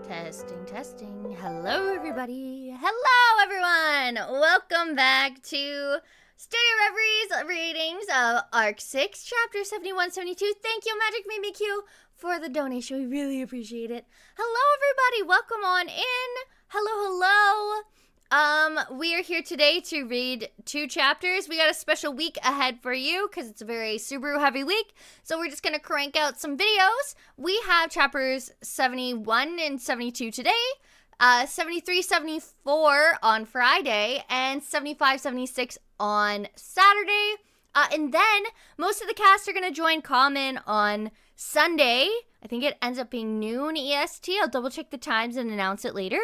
Testing, testing. Hello, everybody. Hello, everyone. Welcome back to Studio Reverie's readings of Arc 6, Chapter 71, 72. Thank you, Magic Made Me Q, for the donation. We really appreciate it. Hello, everybody. Welcome on in. Hello. We are here today to read 2 chapters. We got a special week ahead for you because it's a very Subaru heavy week. So we're just going to crank out some videos. We have chapters 71 and 72 today, 73, 74 on Friday, and 75, 76 on Saturday. And then most of the cast are going to join Common on Sunday. I think it ends up being noon EST. I'll double check the times and announce it later.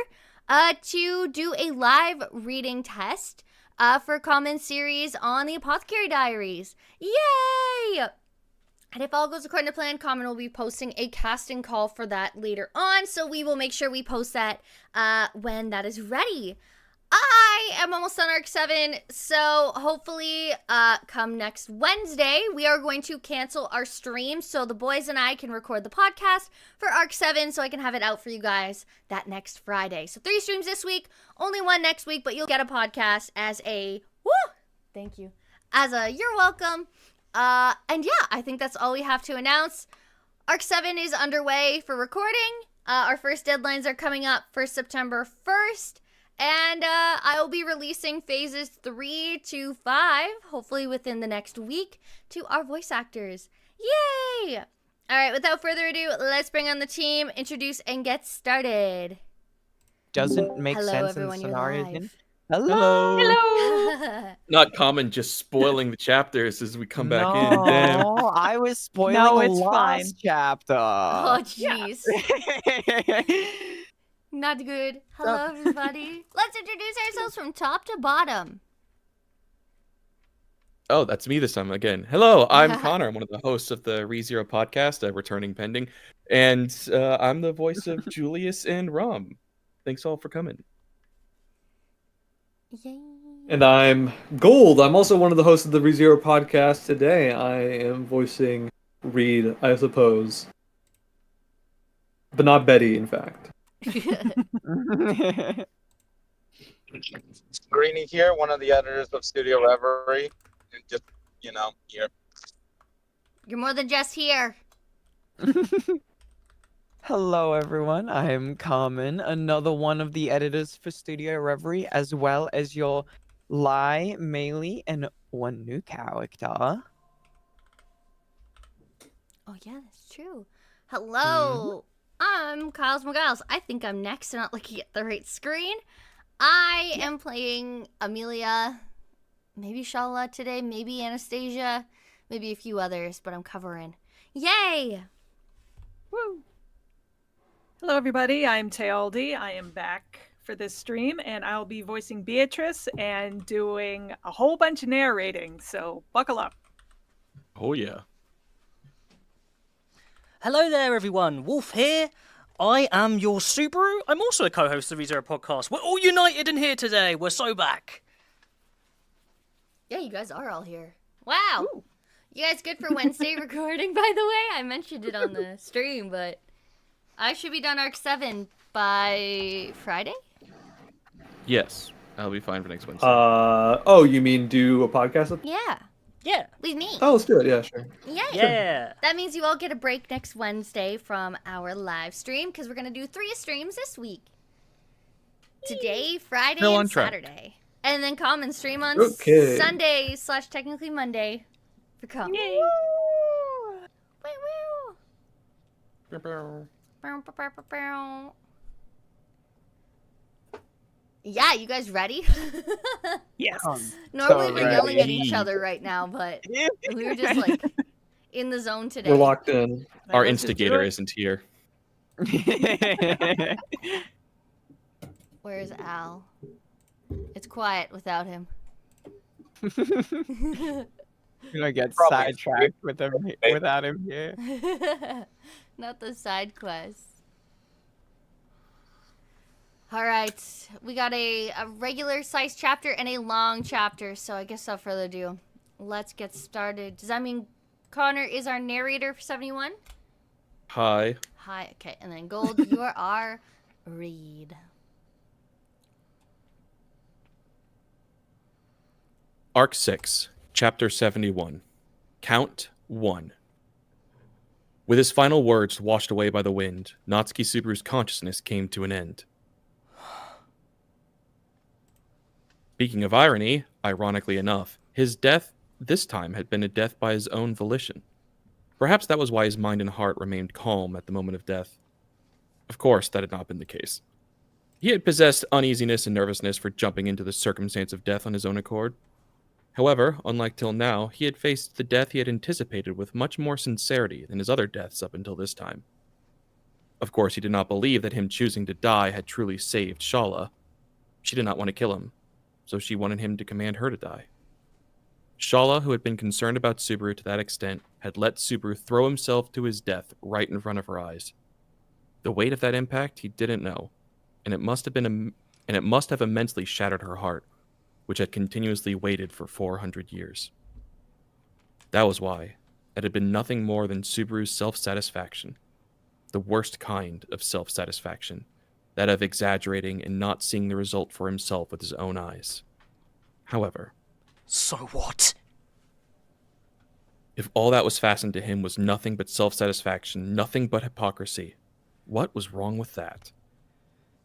To do a live reading test for Common series on the Apothecary Diaries. Yay! And if all goes according to plan, Common will be posting a casting call for that later on, so we will make sure we post that when that is ready. I am almost on Arc 7, so hopefully come next Wednesday, we are going to cancel our stream so the boys and I can record the podcast for Arc 7 so I can have it out for you guys that next Friday. So 3 streams this week, only 1 next week, but you'll get a podcast as a, thank you, as a you're welcome. And yeah, I think that's all we have to announce. Arc 7 is underway for recording. Our first deadlines are coming up for September 1st. And I will be releasing phases 3 to 5, hopefully within the next week, to our voice actors. Yay! All right, without further ado, let's bring on the team, introduce, and get started. Doesn't make Hello, sense everyone, in the you're scenario. live. Hello. Not Common, just spoiling the chapters as we come back in. Damn. No, I was spoiling No, a it's fine. lost chapter. Oh, jeez. Not good. Hello, everybody. Let's introduce ourselves from top to bottom. Oh, that's me this time again. Hello, I'm Connor. I'm one of the hosts of the ReZero podcast, Returning Pending. And I'm the voice of Julius and Rom. Thanks all for coming. Yay. And I'm Gold. I'm also one of the hosts of the ReZero podcast. Today I am voicing Reed, I suppose. But not Betty, in fact. Greeny here, one of the editors of Studio Reverie, and just, here. You're more than just here. Hello, everyone. I am Carmen, another one of the editors for Studio Reverie, as well as your Lai, Melee, and one new character. Oh, yeah, that's true. Hello. I'm Kyle's McGiles. I think I'm next. I'm not looking at the right screen. I am playing Amelia, maybe Shala today, maybe Anastasia, maybe a few others, but I'm covering. Yay! Woo! Hello, everybody. I'm Tealdi. I am back for this stream, and I'll be voicing Beatrice and doing a whole bunch of narrating, so buckle up. Oh, yeah. Hello there, everyone. Wolf here. I am your Subaru. I'm also a co-host of the ReZero podcast. We're all united in here today. We're so back. Yeah, you guys are all here. Wow. Ooh. You guys good for Wednesday recording, by the way? I mentioned it on the stream, but I should be done Arc 7 by Friday? Yes, I'll be fine for next Wednesday. Oh, you mean do a podcast? Yeah. Yeah. With me. Oh, let's do it. Yeah, sure. Yay. Yeah. That means you all get a break next Wednesday from our live stream, because we're going to do 3 streams this week. Today, Friday, Still on and track. Saturday. And then Common stream on Okay. Sunday / technically Monday for Common. Yay. Woo! Woo! Bow. Bow, bow, bow, bow, bow. Yeah, you guys ready? Yes. Normally we're yelling at ready. each other right now, but we were just like in the zone today. We're locked in. Our Let's just do instigator it. isn't here. Where's Al? It's quiet without him. You're gonna get Probably sidetracked with him without him here. Not the side quest. All right, we got a regular size chapter and a long chapter, so I guess without further ado, let's get started. Does that mean Connor is our narrator for 71? Hi. Hi, okay, and then Gold, you are our read. Arc 6, Chapter 71. Count 1. With his final words washed away by the wind, Natsuki Subaru's consciousness came to an end. Speaking of irony, ironically enough, his death this time had been a death by his own volition. Perhaps that was why his mind and heart remained calm at the moment of death. Of course, that had not been the case. He had possessed uneasiness and nervousness for jumping into the circumstance of death on his own accord. However, unlike till now, he had faced the death he had anticipated with much more sincerity than his other deaths up until this time. Of course, he did not believe that him choosing to die had truly saved Shala. She did not want to kill him, so she wanted him to command her to die. Shala, who had been concerned about Subaru to that extent, had let Subaru throw himself to his death right in front of her eyes. The weight of that impact he didn't know, and it must have immensely shattered her heart, which had continuously waited for 400 years. That was why it had been nothing more than Subaru's self-satisfaction, the worst kind of self-satisfaction, that of exaggerating and not seeing the result for himself with his own eyes. However, So what? if all that was fastened to him was nothing but self-satisfaction, nothing but hypocrisy, what was wrong with that?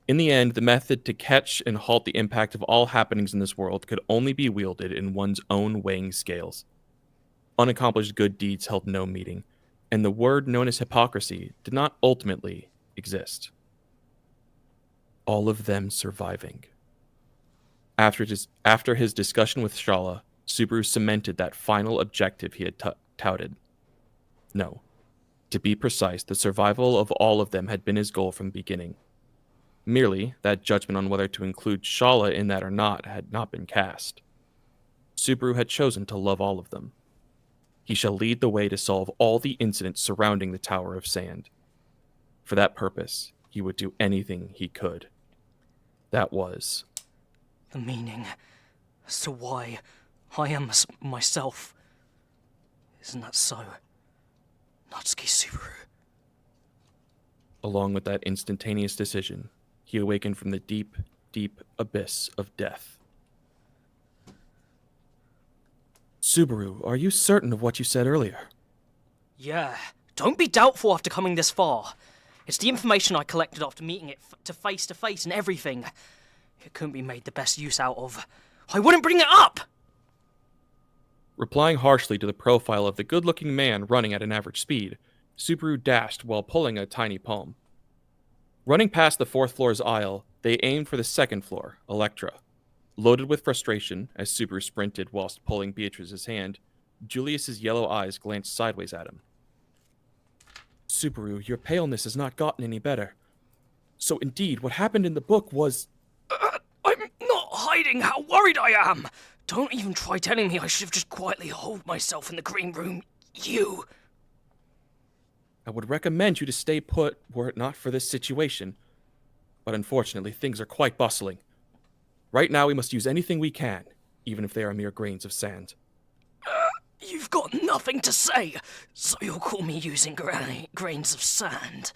In the end, the method to catch and halt the impact of all happenings in this world could only be wielded in one's own weighing scales. Unaccomplished good deeds held no meaning, and the word known as hypocrisy did not ultimately exist. All of them surviving. After his discussion with Shala, Subaru cemented that final objective he had touted. No. To be precise, the survival of all of them had been his goal from the beginning. Merely, that judgment on whether to include Shala in that or not had not been cast. Subaru had chosen to love all of them. He shall lead the way to solve all the incidents surrounding the Tower of Sand. For that purpose, he would do anything he could. That was The meaning as to why I am myself. Isn't that so? Natsuki Subaru. Along with that instantaneous decision, he awakened from the deep, deep abyss of death. Subaru, are you certain of what you said earlier? Yeah, don't be doubtful after coming this far. It's the information I collected after meeting it to face and everything. It couldn't be made the best use out of. I wouldn't bring it up! Replying harshly to the profile of the good-looking man running at an average speed, Subaru dashed while pulling a tiny palm. Running past the 4th floor's aisle, they aimed for the 2nd floor, Electra. Loaded with frustration, as Subaru sprinted whilst pulling Beatrice's hand, Julius's yellow eyes glanced sideways at him. Subaru, your paleness has not gotten any better. So indeed, what happened in the book was... I'm not hiding how worried I am! Don't even try telling me I should have just quietly holed myself in the green room. You! I would recommend you to stay put were it not for this situation. But unfortunately, things are quite bustling. Right now, we must use anything we can, even if they are mere grains of sand. You've got nothing to say, so you'll call me using grains of sand.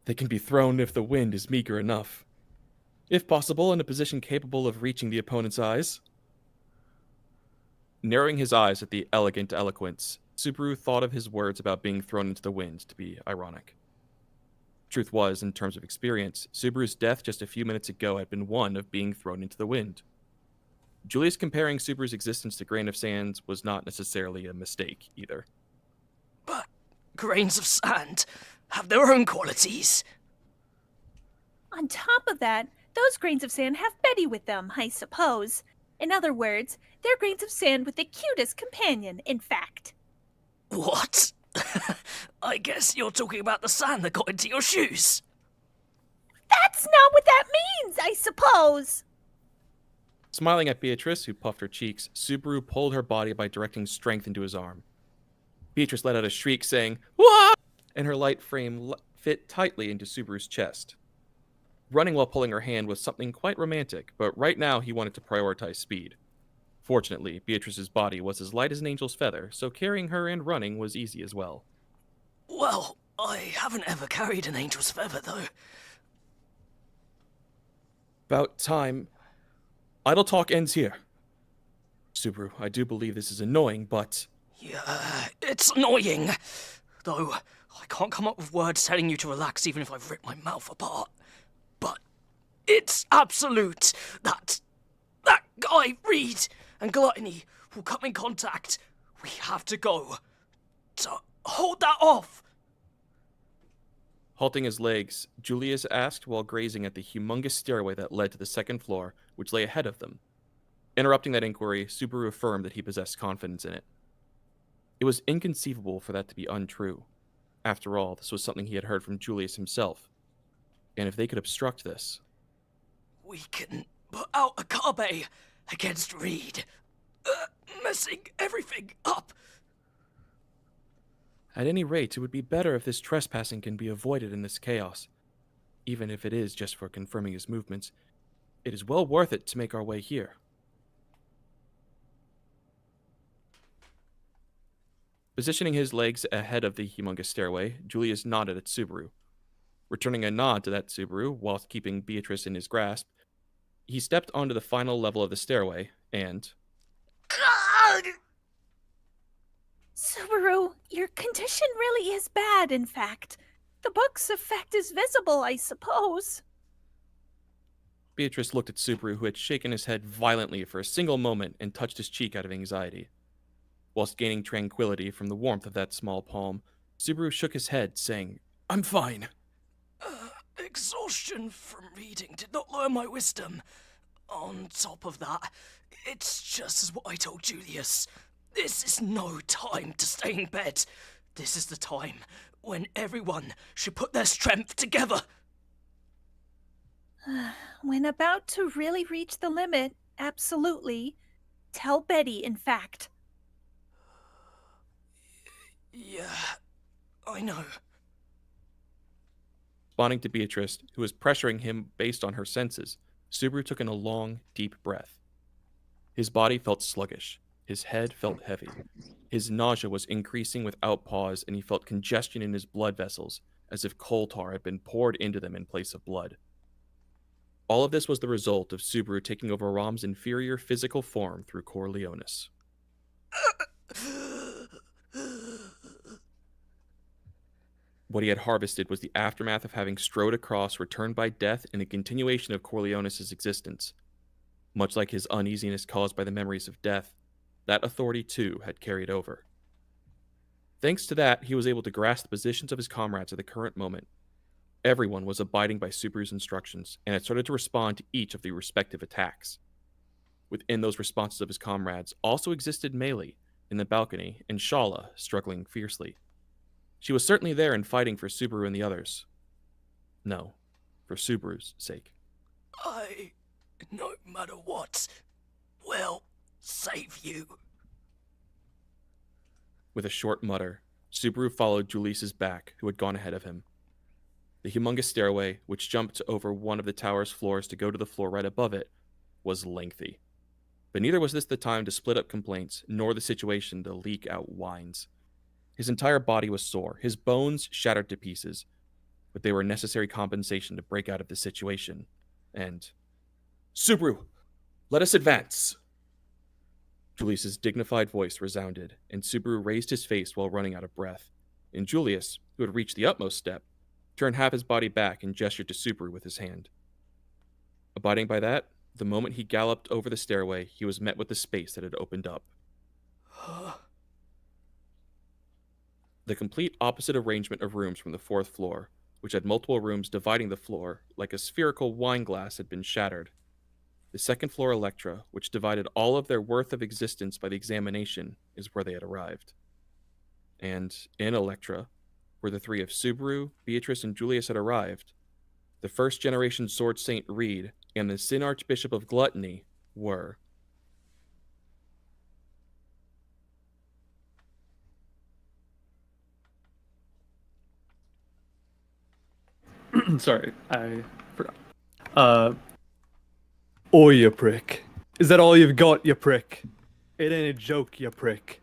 They can be thrown if the wind is meager enough. If possible, in a position capable of reaching the opponent's eyes. Narrowing his eyes at the elegant eloquence, Subaru thought of his words about being thrown into the wind to be ironic. Truth was, in terms of experience, Subaru's death just a few minutes ago had been one of being thrown into the wind. Julius comparing Subaru's existence to grain of sand was not necessarily a mistake, either. But grains of sand have their own qualities. On top of that, those grains of sand have Betty with them, I suppose. In other words, they're grains of sand with the cutest companion, in fact. What? I guess you're talking about the sand that got into your shoes. That's not what that means, I suppose. Smiling at Beatrice, who puffed her cheeks, Subaru pulled her body by directing strength into his arm. Beatrice let out a shriek, saying, "Wah!" and her light frame fit tightly into Subaru's chest. Running while pulling her hand was something quite romantic, but right now he wanted to prioritize speed. Fortunately, Beatrice's body was as light as an angel's feather, so carrying her and running was easy as well. Well, I haven't ever carried an angel's feather, though. About time. Idle talk ends here. Subaru, I do believe this is annoying, but... Yeah, it's annoying. Though, I can't come up with words telling you to relax even if I've ripped my mouth apart. But it's absolute that guy, Reed, and Gluttony will come in contact. We have to go. So, hold that off! Halting his legs, Julius asked while grazing at the humongous stairway that led to the second floor, which lay ahead of them. Interrupting that inquiry, Subaru affirmed that he possessed confidence in it. It was inconceivable for that to be untrue. After all, this was something he had heard from Julius himself. And if they could obstruct this... We can put out a Kabe against Reed. Messing everything up. At any rate, it would be better if this trespassing can be avoided in this chaos. Even if it is just for confirming his movements, it is well worth it to make our way here. Positioning his legs ahead of the humongous stairway, Julius nodded at Subaru. Returning a nod to that Subaru, whilst keeping Beatrice in his grasp, he stepped onto the final level of the stairway, and... Subaru, your condition really is bad, in fact. The book's effect is visible, I suppose. Beatrice looked at Subaru, who had shaken his head violently for a single moment and touched his cheek out of anxiety. Whilst gaining tranquility from the warmth of that small palm, Subaru shook his head, saying, "I'm fine." Exhaustion from reading did not lower my wisdom. On top of that, it's just as what I told Julius. This is no time to stay in bed. This is the time when everyone should put their strength together. When about to really reach the limit, absolutely. Tell Betty, in fact. Yeah, I know. Responding to Beatrice, who was pressuring him based on her senses, Subaru took in a long, deep breath. His body felt sluggish. His head felt heavy. His nausea was increasing without pause, and he felt congestion in his blood vessels, as if coal tar had been poured into them in place of blood. All of this was the result of Subaru taking over Rom's inferior physical form through Corleonis. What he had harvested was the aftermath of having strode across, returned by death, and a continuation of Corleonis' existence. Much like his uneasiness caused by the memories of death, that authority too had carried over. Thanks to that, he was able to grasp the positions of his comrades at the current moment. Everyone was abiding by Subaru's instructions, and had started to respond to each of the respective attacks. Within those responses of his comrades also existed Melee in the balcony, and Shala struggling fiercely. She was certainly there and fighting for Subaru and the others. No, for Subaru's sake. I, no matter what, will save you. With a short mutter, Subaru followed Julius's back, who had gone ahead of him. The humongous stairway, which jumped over one of the tower's floors to go to the floor right above it, was lengthy. But neither was this the time to split up complaints, nor the situation to leak out whines. His entire body was sore, his bones shattered to pieces, but they were necessary compensation to break out of the situation. And... "Subaru, let us advance!" Julius's dignified voice resounded, and Subaru raised his face while running out of breath. And Julius, who had reached the utmost step, turned half his body back and gestured to Subaru with his hand. Abiding by that, the moment he galloped over the stairway, he was met with the space that had opened up. The complete opposite arrangement of rooms from the fourth floor, which had multiple rooms dividing the floor like a spherical wine glass, had been shattered. The second floor Electra, which divided all of their worth of existence by the examination, is where they had arrived. And in Electra, where the three of Subaru, Beatrice, and Julius had arrived, the first-generation Sword Saint Reed and the Sin Archbishop of Gluttony were... Sorry, I forgot. Oh, you prick. Is that all you've got, you prick? It ain't a joke, you prick.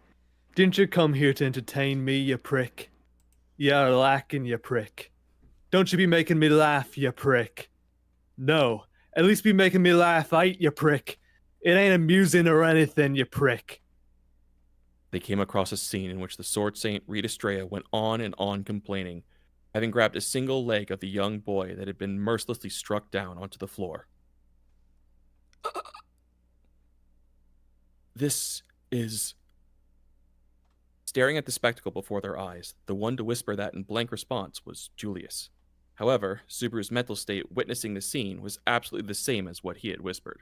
Didn't you come here to entertain me, you prick? You're lacking, you prick. Don't you be making me laugh, you prick. No, at least be making me laugh, ain't you prick. It ain't amusing or anything, you prick. They came across a scene in which the Sword Saint Reed Estrella went on and on complaining, having grabbed a single leg of the young boy that had been mercilessly struck down onto the floor. This is... Staring at the spectacle before their eyes, the one to whisper that in blank response was Julius. However, Subaru's mental state witnessing the scene was absolutely the same as what he had whispered.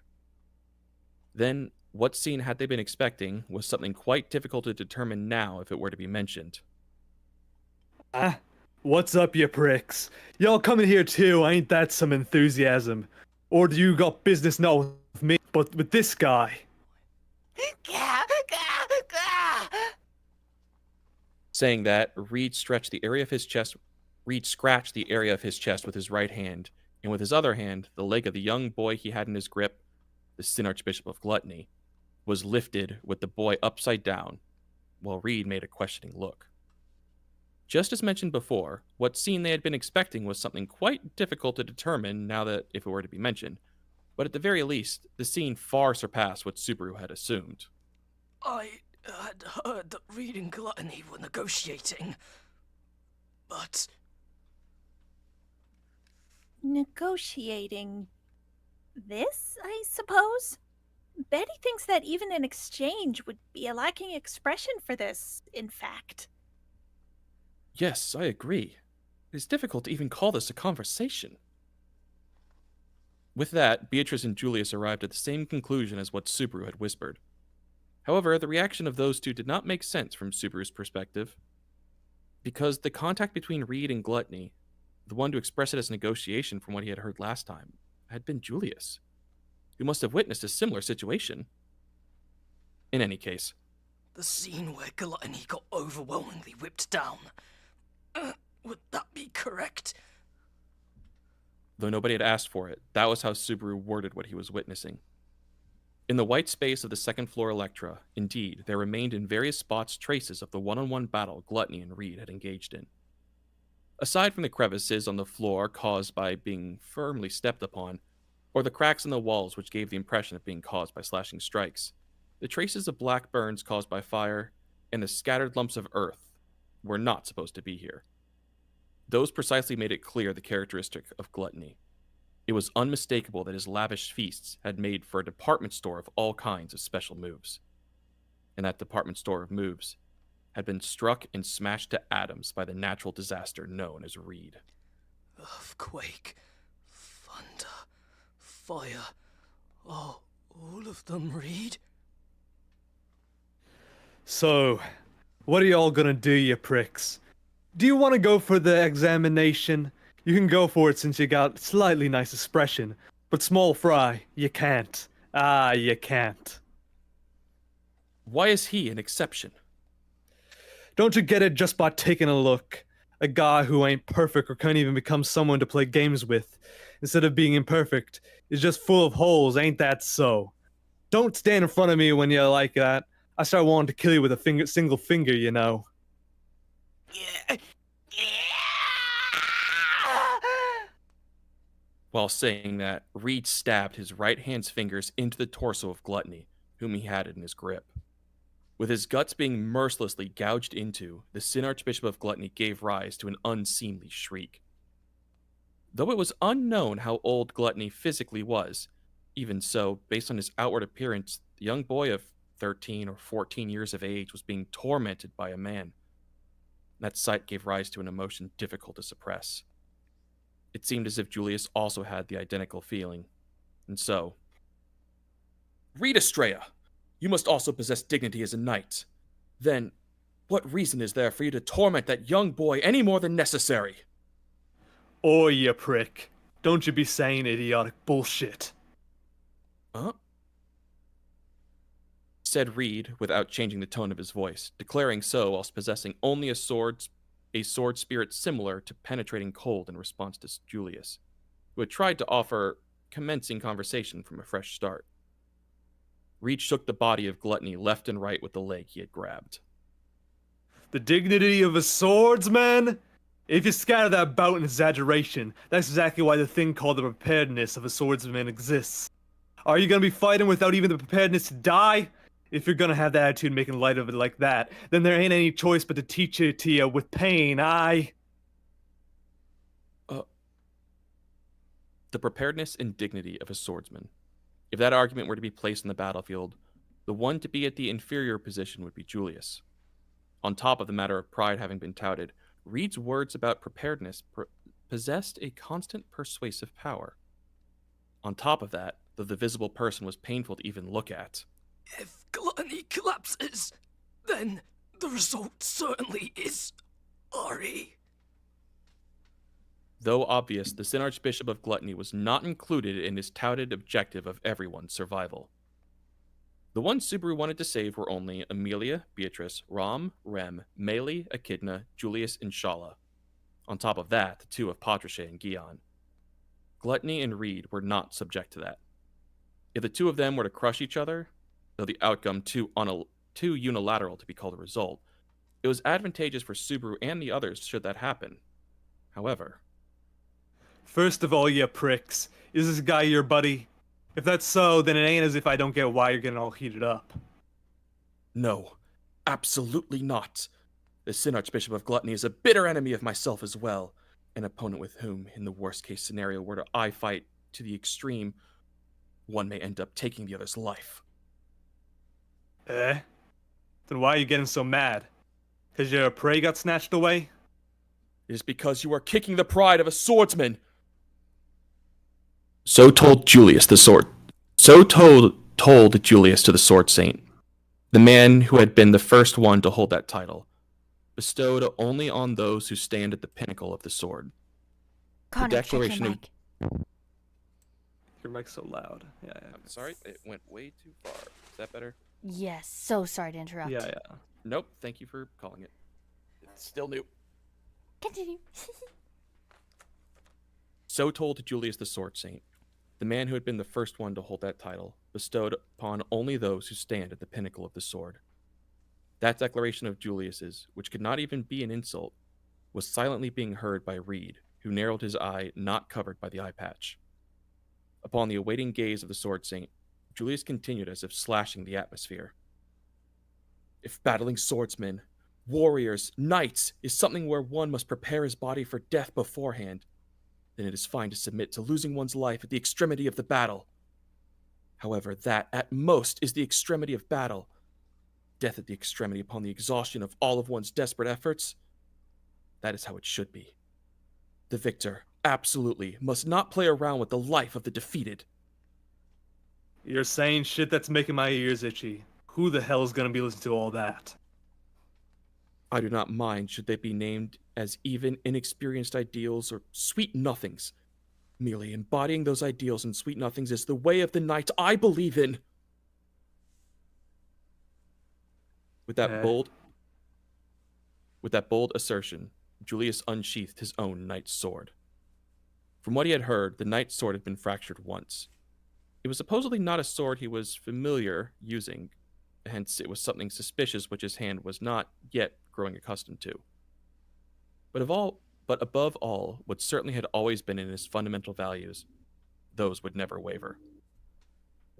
Then, what scene had they been expecting was something quite difficult to determine now if it were to be mentioned. What's up, you pricks? Y'all coming here too, ain't that some enthusiasm? Or do you got business not with me, but with this guy? Saying that, Reed scratched the area of his chest with his right hand, and with his other hand, the leg of the young boy he had in his grip, the Sin Archbishop of Gluttony, was lifted with the boy upside down, while Reed made a questioning look. Just as mentioned before, what scene they had been expecting was something quite difficult to determine now that if it were to be mentioned, but at the very least, the scene far surpassed what Subaru had assumed. I had heard that Reed and Gluttony were negotiating, but... Negotiating this, I suppose? Betty thinks that even an exchange would be a lacking expression for this, in fact. Yes, I agree. It is difficult to even call this a conversation. With that, Beatrice and Julius arrived at the same conclusion as what Subaru had whispered. However, the reaction of those two did not make sense from Subaru's perspective, because the contact between Reed and Gluttony, the one to express it as negotiation from what he had heard last time, had been Julius, who must have witnessed a similar situation. In any case, the scene where Gluttony got overwhelmingly whipped down. Would that be correct? Though nobody had asked for it, that was how Subaru worded what he was witnessing. In the white space of the second floor Electra, indeed, there remained in various spots traces of the one-on-one battle Gluttony and Reed had engaged in. Aside from the crevices on the floor caused by being firmly stepped upon, or the cracks in the walls which gave the impression of being caused by slashing strikes, the traces of black burns caused by fire, and the scattered lumps of earth were not supposed to be here. Those precisely made it clear the characteristic of Gluttony. It was unmistakable that his lavish feasts had made for a department store of all kinds of special moves. And that department store of moves had been struck and smashed to atoms by the natural disaster known as Reed. Earthquake, thunder, fire, all of them, Reed? So, what are y'all gonna do, you pricks? Do you want to go for the examination? You can go for it since you got slightly nice expression, but small fry, you can't. You can't. Why is he an exception? Don't you get it just by taking a look? A guy who ain't perfect or can't even become someone to play games with, instead of being imperfect, is just full of holes, ain't that so? Don't stand in front of me when you're like that. I start wanting to kill you with a single finger, you know. While saying that, Reed stabbed his right hand's fingers into the torso of Gluttony, whom he had in his grip. With his guts being mercilessly gouged into, the Sin Archbishop of Gluttony gave rise to an unseemly shriek. Though it was unknown how old Gluttony physically was, even so, based on his outward appearance, the young boy of 13 or 14 years of age was being tormented by a man. That sight gave rise to an emotion difficult to suppress. It seemed as if Julius also had the identical feeling, and so... Reed Estrella! You must also possess dignity as a knight. Then, what reason is there for you to torment that young boy any more than necessary? Oi, you prick. Don't you be saying idiotic bullshit. Huh? Said Reed, without changing the tone of his voice, declaring so whilst possessing only a sword spirit similar to penetrating cold in response to Julius, who had tried to offer commencing conversation from a fresh start. Reed shook the body of Gluttony left and right with the leg he had grabbed. The dignity of a swordsman? If you scatter that about in exaggeration, that's exactly why the thing called the preparedness of a swordsman exists. Are you gonna be fighting without even the preparedness to die? If you're gonna have the attitude making light of it like that, then there ain't any choice but to teach it to you with pain, The preparedness and dignity of a swordsman. If that argument were to be placed on the battlefield, the one to be at the inferior position would be Julius. On top of the matter of pride having been touted, Reed's words about preparedness possessed a constant persuasive power. On top of that, though the visible person was painful to even look at. If Gluttony collapses, then the result certainly is Ari. Though obvious, the Sin Archbishop of Gluttony was not included in his touted objective of everyone's survival. The ones Subaru wanted to save were only Amelia, Beatrice, Ram, Rem, Melee, Echidna, Julius, and Shala. On top of that, the two of Patricia and Gion. Gluttony and Reed were not subject to that. If the two of them were to crush each other, though the outcome too unilateral to be called a result, it was advantageous for Subaru and the others should that happen. However, First of all, you pricks, is this guy your buddy? If that's so, then it ain't as if I don't get why you're getting all heated up. no, absolutely not. The Sin Archbishop of Gluttony is a bitter enemy of myself as well, an opponent with whom, in the worst case scenario, were to I fight to the extreme, one may end up taking the other's life. Eh? Then why are you getting so mad? 'Cause your prey got snatched away? It is because you are kicking the pride of a swordsman. So told Julius to the Sword Saint, the man who had been the first one to hold that title, bestowed only on those who stand at the pinnacle of the sword. Connor, declaration check of- your mic. Your mic's so loud. Yeah. I'm sorry, it went way too far. Is that better? Yes, so sorry to interrupt. Yeah. Nope, thank you for calling it. It's still new. Continue. So told Julius the Sword Saint, the man who had been the first one to hold that title, bestowed upon only those who stand at the pinnacle of the sword. That declaration of Julius's, which could not even be an insult, was silently being heard by Reed, who narrowed his eye, not covered by the eye patch. Upon the awaiting gaze of the Sword Saint, Julius continued as if slashing the atmosphere. If battling swordsmen, warriors, knights is something where one must prepare his body for death beforehand, then it is fine to submit to losing one's life at the extremity of the battle. However, that, at most, is the extremity of battle. Death at the extremity upon the exhaustion of all of one's desperate efforts. That is how it should be. The victor, absolutely, must not play around with the life of the defeated. You're saying shit that's making my ears itchy. Who the hell is gonna be listening to all that? I do not mind should they be named as even inexperienced ideals or sweet nothings. Merely embodying those ideals and sweet nothings is the way of the knight I believe in. With that bold assertion, Julius unsheathed his own knight's sword. From what he had heard, the knight's sword had been fractured once. It was supposedly not a sword he was familiar using, hence it was something suspicious which his hand was not yet growing accustomed to. But above all, what certainly had always been in his fundamental values, those would never waver.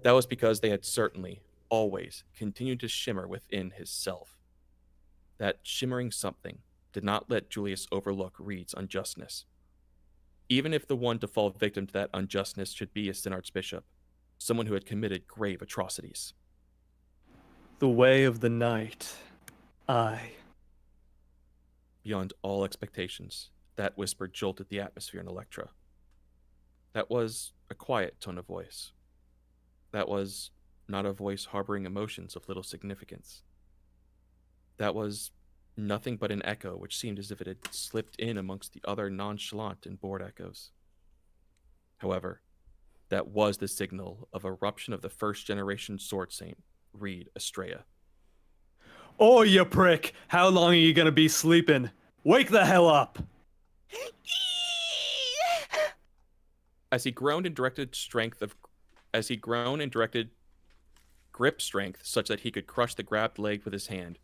That was because they had certainly, always, continued to shimmer within his self. That shimmering something did not let Julius overlook Reed's unjustness. Even if the one to fall victim to that unjustness should be a Sin Archbishop, someone who had committed grave atrocities. The way of the night. Beyond all expectations, that whisper jolted the atmosphere in Electra. That was a quiet tone of voice. That was not a voice harboring emotions of little significance. That was nothing but an echo which seemed as if it had slipped in amongst the other nonchalant and bored echoes. However, that was the signal of eruption of the first-generation Sword Saint, Reed Estrella. Oh, you prick! How long are you gonna be sleeping? Wake the hell up! As he groaned and directed grip strength such that he could crush the grabbed leg with his hand,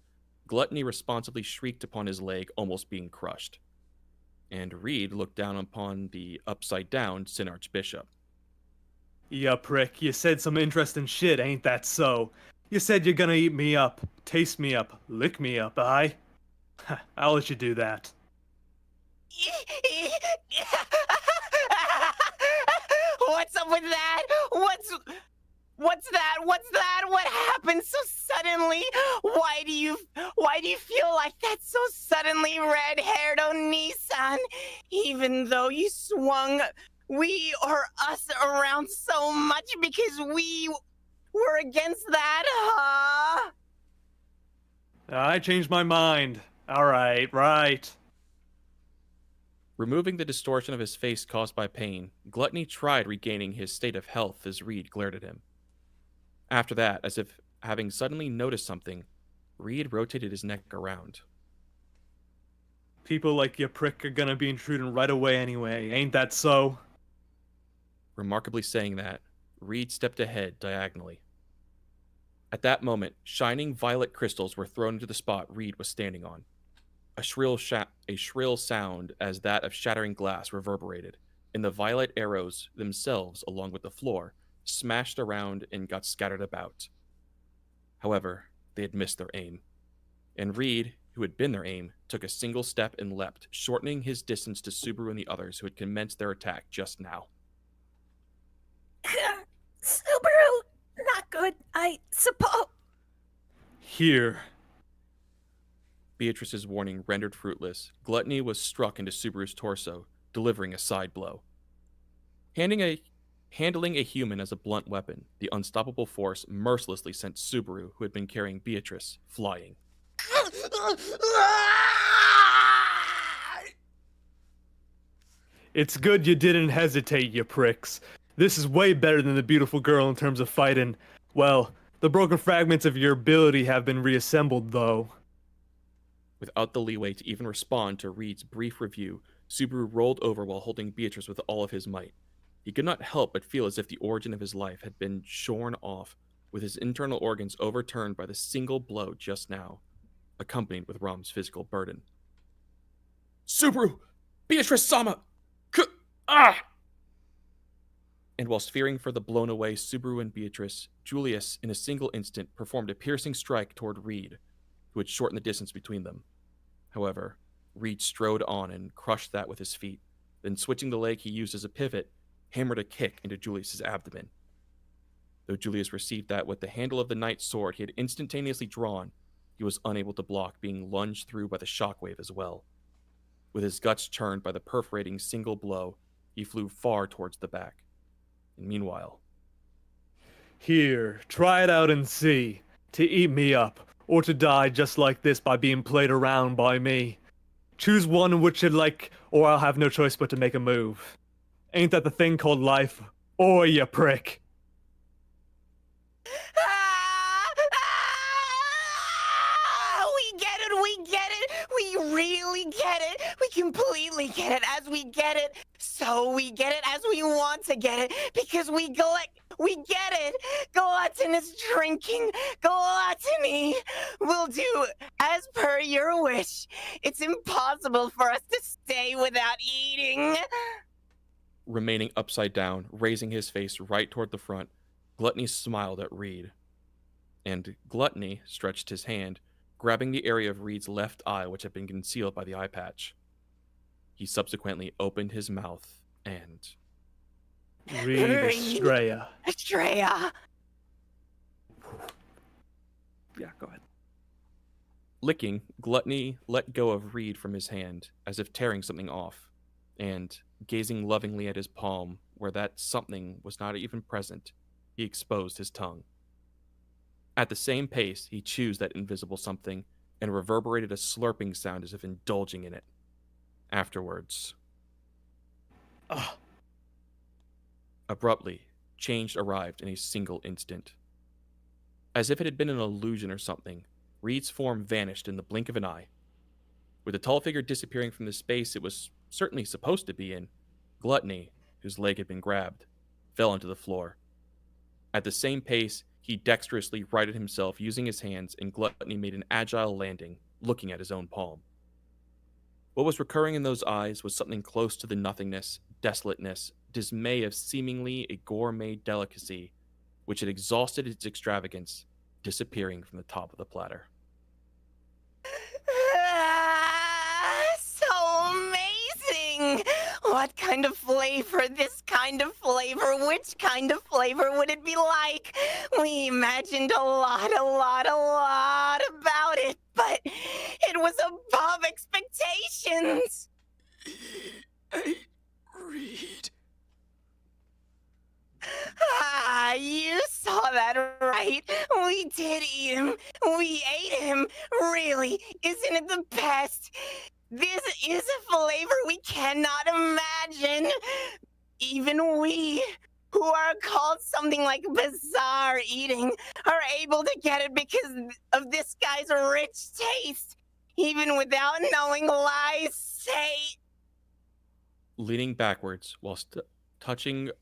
Gluttony responsively shrieked upon his leg, almost being crushed. And Reed looked down upon the upside-down Sin Archbishop. Ya prick, you said some interesting shit, ain't that so? You said you're gonna eat me up, taste me up, lick me up, aye? I'll let you do that. What's up with that? What's that? What's that? What happened so suddenly? Why do you feel like that so suddenly, red-haired Onisan? Even though you swung we or us around so much because we were against that, huh? I changed my mind. Alright, right. Removing the distortion of his face caused by pain, Gluttony tried regaining his state of health as Reed glared at him. After that, as if having suddenly noticed something, Reed rotated his neck around. People like you prick are gonna be intruding right away anyway, ain't that so? Remarkably saying that, Reed stepped ahead diagonally. At that moment, shining violet crystals were thrown into the spot Reed was standing on. A shrill sound as that of shattering glass reverberated, and the violet arrows themselves, along with the floor, smashed around and got scattered about. However, they had missed their aim, and Reed, who had been their aim, took a single step and leapt, shortening his distance to Subaru and the others who had commenced their attack just now. Subaru, not good, I suppose. Here. Beatrice's warning rendered fruitless, Gluttony was struck into Subaru's torso, delivering a side blow. Handling a human as a blunt weapon, the unstoppable force mercilessly sent Subaru, who had been carrying Beatrice, flying. It's good you didn't hesitate, you pricks. This is way better than the beautiful girl in terms of fighting. Well, the broken fragments of your ability have been reassembled, though. Without the leeway to even respond to Reed's brief review, Subaru rolled over while holding Beatrice with all of his might. He could not help but feel as if the origin of his life had been shorn off, with his internal organs overturned by the single blow just now, accompanied with Rom's physical burden. Subaru! Beatrice-sama! And whilst fearing for the blown-away Subaru and Beatrice, Julius, in a single instant, performed a piercing strike toward Reed, who had shortened the distance between them. However, Reed strode on and crushed that with his feet, then switching the leg he used as a pivot, hammered a kick into Julius's abdomen. Though Julius received that with the handle of the knight's sword he had instantaneously drawn, he was unable to block being lunged through by the shockwave as well. With his guts churned by the perforating single blow, he flew far towards the back. And meanwhile... Here, try it out and see. To eat me up, or to die just like this by being played around by me. Choose one which you'd like, or I'll have no choice but to make a move. Ain't that the thing called life? Or you prick? We get it, we get it, we really get it, we completely get it as we get it, so we get it as we want to get it, because we get it, gluttonous drinking, gluttony, we'll do as per your wish, it's impossible for us to stay without eating. Remaining upside down, raising his face right toward the front, Gluttony smiled at Reed. And Gluttony stretched his hand, grabbing the area of Reed's left eye which had been concealed by the eye patch. He subsequently opened his mouth and... Reed Estrella. Estrella. Yeah, go ahead. Licking, Gluttony let go of Reed from his hand, as if tearing something off, and, gazing lovingly at his palm, where that something was not even present, he exposed his tongue. At the same pace, he chewed that invisible something, and reverberated a slurping sound as if indulging in it. Afterwards... Abruptly, change arrived in a single instant. As if it had been an illusion or something, Reed's form vanished in the blink of an eye. With the tall figure disappearing from the space it was certainly supposed to be in, Gluttony, whose leg had been grabbed, fell onto the floor. At the same pace, he dexterously righted himself using his hands, and Gluttony made an agile landing, looking at his own palm. What was recurring in those eyes was something close to the nothingness, desolateness, dismay of seemingly a gourmet delicacy, which had exhausted its extravagance, disappearing from the top of the platter. So amazing! What kind of flavor? This kind of flavor? Which kind of flavor would it be like? We imagined a lot about it, but it was above expectations. Reed. Ah, you saw that right. We did eat him. We ate him. Really, isn't it the best? This is a flavor we cannot imagine. Even we, who are called something like bizarre eating, are able to get it because of this guy's rich taste, even without knowing lies say. Leaning backwards whilst touching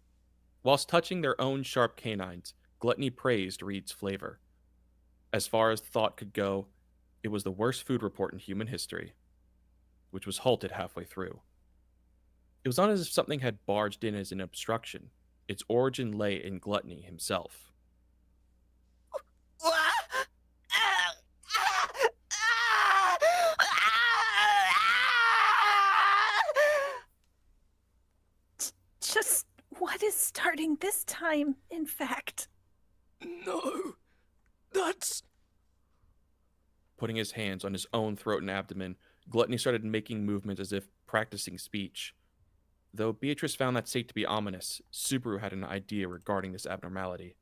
their own sharp canines, Gluttony praised Reed's flavor. As far as thought could go, it was the worst food report in human history, which was halted halfway through. It was not as if something had barged in as an obstruction. Its origin lay in Gluttony himself. Just what is starting this time, in fact? No. That's... Putting his hands on his own throat and abdomen, Gluttony started making movements as if practicing speech. Though Beatrice found that state to be ominous, Subaru had an idea regarding this abnormality.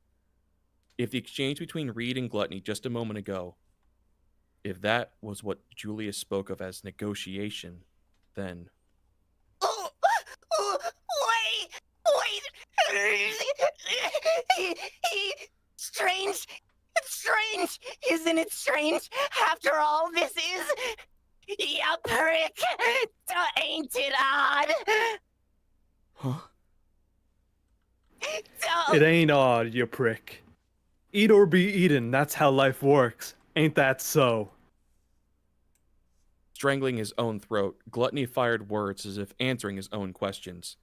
If the exchange between Reed and Gluttony just a moment ago, if that was what Julius spoke of as negotiation, then... Wait! Strange! It's strange! Isn't it strange? After all this is... You prick! Ain't it odd? Huh? Don't- It ain't odd, you prick. Eat or be eaten, that's how life works. Ain't that so? Strangling his own throat, Gluttony fired words as if answering his own questions.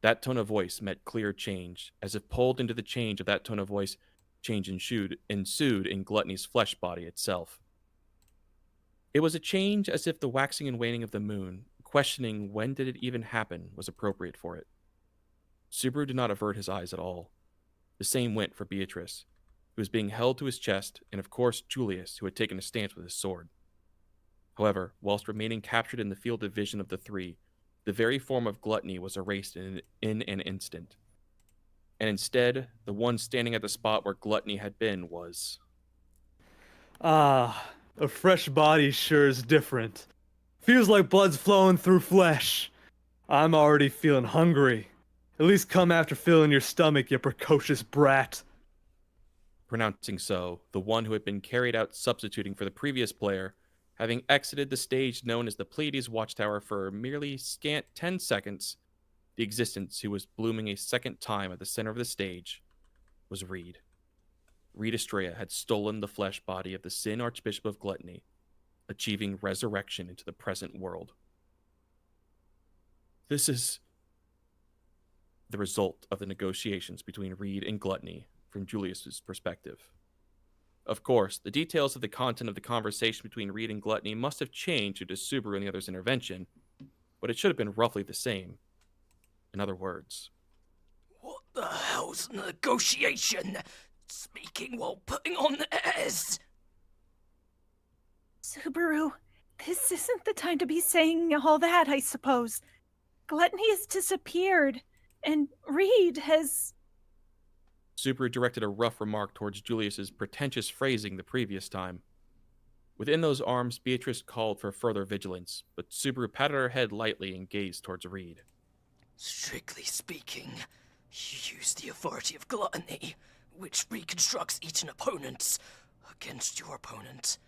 That tone of voice meant clear change, as if pulled into the change of that tone of voice, change ensued in Gluttony's flesh body itself. It was a change as if the waxing and waning of the moon, questioning when did it even happen, was appropriate for it. Subaru did not avert his eyes at all. The same went for Beatrice, who was being held to his chest, and of course Julius, who had taken a stance with his sword. However, whilst remaining captured in the field of vision of the three, the very form of Gluttony was erased in an instant. And instead, the one standing at the spot where Gluttony had been was... Ah, a fresh body sure is different. Feels like blood's flowing through flesh. I'm already feeling hungry. At least come after filling your stomach, you precocious brat. Pronouncing so, the one who had been carried out substituting for the previous player, having exited the stage known as the Pleiades Watchtower for merely scant 10 seconds, the existence who was blooming a second time at the center of the stage was Reed. Reed Estrella had stolen the flesh body of the Sin Archbishop of Gluttony, achieving resurrection into the present world. This is the result of the negotiations between Reed and Gluttony from Julius's perspective. Of course, the details of the content of the conversation between Reed and Gluttony must have changed due to Subaru and the others' intervention, but it should have been roughly the same. In other words, What the hell's negotiation? Speaking while putting on airs. Subaru, this isn't the time to be saying all that, I suppose. Gluttony has disappeared, and Reed has... Subaru directed a rough remark towards Julius's pretentious phrasing the previous time. Within those arms, Beatrice called for further vigilance, but Subaru patted her head lightly and gazed towards Reed. Strictly speaking, you use the authority of Gluttony, which reconstructs each opponent against your opponent,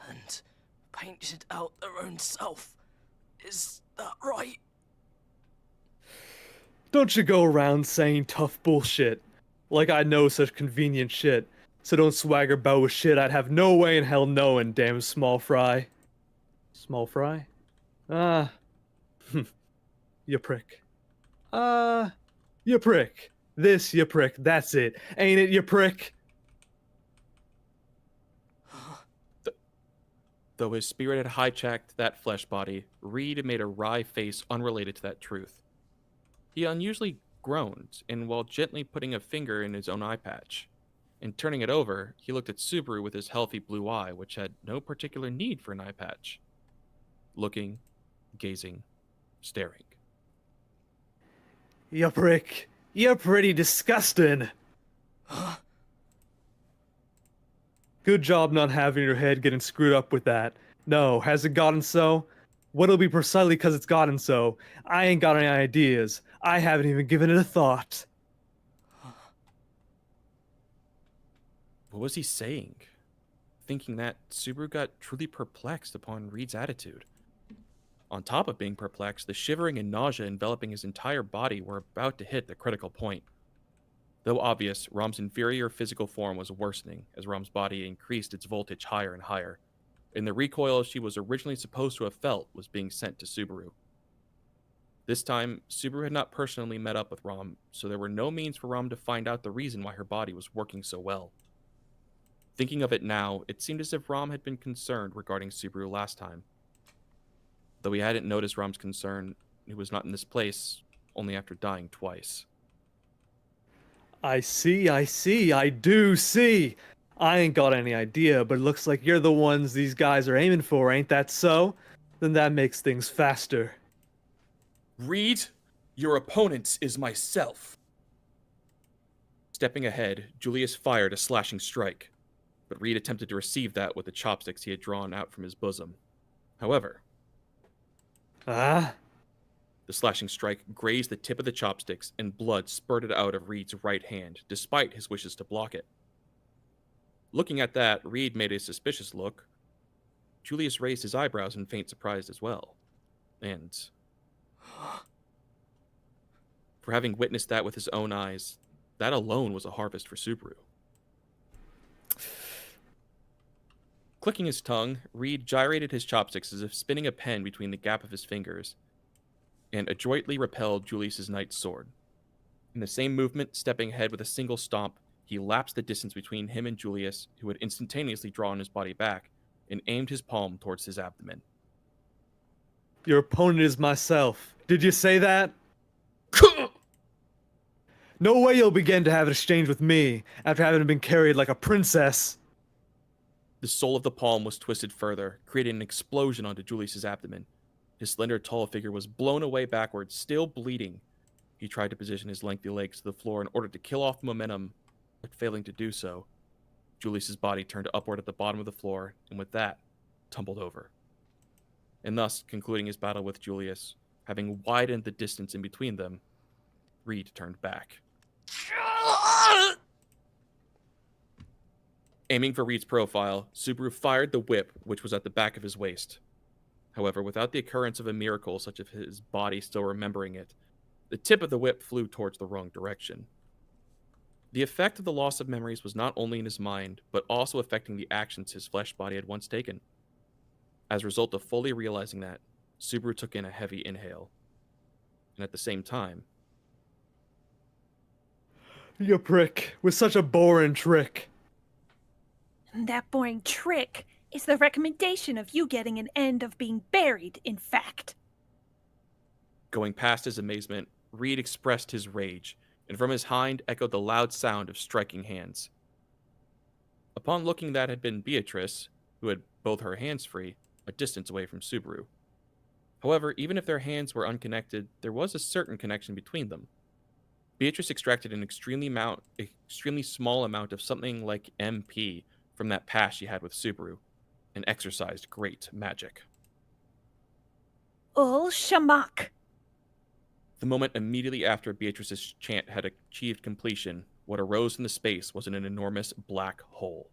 and painted out their own self. Is that right? Don't you go around saying tough bullshit. Like I know such convenient shit. So don't swagger about with shit I'd have no way in hell knowing, damn small fry. Small fry? Ah, you prick. You prick. This, you prick. That's it. Ain't it, you prick? Though his spirit had hijacked that flesh body, Reed made a wry face unrelated to that truth. He unusually groaned, and while gently putting a finger in his own eye patch, and turning it over, he looked at Subaru with his healthy blue eye, which had no particular need for an eye patch. Looking, gazing, staring. You prick. You're pretty disgusting. Good job not having your head getting screwed up with that. No, has it gotten so? What'll be precisely because it's gotten so? I ain't got any ideas. I haven't even given it a thought. What was he saying? Thinking that, Subaru got truly perplexed upon Reed's attitude. On top of being perplexed, the shivering and nausea enveloping his entire body were about to hit the critical point. Though obvious, Rom's inferior physical form was worsening as Rom's body increased its voltage higher and higher, and the recoil she was originally supposed to have felt was being sent to Subaru. This time, Subaru had not personally met up with Rom, so there were no means for Rom to find out the reason why her body was working so well. Thinking of it now, it seemed as if Rom had been concerned regarding Subaru last time. Though he hadn't noticed Rom's concern, he was not in this place only after dying twice. I see, I do see. I ain't got any idea, but it looks like you're the ones these guys are aiming for, ain't that so? Then that makes things faster. Reed, your opponent is myself. Stepping ahead, Julius fired a slashing strike, but Reed attempted to receive that with the chopsticks he had drawn out from his bosom. However, Ah? the slashing strike grazed the tip of the chopsticks and blood spurted out of Reed's right hand, despite his wishes to block it. Looking at that, Reed made a suspicious look. Julius raised his eyebrows in faint surprise as well. And for having witnessed that with his own eyes, that alone was a harvest for Subaru. Clicking his tongue, Reed gyrated his chopsticks as if spinning a pen between the gap of his fingers, and adroitly repelled Julius's knight's sword. In the same movement, stepping ahead with a single stomp, he lapsed the distance between him and Julius, who had instantaneously drawn his body back, and aimed his palm towards his abdomen. Your opponent is myself. Did you say that? No way you'll begin to have an exchange with me after having been carried like a princess. The sole of the palm was twisted further, creating an explosion onto Julius's abdomen. His slender, tall figure was blown away backwards, still bleeding. He tried to position his lengthy legs to the floor in order to kill off the momentum, but failing to do so, Julius's body turned upward at the bottom of the floor, and with that, tumbled over. And thus, concluding his battle with Julius, having widened the distance in between them, Reed turned back. Aiming for Reed's profile, Subaru fired the whip, which was at the back of his waist. However, without the occurrence of a miracle such as his body still remembering it, the tip of the whip flew towards the wrong direction. The effect of the loss of memories was not only in his mind, but also affecting the actions his flesh body had once taken. As a result of fully realizing that, Subaru took in a heavy inhale. And at the same time, You prick, with such a boring trick. That boring trick is the recommendation of you getting an end of being buried, in fact. going past his amazement, Reed expressed his rage, and from his hind echoed the loud sound of striking hands. Upon looking, that had been Beatrice, who had both her hands free, a distance away from Subaru. However, even if their hands were unconnected, there was a certain connection between them. Beatrice extracted an extremely small amount of something like MP from that past she had with Subaru, and exercised great magic. Ul Shamak. The moment immediately after Beatrice's chant had achieved completion, what arose in the space was an enormous black hole.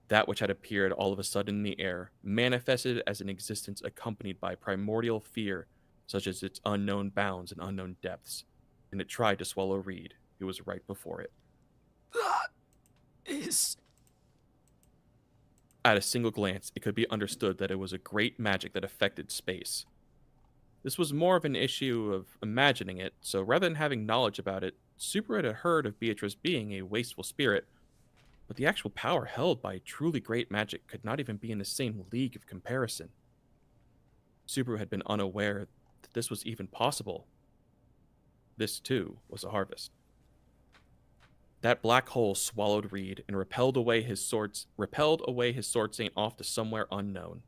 That which had appeared all of a sudden in the air manifested as an existence accompanied by primordial fear, such as its unknown bounds and unknown depths, and it tried to swallow Reed, who was right before it. That is... At a single glance, it could be understood that it was a great magic that affected space. This was more of an issue of imagining it, so rather than having knowledge about it, Super had heard of Beatrice being a wasteful spirit, but the actual power held by truly great magic could not even be in the same league of comparison. Subaru had been unaware that this was even possible. This, too, was a harvest. That black hole swallowed Reed and repelled away his sword saint off to somewhere unknown.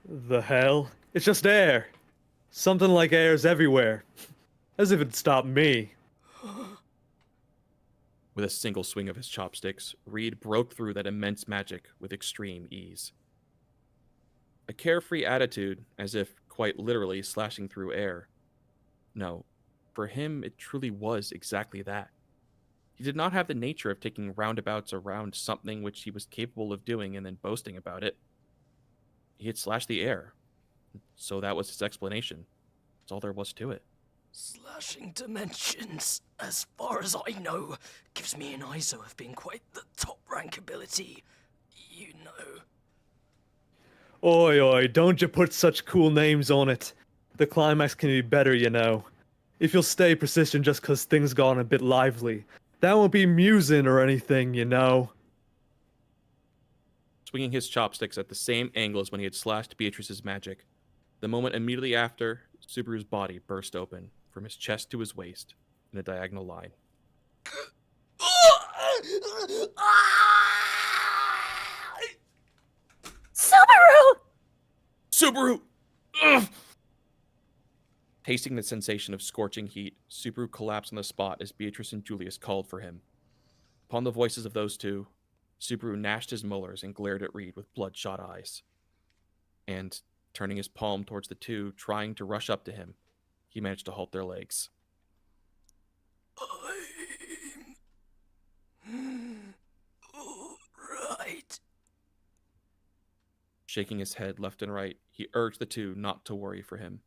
The hell? It's just air. Something like air's everywhere. As if it'd stop me. With a single swing of his chopsticks, Reed broke through that immense magic with extreme ease. A carefree attitude, as if quite literally slashing through air. No, for him it truly was exactly that. He did not have the nature of taking roundabouts around something which he was capable of doing and then boasting about it. He had slashed the air, so that was his explanation. That's all there was to it. Slashing dimensions, as far as I know, gives me an ISO of being quite the top rank ability. You know. Oi, oi, don't you put such cool names on it. The climax can be better, you know. If you'll stay persistent just 'cause things gone a bit lively, that won't be musing or anything, you know. Swinging his chopsticks at the same angle as when he had slashed Beatrice's magic, the moment immediately after, Subaru's body burst open, from his chest to his waist, in a diagonal line. Subaru! Subaru! Ugh! Tasting the sensation of scorching heat, Subaru collapsed on the spot as Beatrice and Julius called for him. Upon the voices of those two, Subaru gnashed his molars and glared at Reed with bloodshot eyes. And, turning his palm towards the two, trying to rush up to him, he managed to halt their legs. I'm all right. Shaking his head left and right, he urged the two not to worry for him.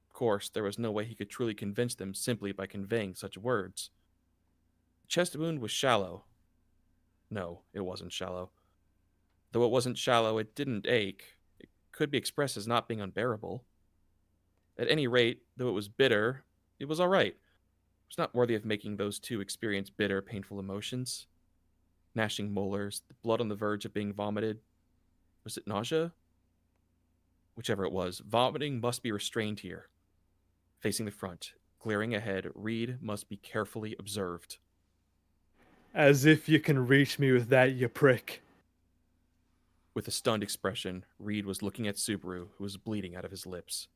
Of course, there was no way he could truly convince them simply by conveying such words. The chest wound was shallow. No, it wasn't shallow. Though it wasn't shallow, it didn't ache. It could be expressed as not being unbearable. At any rate, though it was bitter, it was all right. It was not worthy of making those two experience bitter, painful emotions. Gnashing molars, the blood on the verge of being vomited. Was it nausea? Whichever it was, vomiting must be restrained here. Facing the front, glaring ahead, Reed must be carefully observed. As if you can reach me with that, you prick. With a stunned expression, Reed was looking at Subaru, who was bleeding out of his lips.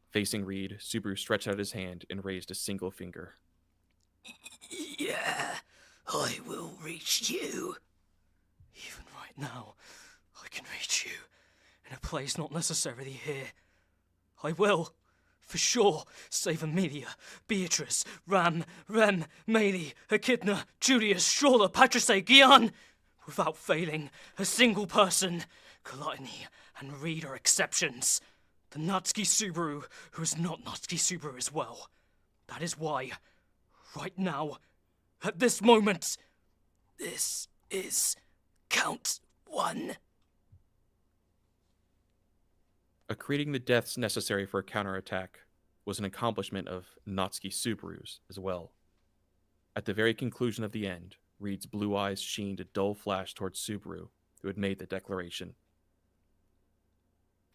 Facing Reed, Subaru stretched out his hand and raised a single finger. Yeah, I will reach you. Even right now, I can reach you in a place not necessarily here. I will, for sure, save Amelia, Beatrice, Rem, Maylie, Echidna, Julius, Shawla, Patrice, Gian. Without failing, a single person. Gluttony and Reed are exceptions. The Natsuki Subaru, who is not Natsuki Subaru as well. That is why, right now, at this moment, this is Count 1. Accreting the deaths necessary for a counterattack was an accomplishment of Natsuki Subarus as well. At the very conclusion of the end, Reed's blue eyes sheened a dull flash towards Subaru, who had made the declaration.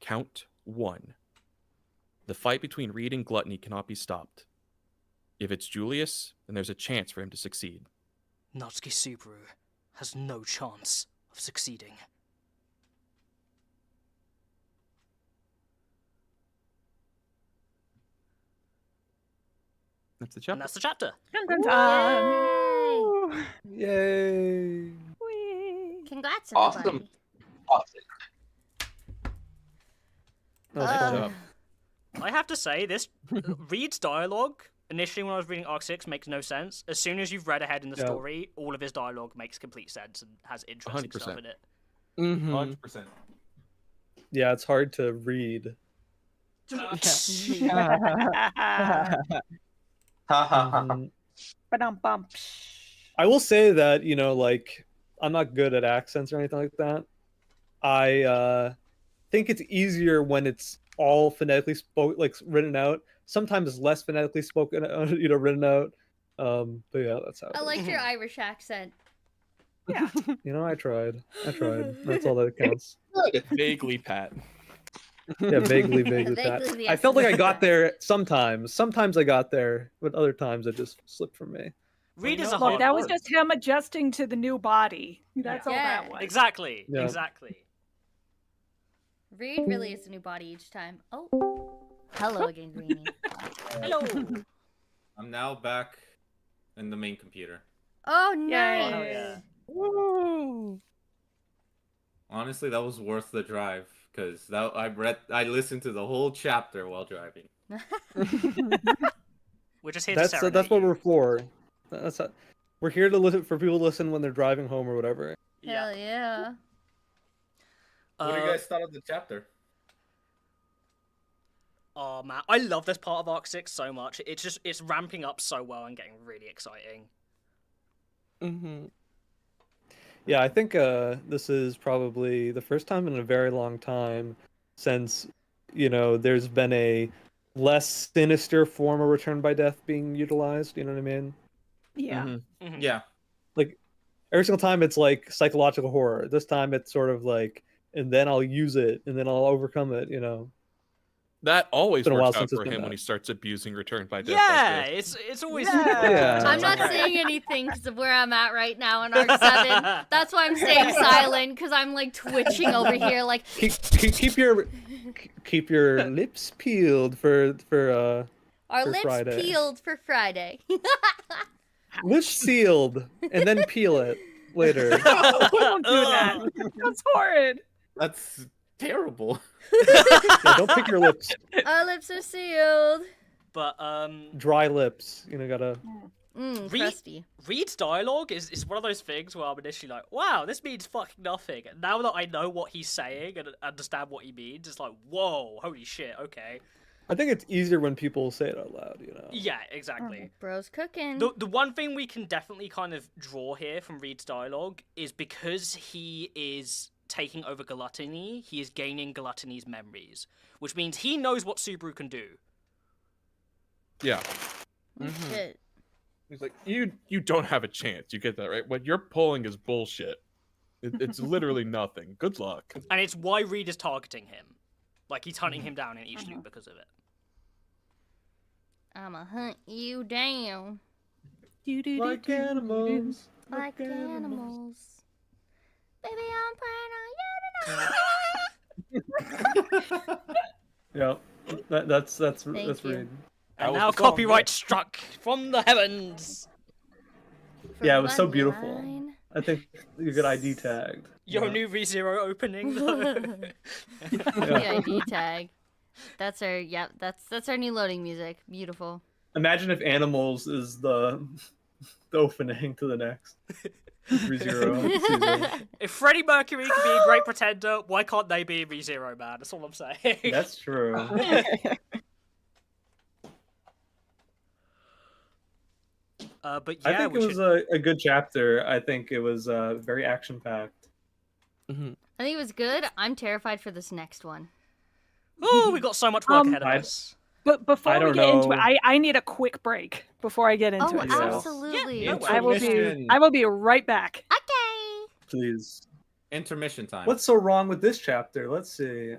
Count 1. The fight between Reed and Gluttony cannot be stopped. If it's Julius, then there's a chance for him to succeed. Natsuki Subaru has no chance of succeeding. That's the chapter. And that's the chapter. Dun, dun, dun. Yay! Whee. Congrats, Awesome. everybody. Awesome. That was Uh, fun. job. I have to say, this Reed's dialogue, initially when I was reading Arc 6, makes no sense. As soon as you've read ahead in the Yeah. story, all of his dialogue makes complete sense and has interesting stuff 100%. in it. Mhm. 100%. Yeah, it's hard to read. Ha ha ha. Mhm. Ba-dum-bum. I will say that, you know, like, I'm not good at accents or anything like that. I think it's easier when it's all phonetically written out. Sometimes it's less phonetically spoken, written out. But yeah, that's how. I liked your Irish accent. Yeah. I tried. That's all that counts. Vaguely, Pat. Yeah, vaguely that. Vaguely, I yes. felt like I got there sometimes. Sometimes I got there, but other times it just slipped from me. Reed is a Look, hard that was word. just him adjusting to the new body. That's all Yeah. that was. Exactly. Yeah. Exactly. Reed really is a new body each time. Oh, hello again, Greenie. Hello. I'm now back in the main computer. Oh, Yay. nice. Oh yeah. Woo! Honestly, that was worth the drive because I listened to the whole chapter while driving. We're just here to That's serenade what you. we're for. We're here to listen for people to listen when they're driving home or whatever. Yeah. Hell yeah. What do you guys thought of the chapter? Oh man, I love this part of Arc 6 so much. It's ramping up so well and getting really exciting. Mm-hmm. Yeah, I think this is probably the first time in a very long time since, there's been a less sinister form of return by death being utilized. You know what I mean? Yeah. Mhm. Yeah. Like, every single time it's like psychological horror. This time it's sort of like, and then I'll use it, and then I'll overcome it, That always Been a while works out since it's for been him when that. he starts abusing return by death. Yeah, like this. it's always. Yeah. I'm not saying anything because of where I'm at right now in Arc 7. That's why I'm staying silent, because I'm like twitching over here like... keep your lips peeled for Our for lips Friday. peeled for Friday. lips sealed and then peel it later. Don't do that. That's horrid. That's terrible. Yeah, don't pick your lips. Our lips are sealed. But Dry lips. Gotta. Crusty. Reed's dialogue is one of those things where I'm initially like, wow, this means fucking nothing. And now that I know what he's saying and understand what he means, it's like, whoa, holy shit, okay. I think it's easier when people say it out loud. Yeah, exactly. Bro's cooking. The one thing we can definitely kind of draw here from Reed's dialogue is because he is taking over Gluttony, he is gaining Gluttony's memories, which means he knows what Subaru can do. Yeah. Mm-hmm. Shit. He's like, you don't have a chance. You get that, right? What you're pulling is bullshit. It's literally nothing. Good luck. And it's why Reed is targeting him. Like, he's hunting him down in each loop because of it. I'ma hunt you down. Like animals. Like animals. Baby, I'm praying on you tonight. Yeah, that's Thank that's you. Reed. And was now the song, copyright struck from the heavens. Yeah, it was From so one beautiful. line. I think you get ID tagged. Your new ReZero opening, though. The ID tag. That's our that's our new loading music. Beautiful. Imagine if Animals is the opening to the next ReZero season. If Freddie Mercury can be a great pretender, why can't they be ReZero, man? That's all I'm saying. That's true. But yeah, I think it was a good chapter. I think it was very action packed. Mm-hmm. I think it was good. I'm terrified for this next one. Oh, we got so much work ahead of I- us. But before I we don't get into know. it, I need a quick break before I get into Oh, it. So absolutely. Yeah, Okay. I will be right back. Please. Intermission time. What's so wrong with this chapter? Let's see.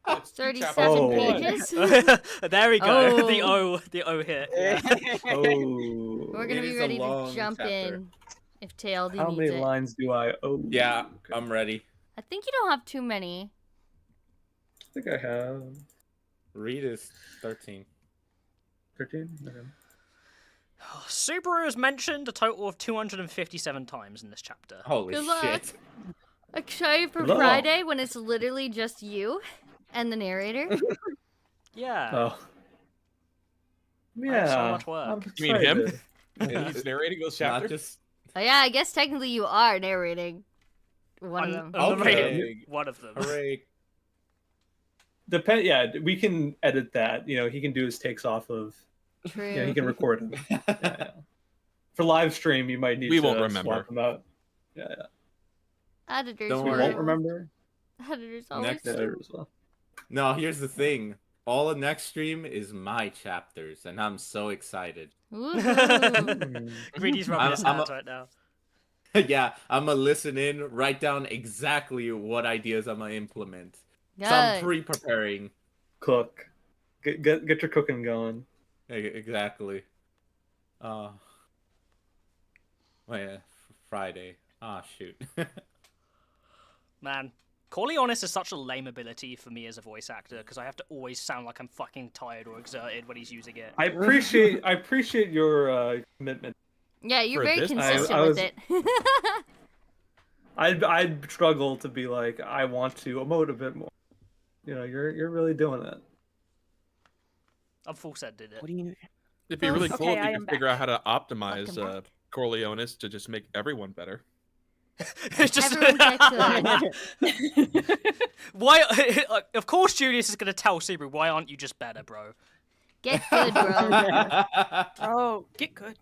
It's 37 Oh. pages. There we go. Oh. The O hit. Oh. We're gonna It be is a ready to long jump chapter. in if TLD How needs many it. lines do I? Oh. Yeah, okay. I'm ready. I think you don't have too many. I think I have Reed is 13. 13. Okay. Subaru is mentioned a total of 257 times in this chapter. Holy Good luck. shit. Excited for Good luck. Friday when it's literally just you and the narrator. Yeah. Oh. I Yeah. have so much work. I'm You mean him? excited. And he's narrating those Not chapters. just Oh yeah, I guess technically you are narrating one of them. Okay. One of them. hooray. Yeah, we can edit that. He can do his takes off of. True. Yeah, he can record them. Yeah. For live stream, you might need We to won't remember. swap them out. Yeah. Editors Don't We worry. won't remember. Editors always Next- Yeah, do. there as well. No, here's the thing. All of next stream is my chapters, and I'm so excited. Woohoo. Greedy's rubbing his I'm hands a- right now. Yeah, I'm gonna listen in, write down exactly what ideas I'm gonna implement. So I'm Good. pre-preparing. Cook. Get your cooking going. Exactly. Wait, Friday. Ah, shoot. Man, Corleonis is such a lame ability for me as a voice actor because I have to always sound like I'm fucking tired or exerted when he's using it. I appreciate your commitment. Yeah, you're For very this- consistent I with was- it. I'd struggle to be like, I want to emote a bit more. You know, you're really doing it. I'm full set did it. What do you? It'd be really cool Okay, if I you am could figure out how to optimize Fucking back. Corleonis to just make everyone better. It's just Everyone get good. why? Of course, Julius is gonna tell Subaru, "Why aren't you just better, bro?" Get good, bro. Oh, get good.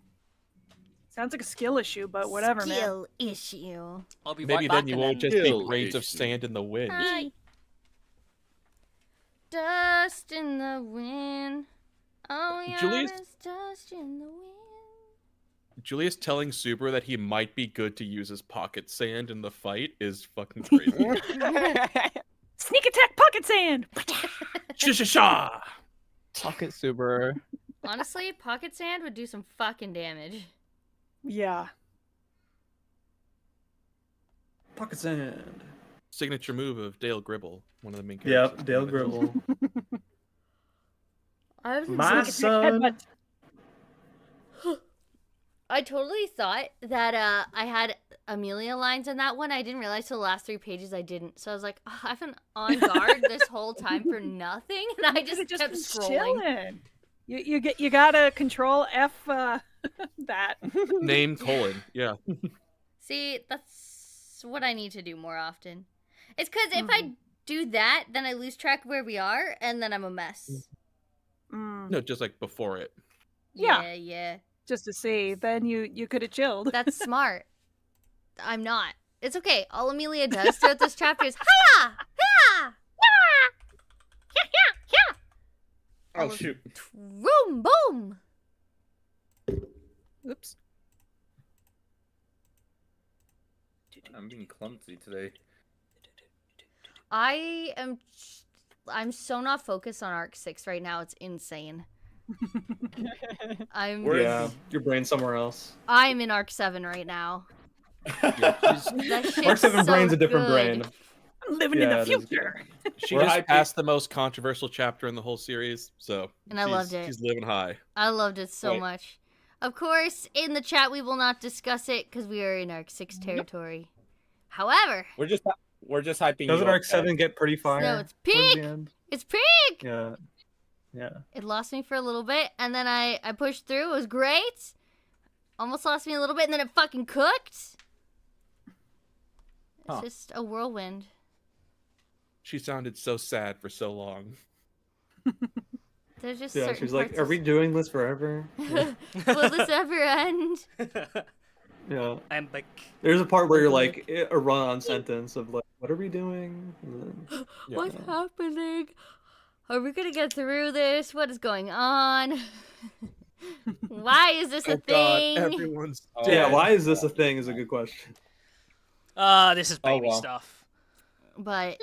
Sounds like a skill issue, but whatever, man. Skill issue. I'll be Maybe right back. then you and won't just be Still grains of issue. sand in the wind. Hi. Dust in the wind. All we Julius- are is dust in the wind. Julius telling Subaru that he might be good to use his pocket sand in the fight is fucking crazy. Sneak attack, pocket sand. Sha-sha-sha! Pocket Subaru. Honestly, pocket sand would do some fucking damage. Yeah. Pocket sand. Signature move of Dale Gribble, one of the main characters. Yep, Dale Gribble. I was My Sneak attack, son. headbutt. I totally thought that I had Amelia lines in that one. I didn't realize till the last 3 pages I didn't. So I was like, oh, I've been on guard this whole time for nothing, and I just kept been scrolling. chilling. You gotta control F that. Name : yeah. See, that's what I need to do more often. It's because if I do that, then I lose track of where we are, and then I'm a mess. Mm, No, just like before it. Yeah. Yeah. just to see, then you could have chilled. That's smart. I'm not. It's okay. All Amelia does throughout this chapter is hiya! Hiya! Oh shoot. Boom! Boom! Oops. I'm being clumsy today. I'm so not focused on Arc 6 right now. It's insane. I'm Where is Yeah, he? your brain's somewhere else. I'm in Arc 7 right now. That shit's Mark 7 so brain's a different good. brain. I'm living Yeah, in the it is. future. She We're just hyping- passed the most controversial chapter in the whole series, so And I loved it. She's living high. I loved it so Wait. much. Of course, in the chat we will not discuss it because we are in Arc 6 territory. However, We're just hyping. Doesn't you Arc up, 7 get pretty fire? no, it's towards the peak. end? It's peak. Yeah. Yeah. It lost me for a little bit, and then I pushed through. It was great. Almost lost me a little bit, and then it fucking cooked. It's Huh. just a whirlwind. She sounded so sad for so long. There's just Yeah, certain she's like, parts are of- we doing this forever? Will this ever end? Yeah. I'm like, There's a part where you're like a run-on sentence of like, what are we doing? And then, What's happening? Are we gonna get through this? What is going on? Why is this a thing? everyone's Oh, dead. yeah, why is this a thing is a good question. this is baby well. stuff. But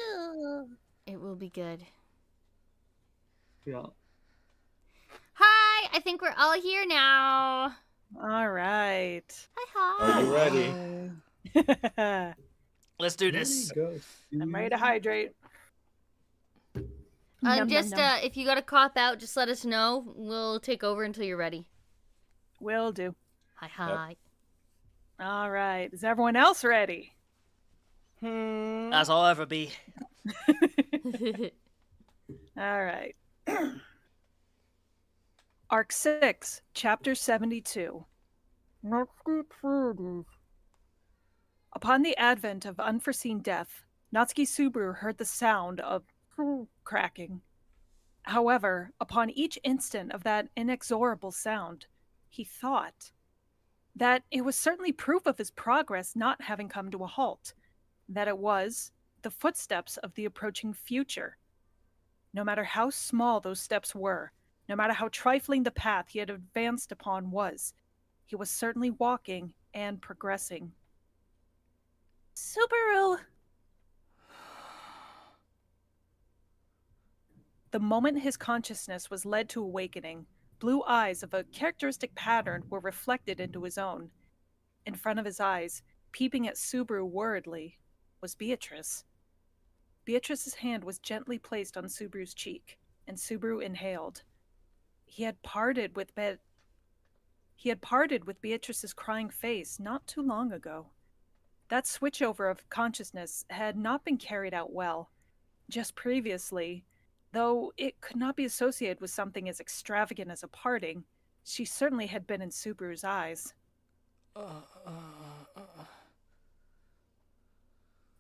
it will be good. Yeah. Hi, I think we're all here now. All right. Hi, Are hi. you ready? I'm Let's do this. ready to hydrate. Nom, Just nom, nom. if you gotta cop out, just let us know. We'll take over until you're ready. Will do. Hi, hi. All right. Is everyone else ready? As I'll ever be. All right. Arc 6, Chapter 72. Upon the advent of unforeseen death, Natsuki Subaru heard the sound of cracking. However, upon each instant of that inexorable sound, he thought, That it was certainly proof of his progress not having come to a halt. That it was the footsteps of the approaching future. No matter how small those steps were, no matter how trifling the path he had advanced upon was, he was certainly walking and progressing. Subaru! The moment his consciousness was led to awakening, blue eyes of a characteristic pattern were reflected into his own. In front of his eyes, peeping at Subaru worriedly, was Beatrice. Beatrice's hand was gently placed on Subaru's cheek, and Subaru inhaled. He had parted with Beatrice's crying face not too long ago. That switchover of consciousness had not been carried out well. Just previously, though it could not be associated with something as extravagant as a parting, she certainly had been in Subaru's eyes.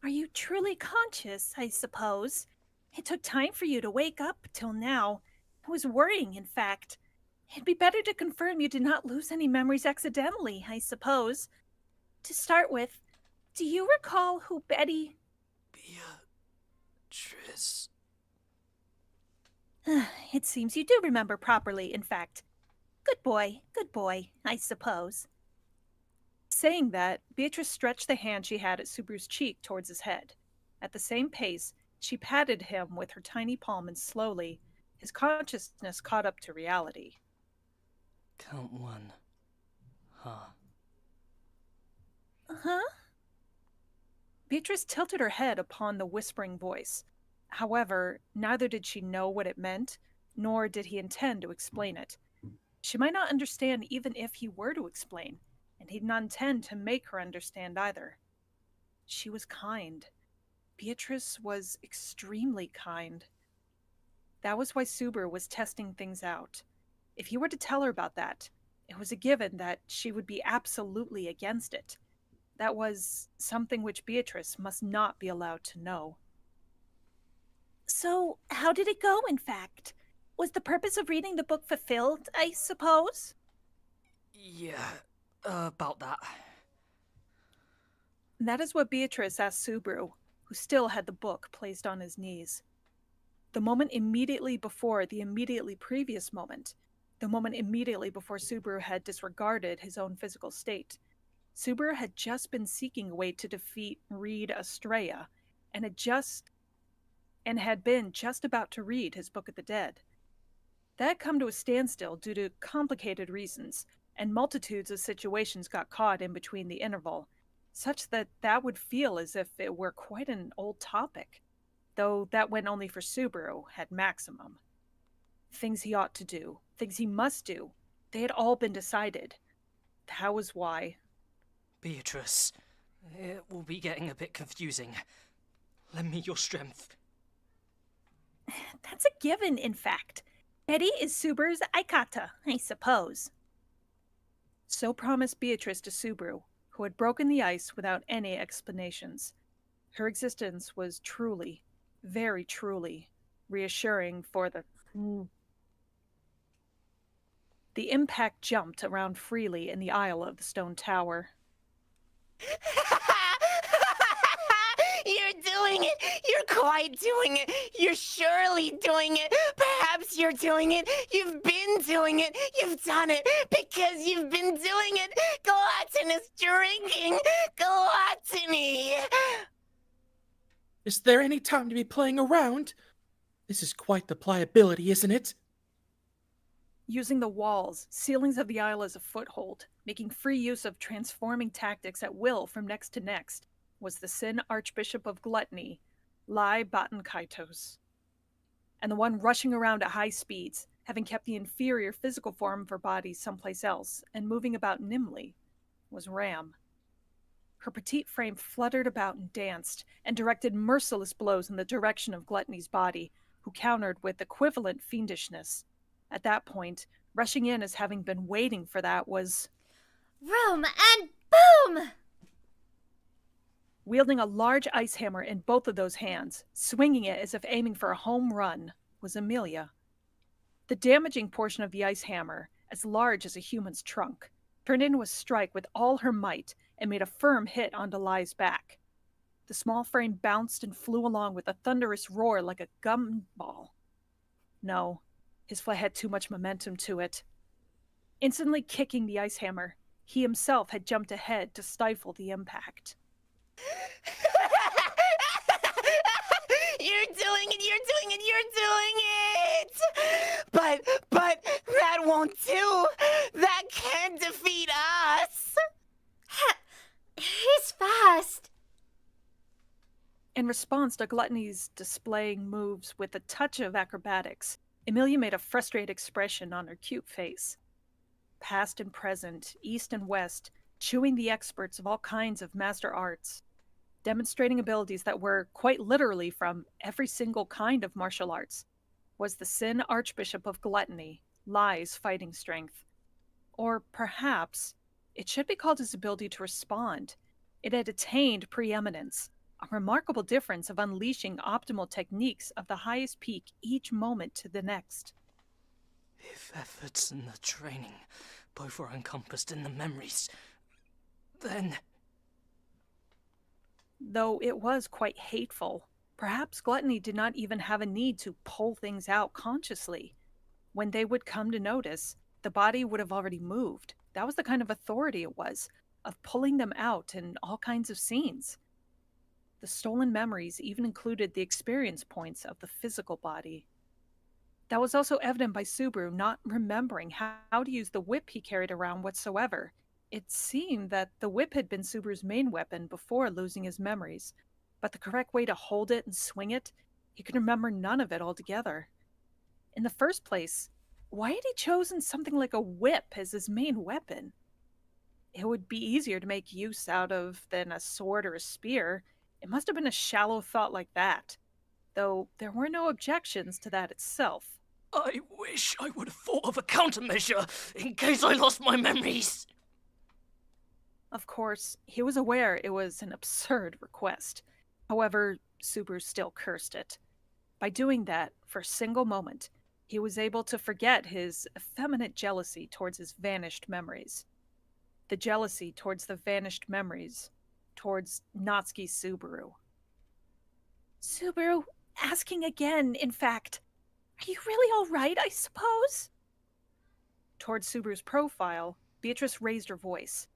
Are you truly conscious, I suppose? It took time for you to wake up till now. I was worrying, in fact. It'd be better to confirm you did not lose any memories accidentally, I suppose. To start with, do you recall who Betty... Beatrice. It seems you do remember properly, in fact. Good boy, I suppose. Saying that, Beatrice stretched the hand she had at Subaru's cheek towards his head. At the same pace, she patted him with her tiny palm, and slowly, his consciousness caught up to reality. Count one. Huh. Uh-huh? Beatrice tilted her head upon the whispering voice. However, neither did she know what it meant, nor did he intend to explain it. She might not understand even if he were to explain, and he did not intend to make her understand either. She was kind. Beatrice was extremely kind. That was why Subaru was testing things out. If he were to tell her about that, it was a given that she would be absolutely against it. That was something which Beatrice must not be allowed to know. So, how did it go, in fact? Was the purpose of reading the book fulfilled, I suppose? Yeah, about that. That is what Beatrice asked Subaru, who still had the book placed on his knees. The moment immediately before the immediately previous moment, the moment immediately before Subaru had disregarded his own physical state, Subaru had just been seeking a way to defeat Reed Estrella, and had been just about to read his Book of the Dead. That had come to a standstill due to complicated reasons, and multitudes of situations got caught in between the interval, such that would feel as if it were quite an old topic, though that went only for Subaru at maximum. Things he ought to do, things he must do, they had all been decided. That was why. Beatrice, it will be getting a bit confusing. Lend me your strength. That's a given, in fact. Betty is Subaru's Aikata, I suppose. So promised Beatrice to Subaru, who had broken the ice without any explanations. Her existence was truly, very truly, reassuring for the... The impact jumped around freely in the aisle of the stone tower. You're doing it! You're quite doing it! You're surely doing it! Perhaps you're doing it! You've been doing it! You've done it! Because you've been doing it! Gluttonous drinking! Gluttony! Is there any time to be playing around? This is quite the pliability, isn't it? Using the walls, ceilings of the aisle as a foothold, making free use of transforming tactics at will from next to next, was the Sin Archbishop of Gluttony, Lai Batankaitos. And the one rushing around at high speeds, having kept the inferior physical form of her body someplace else and moving about nimbly, was Ram. Her petite frame fluttered about and danced, and directed merciless blows in the direction of Gluttony's body, who countered with equivalent fiendishness. At that point, rushing in as having been waiting for that was... Room and boom! Wielding a large ice hammer in both of those hands, swinging it as if aiming for a home run, was Amelia. The damaging portion of the ice hammer, as large as a human's trunk, turned into a strike with all her might and made a firm hit onto Lai's back. The small frame bounced and flew along with a thunderous roar like a gumball. No, his flight had too much momentum to it. Instantly kicking the ice hammer, he himself had jumped ahead to stifle the impact. You're doing it, you're doing it, you're doing it! But that won't do! That can't defeat us! He's fast. In response to Gluttony's displaying moves with a touch of acrobatics, Amelia made a frustrated expression on her cute face. Past and present, east and west, chewing the experts of all kinds of master arts, demonstrating abilities that were, quite literally, from every single kind of martial arts, was the Sin Archbishop of Gluttony, Lai's fighting strength. Or perhaps it should be called his ability to respond. It had attained preeminence, a remarkable difference of unleashing optimal techniques of the highest peak each moment to the next. If efforts and the training both are encompassed in the memories, then... Though it was quite hateful, perhaps Gluttony did not even have a need to pull things out consciously. When they would come to notice, the body would have already moved. That was the kind of authority it was, of pulling them out in all kinds of scenes. The stolen memories even included the experience points of the physical body. That was also evident by Subaru not remembering how to use the whip he carried around whatsoever. It seemed that the whip had been Subaru's main weapon before losing his memories, but the correct way to hold it and swing it, he could remember none of it altogether. In the first place, why had he chosen something like a whip as his main weapon? It would be easier to make use out of than a sword or a spear. It must have been a shallow thought like that, though there were no objections to that itself. I wish I would have thought of a countermeasure in case I lost my memories. Of course, he was aware it was an absurd request. However, Subaru still cursed it. By doing that, for a single moment, he was able to forget his effeminate jealousy towards his vanished memories. The jealousy towards the vanished memories, towards Natsuki Subaru. Subaru, asking again, in fact. Are you really all right, I suppose? Towards Subaru's profile, Beatrice raised her voice.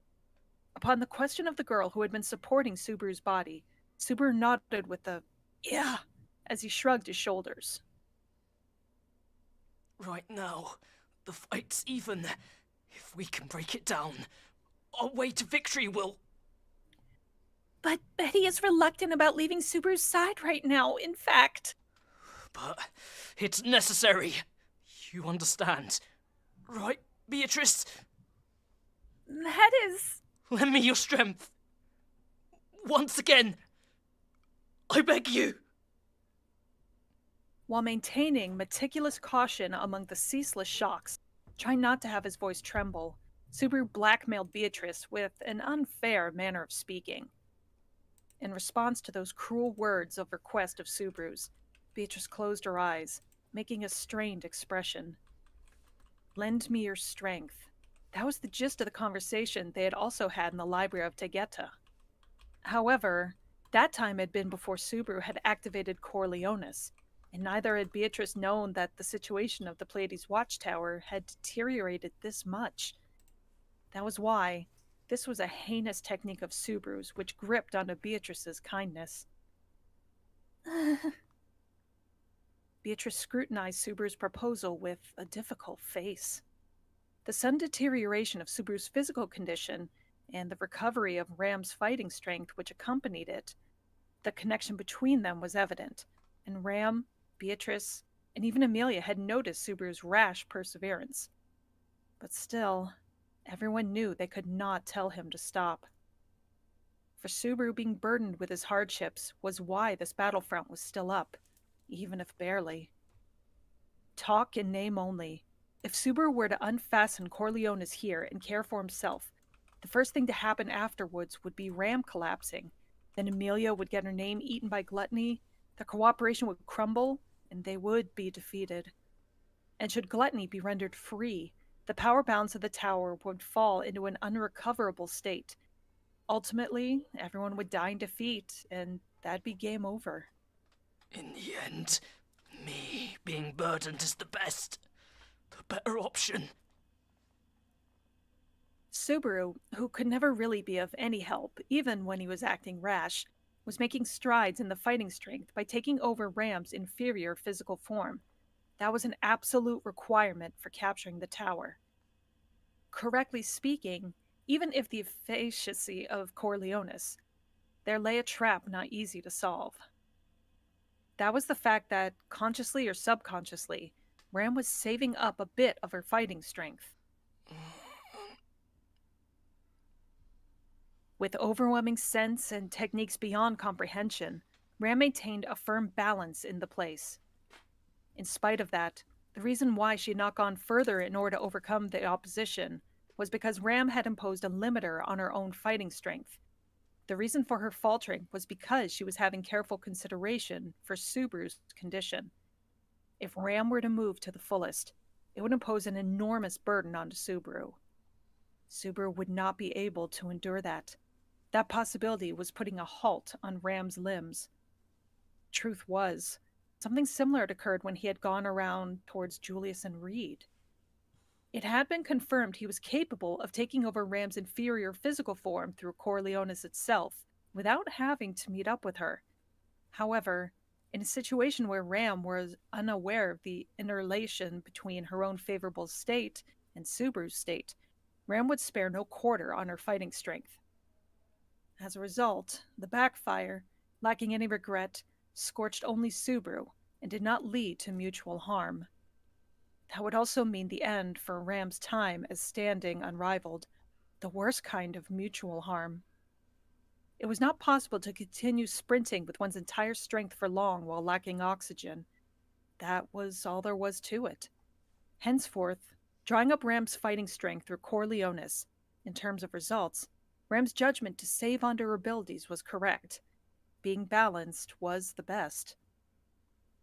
Upon the question of the girl who had been supporting Subaru's body, Subaru nodded with a "yeah" as he shrugged his shoulders. Right now, the fight's even. If we can break it down, our way to victory will... But Betty is reluctant about leaving Subaru's side right now, in fact. But it's necessary. You understand, right, Beatrice? That is... Lend me your strength. Once again. I beg you. While maintaining meticulous caution among the ceaseless shocks, trying not to have his voice tremble, Subaru blackmailed Beatrice with an unfair manner of speaking. In response to those cruel words of request of Subaru's, Beatrice closed her eyes, making a strained expression. Lend me your strength. That was the gist of the conversation they had also had in the library of Tegeta. However, that time had been before Subaru had activated Corleonis, and neither had Beatrice known that the situation of the Pleiades watchtower had deteriorated this much. That was why this was a heinous technique of Subaru's which gripped onto Beatrice's kindness. Beatrice scrutinized Subaru's proposal with a difficult face. The sudden deterioration of Subaru's physical condition and the recovery of Ram's fighting strength which accompanied it, the connection between them was evident, and Ram, Beatrice, and even Amelia had noticed Subaru's rash perseverance. But still, everyone knew they could not tell him to stop. For Subaru being burdened with his hardships was why this battlefront was still up, even if barely. Talk in name only. If Subaru were to unfasten Corleonis here and care for himself, the first thing to happen afterwards would be Ram collapsing. Then Amelia would get her name eaten by Gluttony, their cooperation would crumble, and they would be defeated. And should Gluttony be rendered free, the power bounds of the tower would fall into an unrecoverable state. Ultimately, everyone would die in defeat, and that'd be game over. In the end, me being burdened is the better option. Subaru, who could never really be of any help, even when he was acting rash, was making strides in the fighting strength by taking over Ram's inferior physical form. That was an absolute requirement for capturing the tower. Correctly speaking, even if the efficacy of Corleones, there lay a trap not easy to solve. That was the fact that, consciously or subconsciously, Ram was saving up a bit of her fighting strength. With overwhelming sense and techniques beyond comprehension, Ram maintained a firm balance in the place. In spite of that, the reason why she had not gone further in order to overcome the opposition was because Ram had imposed a limiter on her own fighting strength. The reason for her faltering was because she was having careful consideration for Subaru's condition. If Ram were to move to the fullest, it would impose an enormous burden onto Subaru. Subaru would not be able to endure that. That possibility was putting a halt on Ram's limbs. Truth was, something similar had occurred when he had gone around towards Julius and Reed. It had been confirmed he was capable of taking over Ram's inferior physical form through Corleones itself, without having to meet up with her. However, in a situation where Ram was unaware of the interrelation between her own favorable state and Subaru's state, Ram would spare no quarter on her fighting strength. As a result, the backfire, lacking any regret, scorched only Subaru and did not lead to mutual harm. That would also mean the end for Ram's time as standing unrivaled, the worst kind of mutual harm. It was not possible to continue sprinting with one's entire strength for long while lacking oxygen. That was all there was to it. Henceforth, drawing up Ram's fighting strength through Corleones, in terms of results, Ram's judgment to save onto her abilities was correct. Being balanced was the best.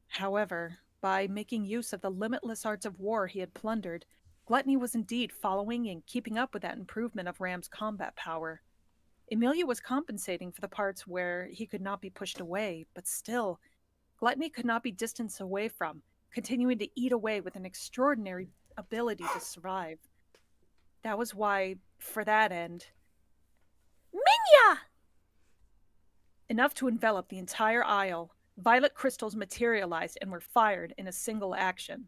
However, by making use of the limitless arts of war he had plundered, Gluttony was indeed following and keeping up with that improvement of Ram's combat power. Emilia was compensating for the parts where he could not be pushed away, but still, Gluttony could not be distanced away from, continuing to eat away with an extraordinary ability to survive. That was why, for that end, Minya! enough to envelop the entire isle, violet crystals materialized and were fired in a single action.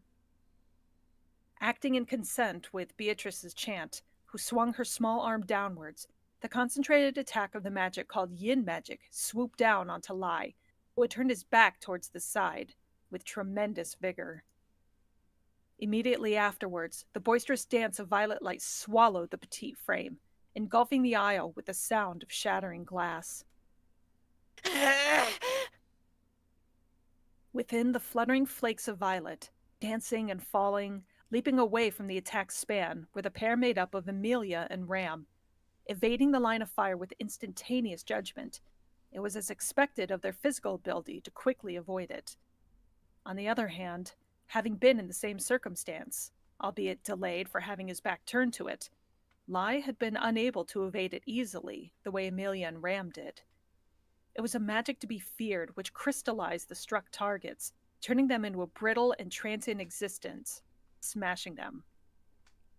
Acting in consent with Beatrice's chant, who swung her small arm downwards, the concentrated attack of the magic called Yin magic swooped down onto Lai, who had turned his back towards the side, with tremendous vigor. Immediately afterwards, the boisterous dance of violet light swallowed the petite frame, engulfing the aisle with the sound of shattering glass. Within the fluttering flakes of violet, dancing and falling, leaping away from the attack span, were the pair made up of Emilia and Ram. Evading the line of fire with instantaneous judgment, it was as expected of their physical ability to quickly avoid it. On the other hand, having been in the same circumstance, albeit delayed for having his back turned to it, Lai had been unable to evade it easily, the way Emilia and Ram did. It was a magic to be feared which crystallized the struck targets, turning them into a brittle and transient existence, smashing them.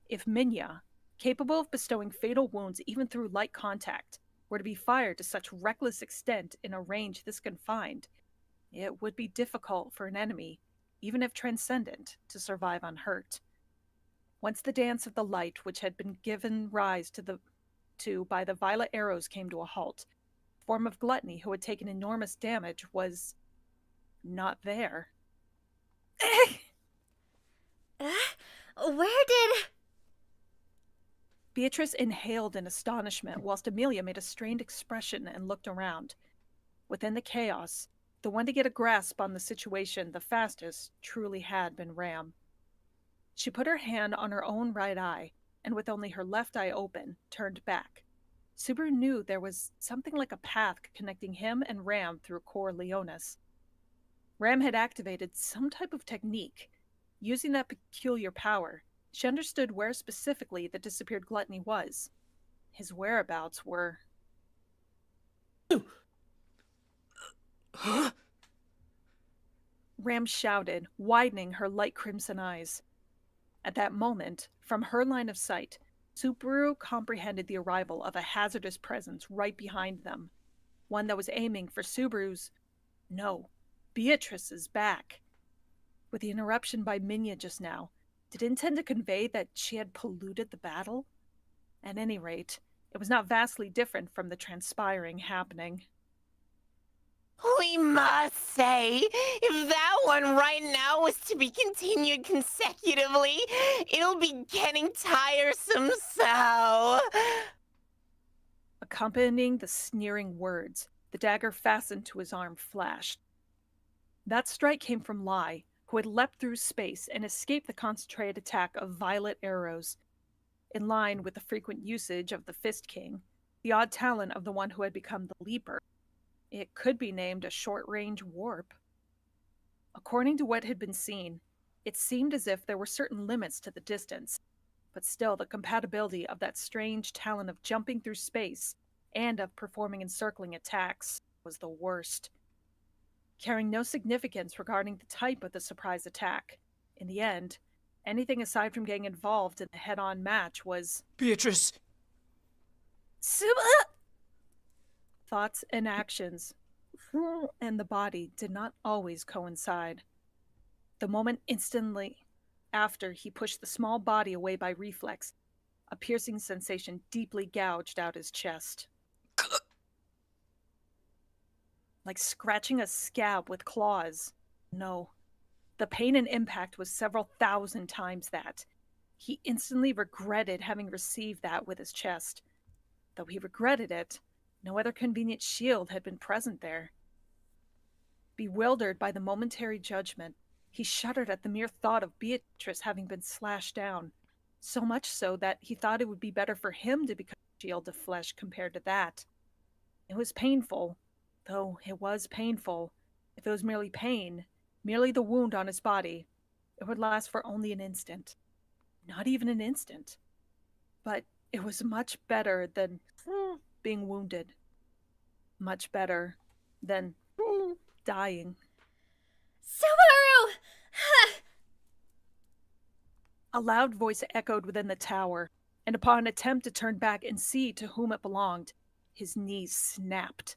If Minya, capable of bestowing fatal wounds even through light contact, were to be fired to such reckless extent in a range this confined, it would be difficult for an enemy, even if transcendent, to survive unhurt. Once the dance of the light which had been given rise to by the violet arrows came to a halt, the form of Gluttony, who had taken enormous damage, was not there. Where did... Beatrice inhaled in astonishment, whilst Emilia made a strained expression and looked around. Within the chaos, the one to get a grasp on the situation the fastest truly had been Ram. She put her hand on her own right eye, and with only her left eye open, turned back. Subaru knew there was something like a path connecting him and Ram through Corleones. Ram had activated some type of technique. Using that peculiar power, She understood where specifically the disappeared Gluttony was. His whereabouts were... Huh? Ram shouted, widening her light crimson eyes. At that moment, from her line of sight, Subaru comprehended the arrival of a hazardous presence right behind them. One that was aiming for Subaru's... No, Beatrice's back. With the interruption by Minya just now, did it intend to convey that she had polluted the battle? At any rate, it was not vastly different from the transpiring happening. We must say, if that one right now was to be continued consecutively, it'll be getting tiresome, so... Accompanying the sneering words, the dagger fastened to his arm flashed. That strike came from Lai, who had leapt through space and escaped the concentrated attack of violet arrows. In line with the frequent usage of the Fist King, the odd talent of the one who had become the Leaper, it could be named a short-range warp. According to what had been seen, it seemed as if there were certain limits to the distance, but still the compatibility of that strange talent of jumping through space and of performing encircling attacks was the worst. Carrying no significance regarding the type of the surprise attack, in the end, anything aside from getting involved in a head-on match was... Beatrice! Suba! Thoughts and actions and the body did not always coincide. The moment instantly after he pushed the small body away by reflex, a piercing sensation deeply gouged out his chest. Like scratching a scab with claws. No. The pain and impact was several thousand times that. He instantly regretted having received that with his chest. Though he regretted it, no other convenient shield had been present there. Bewildered by the momentary judgment, he shuddered at the mere thought of Beatrice having been slashed down, so much so that he thought it would be better for him to become a shield of flesh compared to that. It was painful, though it was painful. If it was merely pain, merely the wound on his body, it would last for only an instant. Not even an instant. But it was much better than being wounded. Much better than dying. Subaru! A loud voice echoed within the tower, and upon an attempt to turn back and see to whom it belonged, his knees snapped.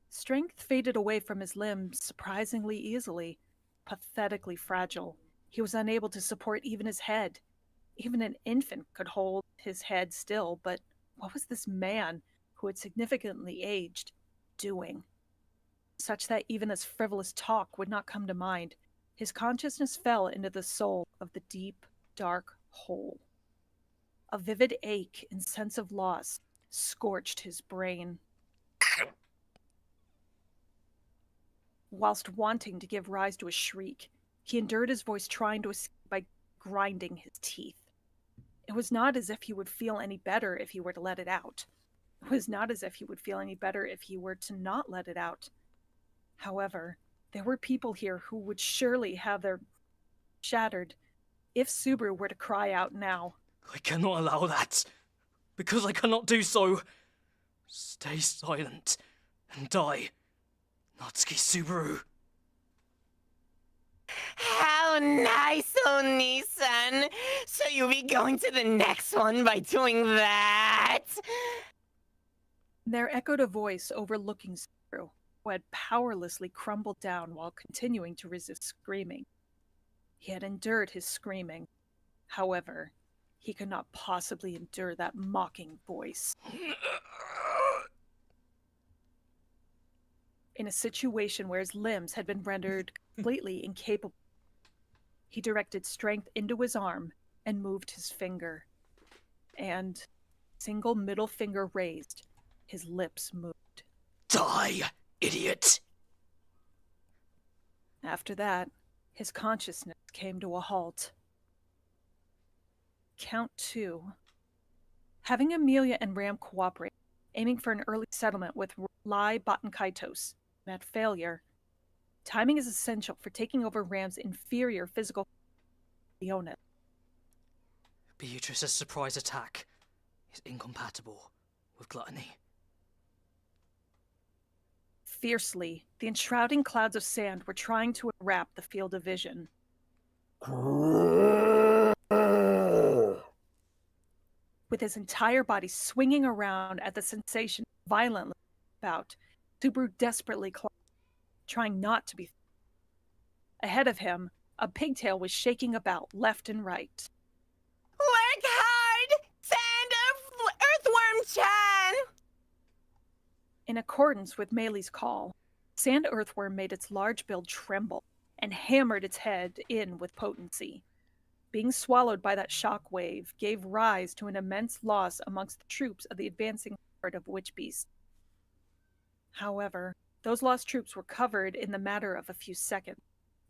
Strength faded away from his limbs surprisingly easily, pathetically fragile. He was unable to support even his head. Even an infant could hold his head still, but what was this man, who had significantly aged, doing? Such that even this frivolous talk would not come to mind, his consciousness fell into the soul of the deep, dark hole. A vivid ache and sense of loss scorched his brain. Whilst wanting to give rise to a shriek, he endured his voice trying to escape by grinding his teeth. It was not as if he would feel any better if he were to let it out. It was not as if he would feel any better if he were to not let it out. However, there were people here who would surely have their shattered if Subaru were to cry out now. I cannot allow that. Because I cannot do so. Stay silent and die. Natsuki Subaru. How nice, Oni-san! So you'll be going to the next one by doing that? There echoed a voice overlooking Subaru, who had powerlessly crumbled down while continuing to resist screaming. He had endured his screaming. However, he could not possibly endure that mocking voice. In a situation where his limbs had been rendered completely incapable, he directed strength into his arm and moved his finger. And, single middle finger raised, his lips moved. Die, idiot! After that, his consciousness came to a halt. Count 2. Having Amelia and Ram cooperate, aiming for an early settlement with Lai Batankaitos, met failure. Timing is essential for taking over Ram's inferior physical Leona. Beatrice's surprise attack is incompatible with gluttony. Fiercely, the enshrouding clouds of sand were trying to enwrap the field of vision. With his entire body swinging around at the sensation violently about, Subaru desperately clawed, trying not to be. Ahead of him, a pigtail was shaking about left and right. Work hard, Sand Earthworm-chan! In accordance with Meili's call, Sand Earthworm made its large bill tremble and hammered its head in with potency. Being swallowed by that shock wave gave rise to an immense loss amongst the troops of the advancing horde of witch beasts. However, those lost troops were covered in the matter of a few seconds,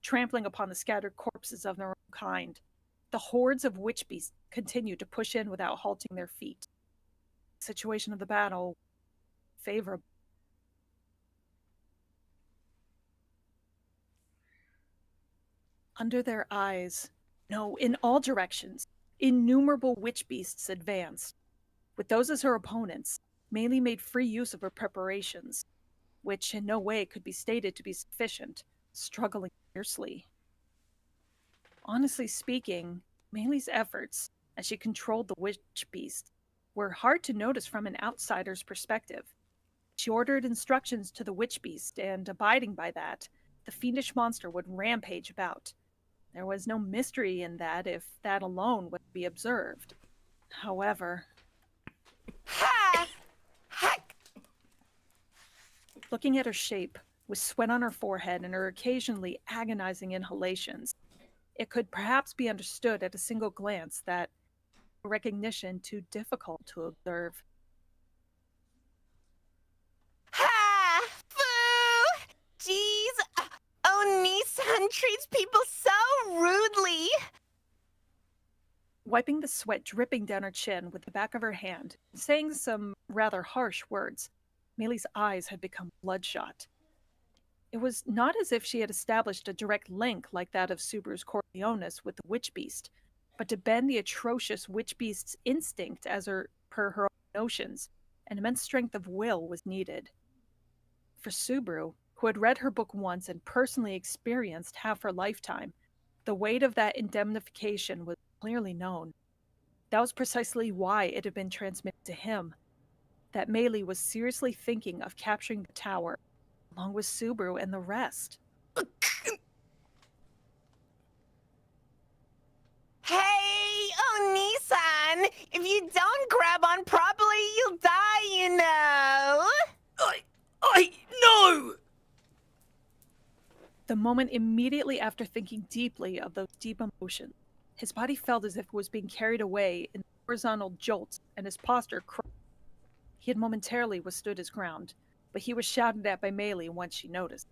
trampling upon the scattered corpses of their own kind. The hordes of witch beasts continued to push in without halting their feet. The situation of the battle favorable. Under their eyes, no, in all directions, innumerable witch beasts advanced. With those as her opponents, Meili made free use of her preparations, which in no way could be stated to be sufficient, struggling fiercely. Honestly speaking, Meili's efforts, as she controlled the witch beast, were hard to notice from an outsider's perspective. She ordered instructions to the witch beast, and abiding by that, the fiendish monster would rampage about. There was no mystery in that if that alone would be observed. However... Ha! Heck! Looking at her shape, with sweat on her forehead and her occasionally agonizing inhalations, it could perhaps be understood at a single glance that recognition too difficult to observe. Ha! Foo! Jeez! Oni-san treats people so rudely! Wiping the sweat dripping down her chin with the back of her hand, saying some rather harsh words, Meili's eyes had become bloodshot. It was not as if she had established a direct link like that of Subaru's Corleonis with the witch beast, but to bend the atrocious witch beast's instinct per her own notions, an immense strength of will was needed. For Subaru, who had read her book once and personally experienced half her lifetime, the weight of that indemnification was clearly known. That was precisely why it had been transmitted to him, that Meili was seriously thinking of capturing the tower, along with Subaru and the rest. Hey, Oni-san! If you don't grab on properly, you'll die, you know! No! The moment immediately after thinking deeply of those deep emotions, his body felt as if it was being carried away in horizontal jolts, and his posture crumbled. He had momentarily withstood his ground, but he was shouted at by Meili once she noticed.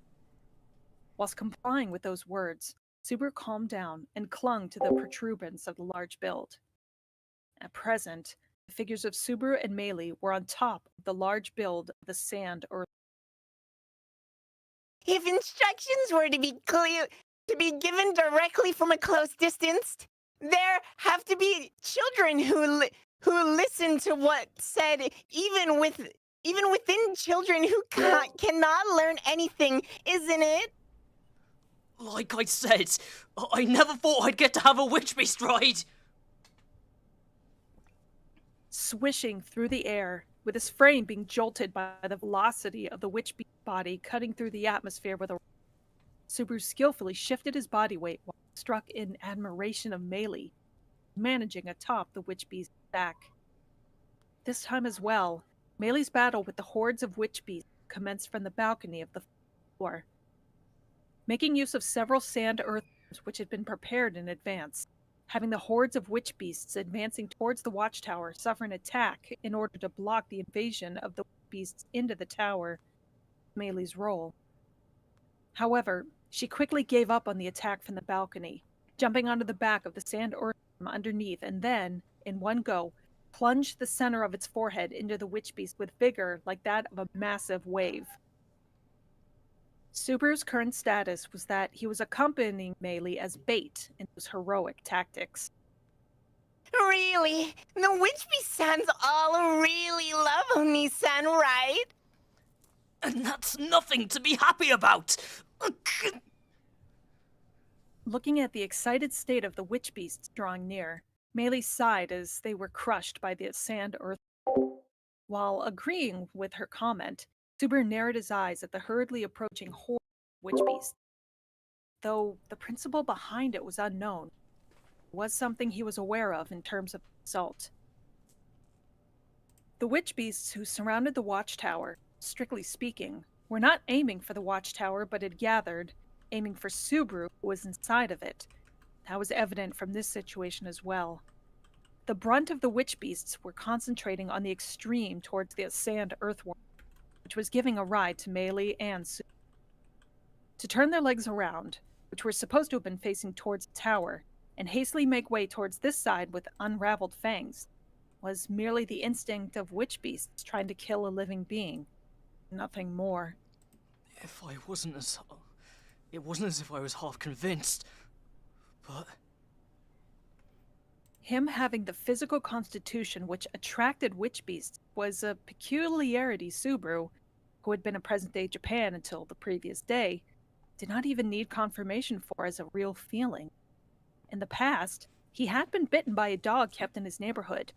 Whilst complying with those words, Subaru calmed down and clung to the protuberance of the large build. At present, the figures of Subaru and Meili were on top of the large build of the sand earth. If instructions were to be given directly from a close distance, there have to be children who listen to what's said, even within children who cannot learn anything, isn't it? Like I said, I never thought I'd get to have a witch beast ride! Swishing through the air, with his frame being jolted by the velocity of the witch beast's body cutting through the atmosphere with a... Subaru skillfully shifted his body weight while he struck in admiration of Meili, managing atop the witch beast's back. This time as well, Meili's battle with the hordes of witch beasts commenced from the balcony of the floor. Making use of several sand earthworms which had been prepared in advance, having the hordes of witch beasts advancing towards the watchtower suffer an attack in order to block the invasion of the beasts into the tower, Meili's role. However, she quickly gave up on the attack from the balcony, jumping onto the back of the sand earthworm underneath, and then, in one go, plunged the center of its forehead into the witch beast with vigor like that of a massive wave. Subaru's current status was that he was accompanying Meili as bait in those heroic tactics. Really? The witch beasts all really love Oni-san, right? And that's nothing to be happy about! Looking at the excited state of the witch beasts drawing near, Melee sighed as they were crushed by the sand earth. While agreeing with her comment, Subaru narrowed his eyes at the hurriedly approaching horde of witch beasts. Though the principle behind it was unknown, it was something he was aware of in terms of the result. The witch beasts who surrounded the watchtower, strictly speaking, were not aiming for the watchtower but had gathered, aiming for Subaru, who was inside of it. That was evident from this situation as well. The brunt of the witch beasts were concentrating on the extreme towards the sand earthworm, which was giving a ride to Melee and Subaru. To turn their legs around, which were supposed to have been facing towards the tower, and hastily make way towards this side with unraveled fangs, was merely the instinct of witch beasts trying to kill a living being. Nothing more. It wasn't as if I was half convinced, but... Him having the physical constitution which attracted witch beasts was a peculiarity Subaru, who had been in present-day Japan until the previous day, did not even need confirmation for as a real feeling. In the past, he had been bitten by a dog kept in his neighborhood.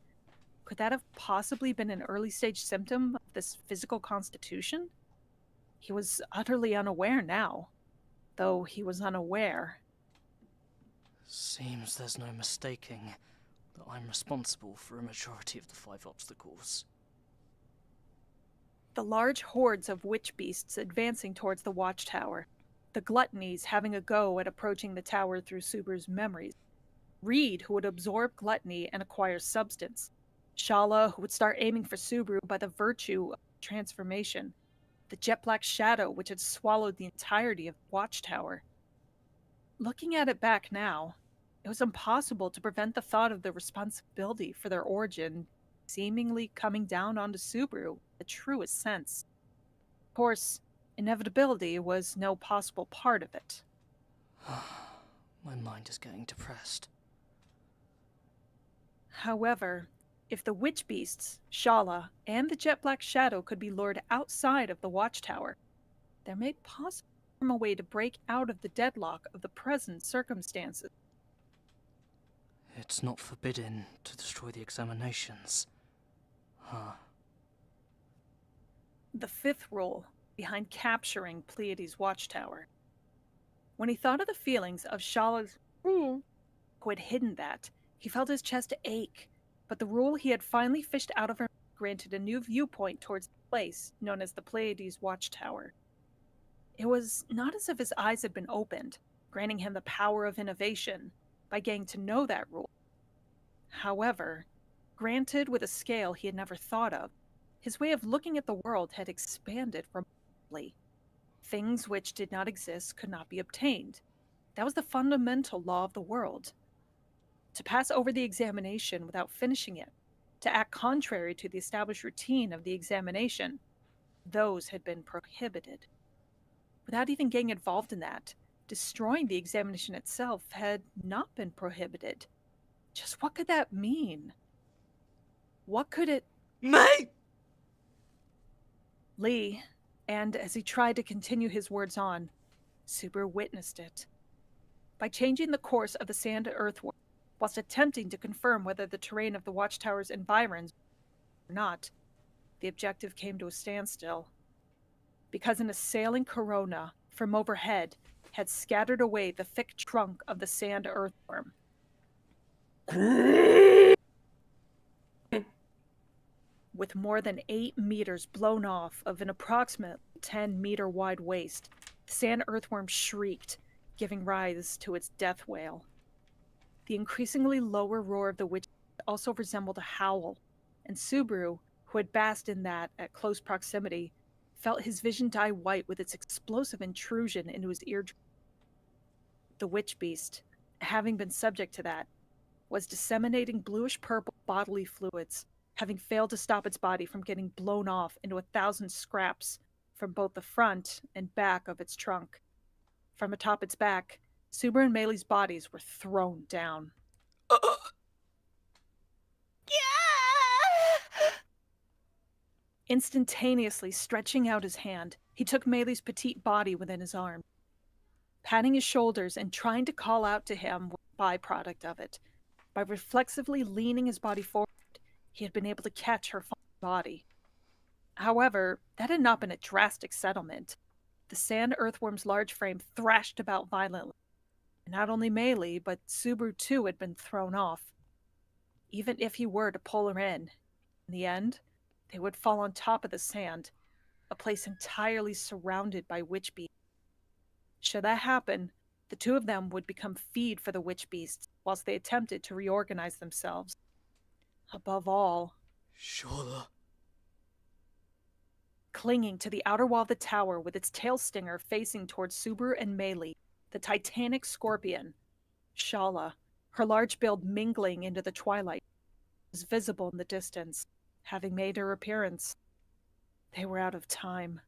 Could that have possibly been an early-stage symptom of this physical constitution? He was utterly unaware now, though he was unaware. Seems there's no mistaking that I'm responsible for a majority of the 5 obstacles. The large hordes of witch beasts advancing towards the watchtower, the Gluttonies having a go at approaching the tower through Subaru's memories, Reed, who would absorb Gluttony and acquire substance, Shala, who would start aiming for Subaru by the virtue of transformation, the jet black shadow which had swallowed the entirety of the watchtower. Looking at it back now, it was impossible to prevent the thought of the responsibility for their origin seemingly coming down onto Subaru in the truest sense. Of course, inevitability was no possible part of it. My mind is getting depressed. However, if the witch beasts, Shala, and the jet black shadow could be lured outside of the watchtower, there may possibly be a way to break out of the deadlock of the present circumstances. It's not forbidden to destroy the examinations. Huh. The 5th rule behind capturing Pleiades' watchtower. When he thought of the feelings of Shala's who had hidden that, he felt his chest ache, but the rule he had finally fished out of her granted a new viewpoint towards the place known as the Pleiades watchtower. It was not as if his eyes had been opened, granting him the power of innovation by getting to know that rule. However, granted with a scale he had never thought of, his way of looking at the world had expanded remarkably. Things which did not exist could not be obtained. That was the fundamental law of the world. To pass over the examination without finishing it, to act contrary to the established routine of the examination, those had been prohibited. Without even getting involved in that, destroying the examination itself had not been prohibited. Just what could that mean? What could it... Mate! Lee, and as he tried to continue his words on, Subaru witnessed it. By changing the course of the sand earthworm, whilst attempting to confirm whether the terrain of the watchtower's environs or not, the objective came to a standstill. Because an assailing corona from overhead had scattered away the thick trunk of the sand earthworm. With more than 8 meters blown off of an approximate 10-meter wide waste, the sand earthworm shrieked, giving rise to its death wail. The increasingly lower roar of the witch also resembled a howl, and Subaru, who had basked in that at close proximity, felt his vision die white with its explosive intrusion into his eardrum. The witch beast, having been subject to that, was disseminating bluish-purple bodily fluids, having failed to stop its body from getting blown off into 1,000 scraps from both the front and back of its trunk. From atop its back, Subaru and Melee's bodies were thrown down. Instantaneously stretching out his hand, he took Melee's petite body within his arm. Patting his shoulders and trying to call out to him was a byproduct of it. By reflexively leaning his body forward, he had been able to catch her falling body. However, that had not been a drastic settlement. The sand earthworm's large frame thrashed about violently. And not only Melee, but Subaru too had been thrown off. Even if he were to pull her in the end, they would fall on top of the sand, a place entirely surrounded by witch beasts. Should that happen, the two of them would become feed for the witch beasts whilst they attempted to reorganize themselves. Above all, Shala. clinging to the outer wall of the tower with its tail stinger facing towards Subaru and Melee, the titanic scorpion, Shala, her large build mingling into the twilight, was visible in the distance, having made her appearance. They were out of time.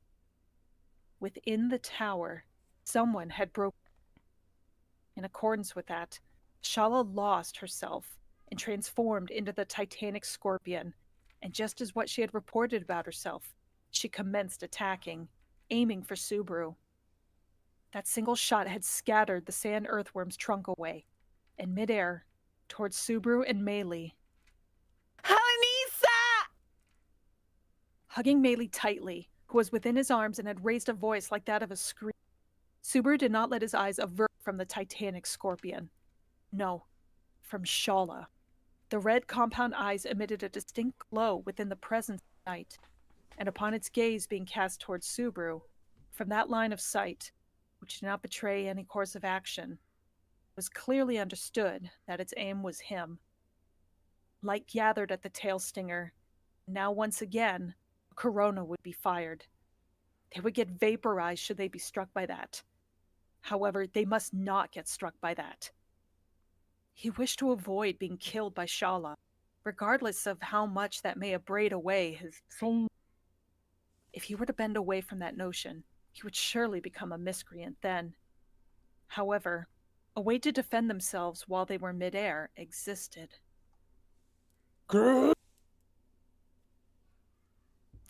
Within the tower, someone had broken. In accordance with that, Shala lost herself and transformed into the titanic scorpion, and just as what she had reported about herself, she commenced attacking, aiming for Subaru. That single shot had scattered the sand earthworm's trunk away, and midair, towards Subaru and Melee. Halanisa! Hugging Melee tightly, who was within his arms and had raised a voice like that of a scream, Subaru did not let his eyes avert from the titanic scorpion. No, from Shala. The red compound eyes emitted a distinct glow within the presence of night, and upon its gaze being cast towards Subaru, from that line of sight, which did not betray any course of action, it was clearly understood that its aim was him. Light gathered at the tail stinger, and now once again, a corona would be fired. They would get vaporized should they be struck by that. However, they must not get struck by that. He wished to avoid being killed by Shala, regardless of how much that may abrade away his soul. If he were to bend away from that notion, he would surely become a miscreant then. However, a way to defend themselves while they were midair existed. The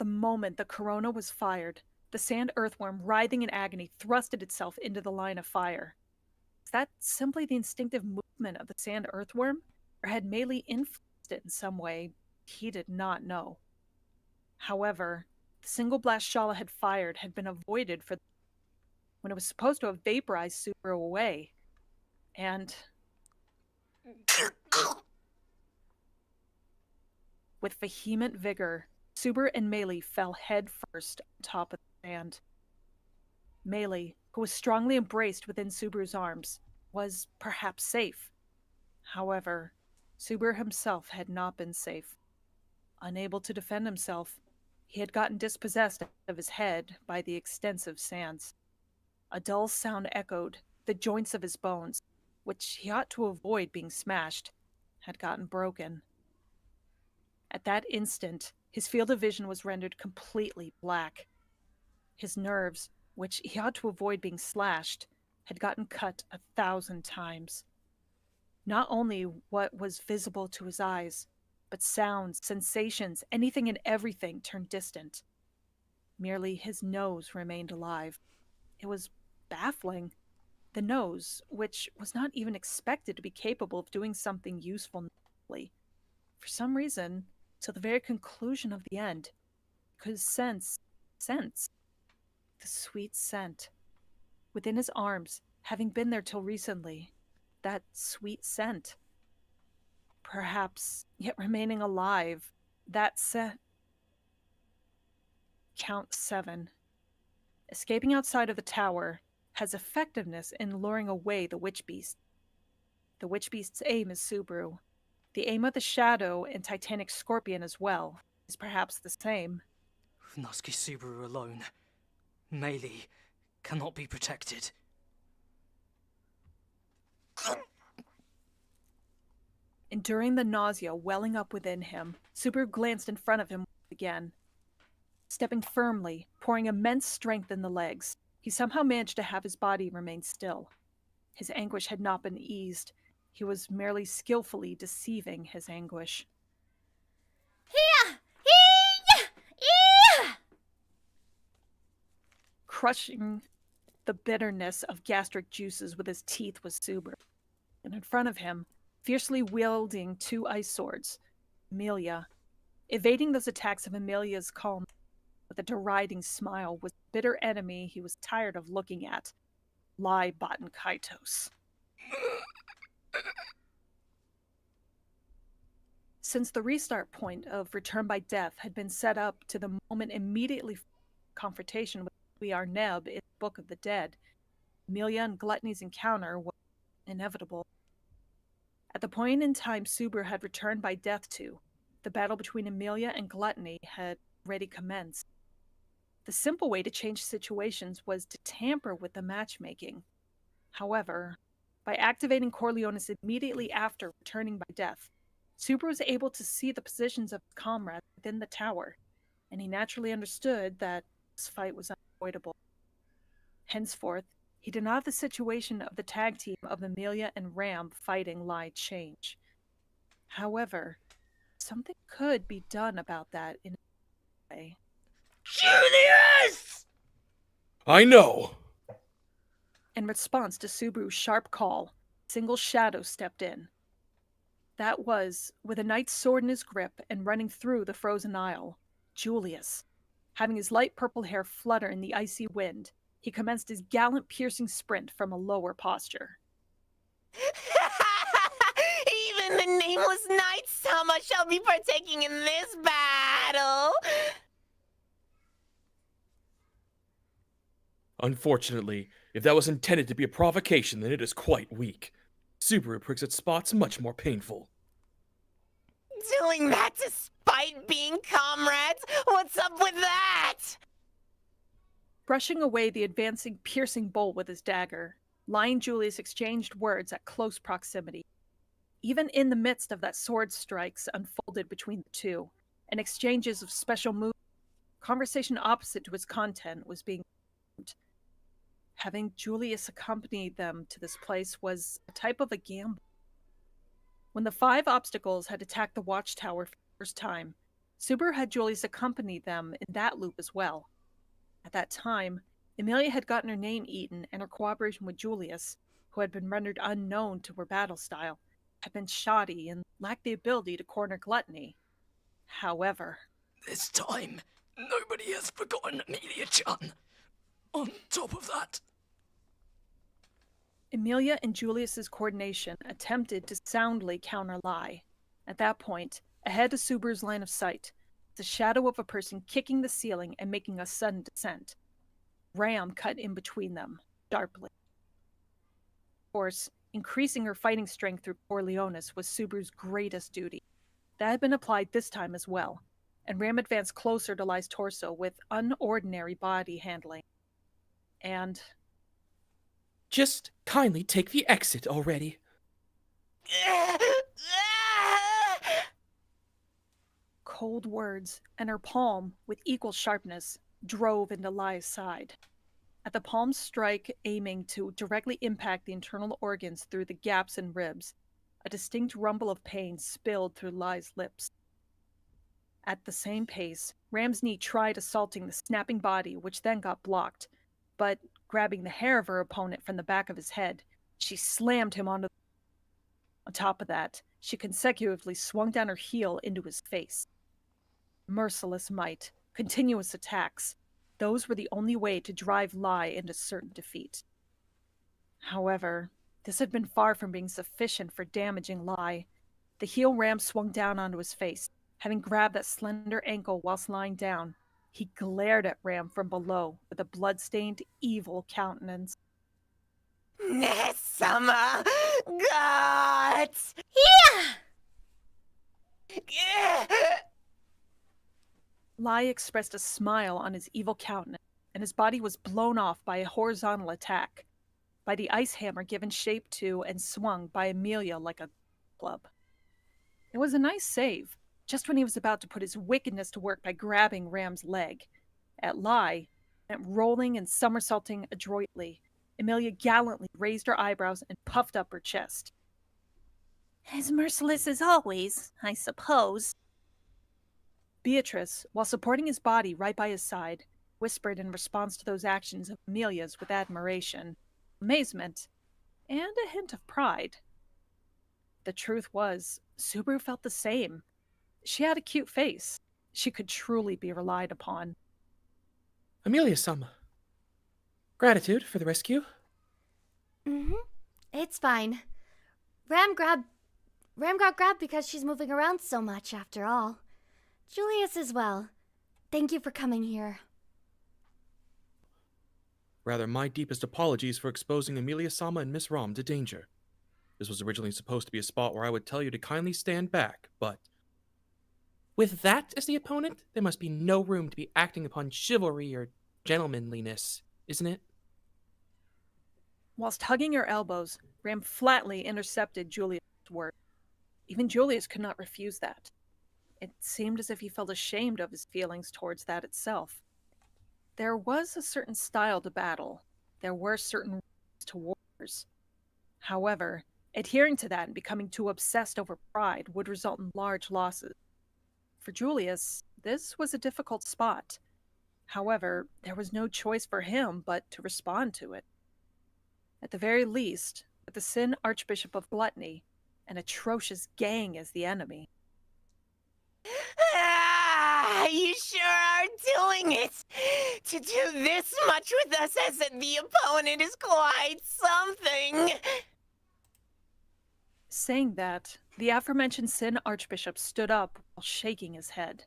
moment the corona was fired, the sand earthworm, writhing in agony, thrusted itself into the line of fire. Was that simply the instinctive movement of the sand earthworm, or had Melee influenced it in some way? He did not know. However, the single blast Shala had fired had been avoided when it was supposed to have vaporized Subaru away. And with vehement vigor, Subaru and Melee fell head first on top of the sand. Melee, who was strongly embraced within Subaru's arms, was perhaps safe. However, Subaru himself had not been safe. Unable to defend himself, he had gotten dispossessed of his head by the extensive sands. A dull sound echoed, the joints of his bones, which he ought to avoid being smashed, had gotten broken. At that instant, his field of vision was rendered completely black. His nerves, which he ought to avoid being slashed, had gotten cut 1,000 times. Not only what was visible to his eyes, but sounds, sensations, anything and everything turned distant. Merely his nose remained alive. It was baffling. The nose, which was not even expected to be capable of doing something useful normally, for some reason, till the very conclusion of the end, could sense the sweet scent. Within his arms, having been there till recently, that sweet scent. Perhaps, yet remaining alive, that scent. Count 7. Escaping outside of the tower has effectiveness in luring away the witch beast. The witch beast's aim is Subaru. The aim of the shadow and titanic scorpion as well is perhaps the same. Natsuki Subaru alone. Melee cannot be protected. Enduring the nausea welling up within him, Subaru glanced in front of him again. Stepping firmly, pouring immense strength in the legs, he somehow managed to have his body remain still. His anguish had not been eased. He was merely skillfully deceiving his anguish. Here! Here! crushing the bitterness of gastric juices with his teeth was Subaru. And in front of him, fiercely wielding 2 ice swords, Amelia. Evading those attacks of Amelia's calm with a deriding smile was the bitter enemy he was tired of looking at, Lai Botan Kaitos. Since the restart point of Return by Death had been set up to the moment immediately confrontation with We Are Neb in the Book of the Dead, Amelia and Gluttony's encounter was inevitable. At the point in time Subaru had returned by death to, the battle between Amelia and Gluttony had already commenced. The simple way to change situations was to tamper with the matchmaking. However, by activating Corleones immediately after returning by death, Subaru was able to see the positions of his comrades within the tower, and he naturally understood that this fight was unavoidable. Henceforth, he did not have the situation of the tag team of Amelia and Ram fighting Lai change. However, something could be done about that in a way. Julius! I know! In response to Subaru's sharp call, Single Shadow stepped in. That was, with a knight's sword in his grip and running through the frozen isle, Julius. Having his light purple hair flutter in the icy wind, he commenced his gallant piercing sprint from a lower posture. Even the nameless knight Sama shall be partaking in this battle. Unfortunately, if that was intended to be a provocation, then it is quite weak. Subaru pricks at spots much more painful. Doing that despite being comrades? What's up with that? Brushing away the advancing piercing bolt with his dagger, Lai and Julius exchanged words at close proximity. Even in the midst of that sword strikes unfolded between the two, and exchanges of special moves, conversation opposite to its content was being formed. Having Julius accompany them to this place was a type of a gamble. When the 5 obstacles had attacked the watchtower for the first time, Subaru had Julius accompany them in that loop as well. At that time, Amelia had gotten her name eaten, and her cooperation with Julius, who had been rendered unknown to her battle style, had been shoddy and lacked the ability to corner Gluttony. However, This time, nobody has forgotten Amelia-chan. On top of that, Amelia and Julius's coordination attempted to soundly counter Lai. At that point, ahead of Subaru's line of sight, the shadow of a person kicking the ceiling and making a sudden descent. Ram cut in between them, sharply. Of course, increasing her fighting strength through Corleones was Subaru's greatest duty. That had been applied this time as well, and Ram advanced closer to Lai's torso with unordinary body handling. And Just kindly take the exit already. cold words, and her palm, with equal sharpness, drove into Lai's side. At the palm's strike aiming to directly impact the internal organs through the gaps and ribs, a distinct rumble of pain spilled through Lai's lips. At the same pace, Ram's knee tried assaulting the snapping body, which then got blocked, but grabbing the hair of her opponent from the back of his head, she slammed him onto the... On top of that, she consecutively swung down her heel into his face. Merciless might, continuous attacks, those were the only way to drive Lai into certain defeat. However, this had been far from being sufficient for damaging Lai. The heel Ram swung down onto his face, having grabbed that slender ankle whilst lying down. He glared at Ram from below with a blood-stained, evil countenance. Nesama! God! Yeah! Lai expressed a smile on his evil countenance, and his body was blown off by a horizontal attack, by the ice hammer given shape to and swung by Amelia like a club. It was a nice save, just when he was about to put his wickedness to work by grabbing Ram's leg. At Lai, and rolling and somersaulting adroitly, Amelia gallantly raised her eyebrows and puffed up her chest. As merciless as always, I suppose. Beatrice, while supporting his body right by his side, whispered in response to those actions of Amelia's with admiration, amazement, and a hint of pride. The truth was, Subaru felt the same. She had a cute face. She could truly be relied upon. Amelia-sama. Gratitude for the rescue. Mm-hmm. It's fine. Ram got grabbed because she's moving around so much after all. Julius as well. Thank you for coming here. Rather, my deepest apologies for exposing Amelia-sama and Miss Rom to danger. This was originally supposed to be a spot where I would tell you to kindly stand back, but with that as the opponent, there must be no room to be acting upon chivalry or gentlemanliness, isn't it? Whilst hugging her elbows, Ram flatly intercepted Julius' word. Even Julius could not refuse that. It seemed as if he felt ashamed of his feelings towards that itself. There was a certain style to battle. There were certain rules to wars. However, adhering to that and becoming too obsessed over pride would result in large losses. For Julius, this was a difficult spot. However, there was no choice for him but to respond to it. At the very least, with the Sin Archbishop of Gluttony, an atrocious gang as the enemy. You sure are doing it! To do this much with us as the opponent is quite something! Saying that, the aforementioned Sin Archbishop stood up while shaking his head.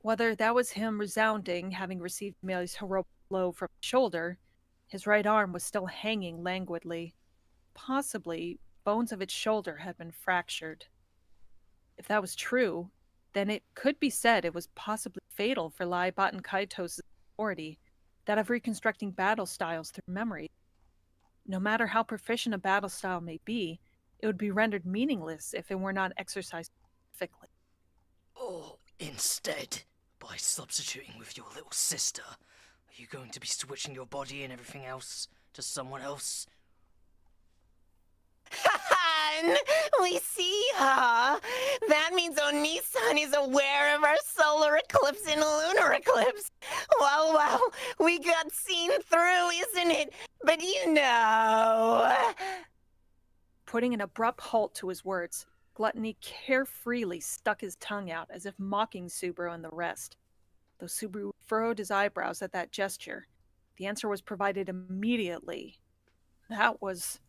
Whether that was him resounding, having received Amelia's heroic blow from his shoulder, his right arm was still hanging languidly. Possibly, bones of its shoulder had been fractured. If that was true, then it could be said it was possibly fatal for Lai Batan Kaito's authority, that of reconstructing battle styles through memory. No matter how proficient a battle style may be, it would be rendered meaningless if it were not exercised perfectly. Or instead, by substituting with your little sister, are you going to be switching your body and everything else to someone else? We see, huh? That means Oni-san is aware of our solar eclipse and lunar eclipse. Well, we got seen through, isn't it? But you know... Putting an abrupt halt to his words, Gluttony carefreely stuck his tongue out as if mocking Subaru and the rest. Though Subaru furrowed his eyebrows at that gesture, the answer was provided immediately. That was...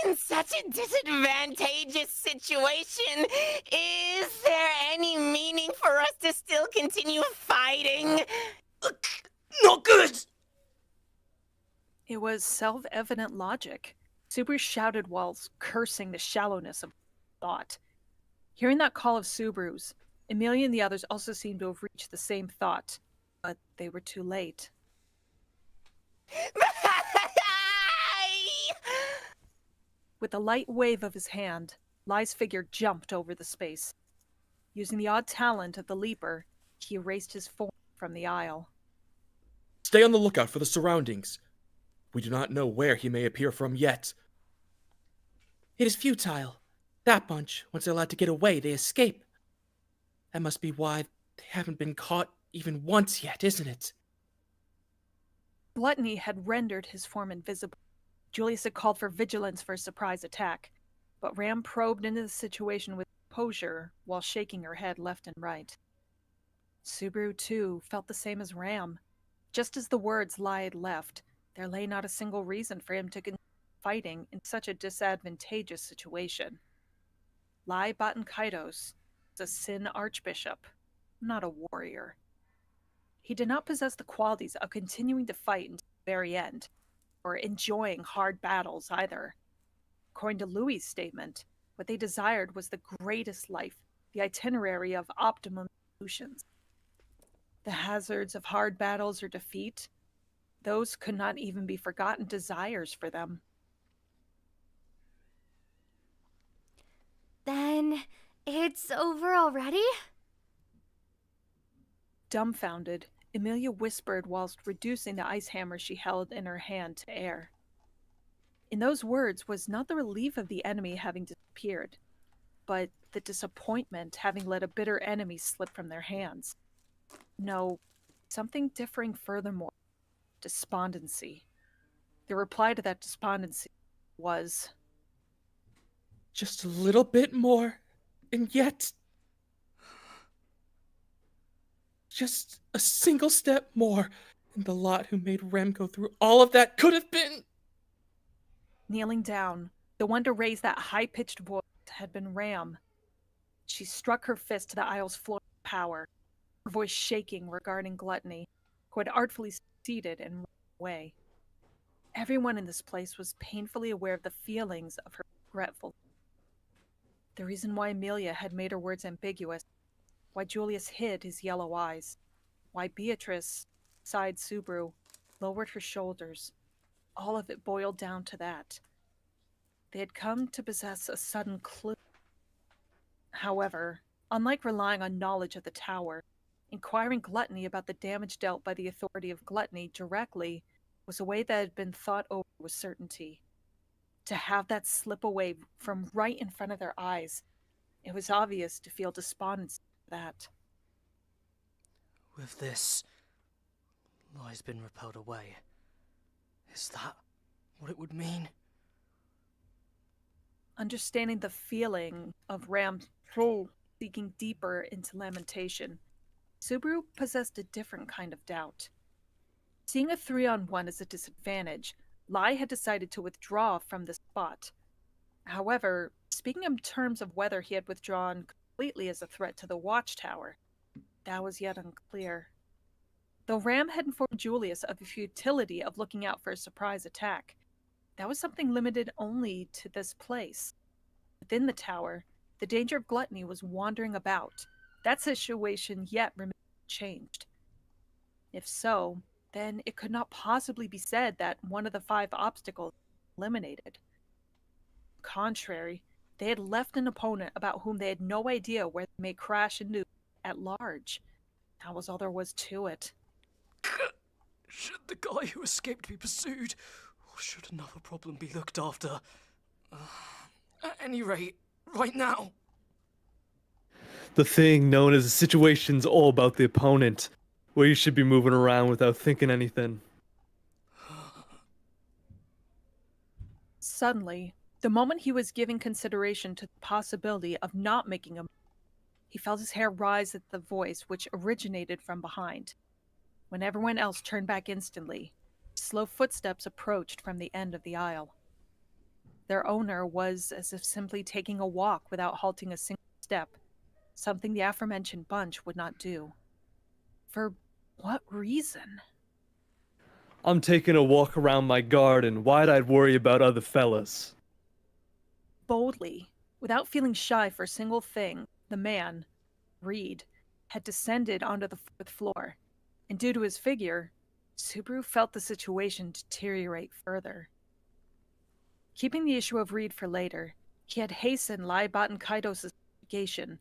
In such a disadvantageous situation, is there any meaning for us to still continue fighting? Not good! It was self-evident logic. Subaru shouted whilst cursing the shallowness of thought. Hearing that call of Subaru's, Amelia and the others also seemed to have reached the same thought, but they were too late. With a light wave of his hand, Lai's figure jumped over the space. Using the odd talent of the leaper, he erased his form from the aisle. Stay on the lookout for the surroundings. We do not know where he may appear from yet. It is futile. That bunch, once they're allowed to get away, they escape. That must be why they haven't been caught even once yet, isn't it? Gluttony had rendered his form invisible. Julius had called for vigilance for a surprise attack, but Ram probed into the situation with composure while shaking her head left and right. Subaru, too, felt the same as Ram. Just as the words Lai had left, there lay not a single reason for him to continue fighting in such a disadvantageous situation. Lai Batan Kaitos was a Sin Archbishop, not a warrior. He did not possess the qualities of continuing to fight until the very end, or enjoying hard battles either. According to Louis' statement, what they desired was the greatest life, the itinerary of optimum solutions. The hazards of hard battles or defeat, those could not even be forgotten desires for them. Then it's over already? Dumbfounded, Amelia whispered whilst reducing the ice hammer she held in her hand to air. In those words was not the relief of the enemy having disappeared, but the disappointment having let a bitter enemy slip from their hands. No, something differing furthermore: despondency. The reply to that despondency was, Just a little bit more, and yet just a single step more, and the lot who made Rem go through all of that could have been. kneeling down, the one to raise that high-pitched voice had been Ram. She struck her fist to the aisle's floor with power, her voice shaking regarding Gluttony, who had artfully succeeded and run away. Everyone in this place was painfully aware of the feelings of her regretful. The reason why Amelia had made her words ambiguous, why Julius hid his yellow eyes, why Beatrice sighed Subaru, lowered her shoulders, all of it boiled down to that. They had come to possess a sudden clue. However, unlike relying on knowledge of the tower, inquiring Gluttony about the damage dealt by the authority of Gluttony directly was a way that had been thought over with certainty. To have that slip away from right in front of their eyes, it was obvious to feel despondency for that. With this, lie's been repelled away. Is that what it would mean? Understanding the feeling of Ram's soul seeking deeper into lamentation, Subaru possessed a different kind of doubt. Seeing a 3-on-1 as a disadvantage, Lai had decided to withdraw from the spot. However, speaking in terms of whether he had withdrawn completely as a threat to the watchtower, that was yet unclear. Though Ram had informed Julius of the futility of looking out for a surprise attack, that was something limited only to this place. Within the tower, the danger of Gluttony was wandering about. That situation yet remained unchanged. If so, then it could not possibly be said that one of the 5 obstacles was eliminated. Contrary, they had left an opponent about whom they had no idea where they may crash into at large. That was all there was to it. Should the guy who escaped be pursued, or should another problem be looked after? At any rate, right now. The thing known as a situation's all about the opponent, where you should be moving around without thinking anything. Suddenly, the moment he was giving consideration to the possibility of not making a move, he felt his hair rise at the voice which originated from behind. When everyone else turned back instantly, slow footsteps approached from the end of the aisle. Their owner was as if simply taking a walk without halting a single step, something the aforementioned bunch would not do. For what reason? I'm taking a walk around my garden. Why'd I worry about other fellas? Boldly, without feeling shy for a single thing, the man, Reed, had descended onto the 4th floor, and due to his figure, Subaru felt the situation deteriorate further. Keeping the issue of Reed for later, he had hastened Lai Batan Kaido's investigation,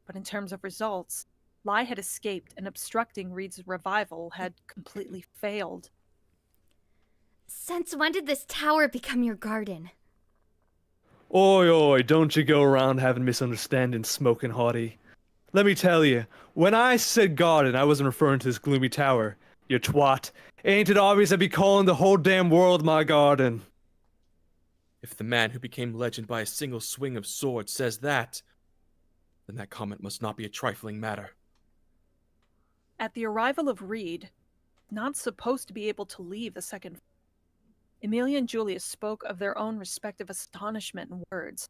but in terms of results, Lai had escaped and obstructing Reed's revival had completely failed. Since when did this tower become your garden? Oi, oi, don't you go around having misunderstandings, smoking hottie. Let me tell you, when I said garden, I wasn't referring to this gloomy tower. You twat. Ain't it obvious I'd be calling the whole damn world my garden? If the man who became legend by a single swing of sword says that, then that comment must not be a trifling matter. At the arrival of Reed, not supposed to be able to leave the 2nd floor, Amelia and Julius spoke of their own respective astonishment in words.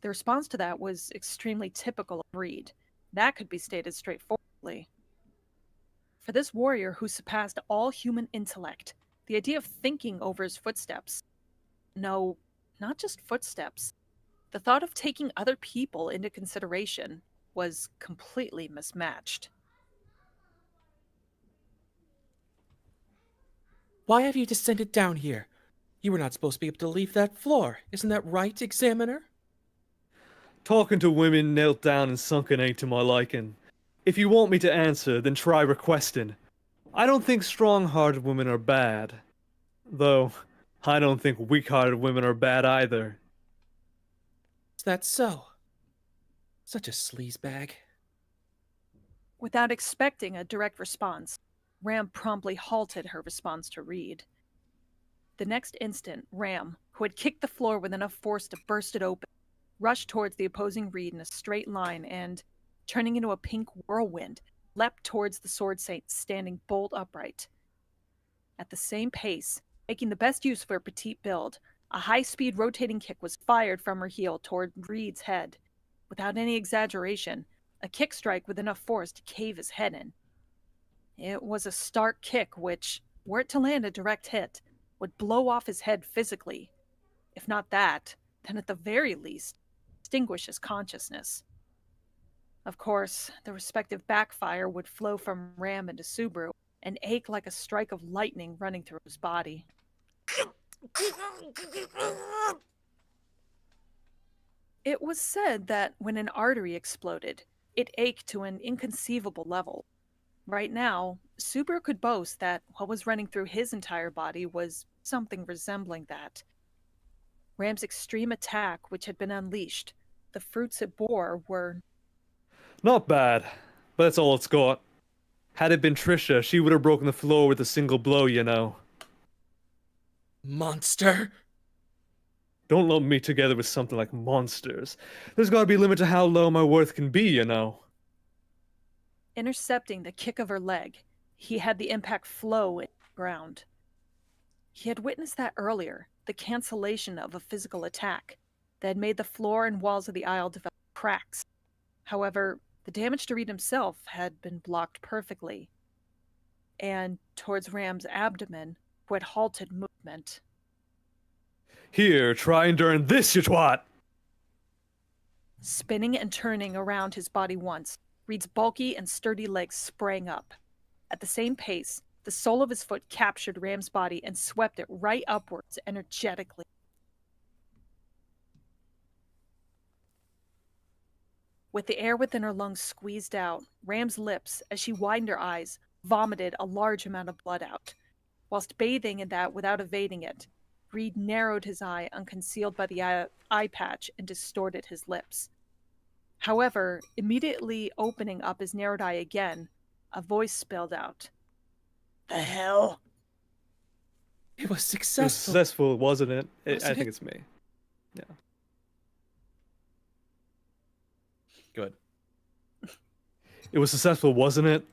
The response to that was extremely typical of Reed. That could be stated straightforwardly. For this warrior who surpassed all human intellect, the idea of thinking over his footsteps, no, not just footsteps, the thought of taking other people into consideration was completely mismatched. Why have you descended down here? You were not supposed to be able to leave that floor. Isn't that right, Examiner? Talking to women knelt down and sunken ain't to my liking. If you want me to answer, then try requesting. I don't think strong-hearted women are bad. Though, I don't think weak-hearted women are bad either. Is that so? Such a sleazebag. Without expecting a direct response, Ram promptly halted her response to Reed. The next instant, Ram, who had kicked the floor with enough force to burst it open, rushed towards the opposing Reed in a straight line and, turning into a pink whirlwind, leapt towards the Sword Saint standing bolt upright. At the same pace, making the best use of her petite build, a high-speed rotating kick was fired from her heel toward Reed's head. Without any exaggeration, a kick strike with enough force to cave his head in. It was a stark kick which, were it to land a direct hit, would blow off his head physically. If not that, then at the very least, extinguish his consciousness. Of course, the respective backfire would flow from Ram into Subaru and ache like a strike of lightning running through his body. It was said that when an artery exploded, it ached to an inconceivable level. Right now, Subaru could boast that what was running through his entire body was something resembling that. Ram's extreme attack, which had been unleashed, the fruits it bore were... Not bad, but that's all it's got. Had it been Trisha, she would have broken the floor with a single blow, you know. Monster! Don't lump me together with something like monsters. There's gotta be a limit to how low my worth can be, you know. Intercepting the kick of her leg, he had the impact flow into the ground. He had witnessed that earlier, the cancellation of a physical attack that had made the floor and walls of the aisle develop cracks. However, the damage to Reed himself had been blocked perfectly. And towards Ram's abdomen, who had halted movement. Here, try enduring this, you twat! Spinning and turning around his body once, Reed's bulky and sturdy legs sprang up. At the same pace, the sole of his foot captured Ram's body and swept it right upwards energetically. With the air within her lungs squeezed out, Ram's lips, as she widened her eyes, vomited a large amount of blood out. Whilst bathing in that without evading it, Reed narrowed his eye unconcealed by the eye patch and distorted his lips. However, immediately opening up his narrowed eye again, a voice spilled out. The hell? It was It was successful. successful, wasn't it? Wasn't I think it? it's me. Good. It was successful, wasn't it?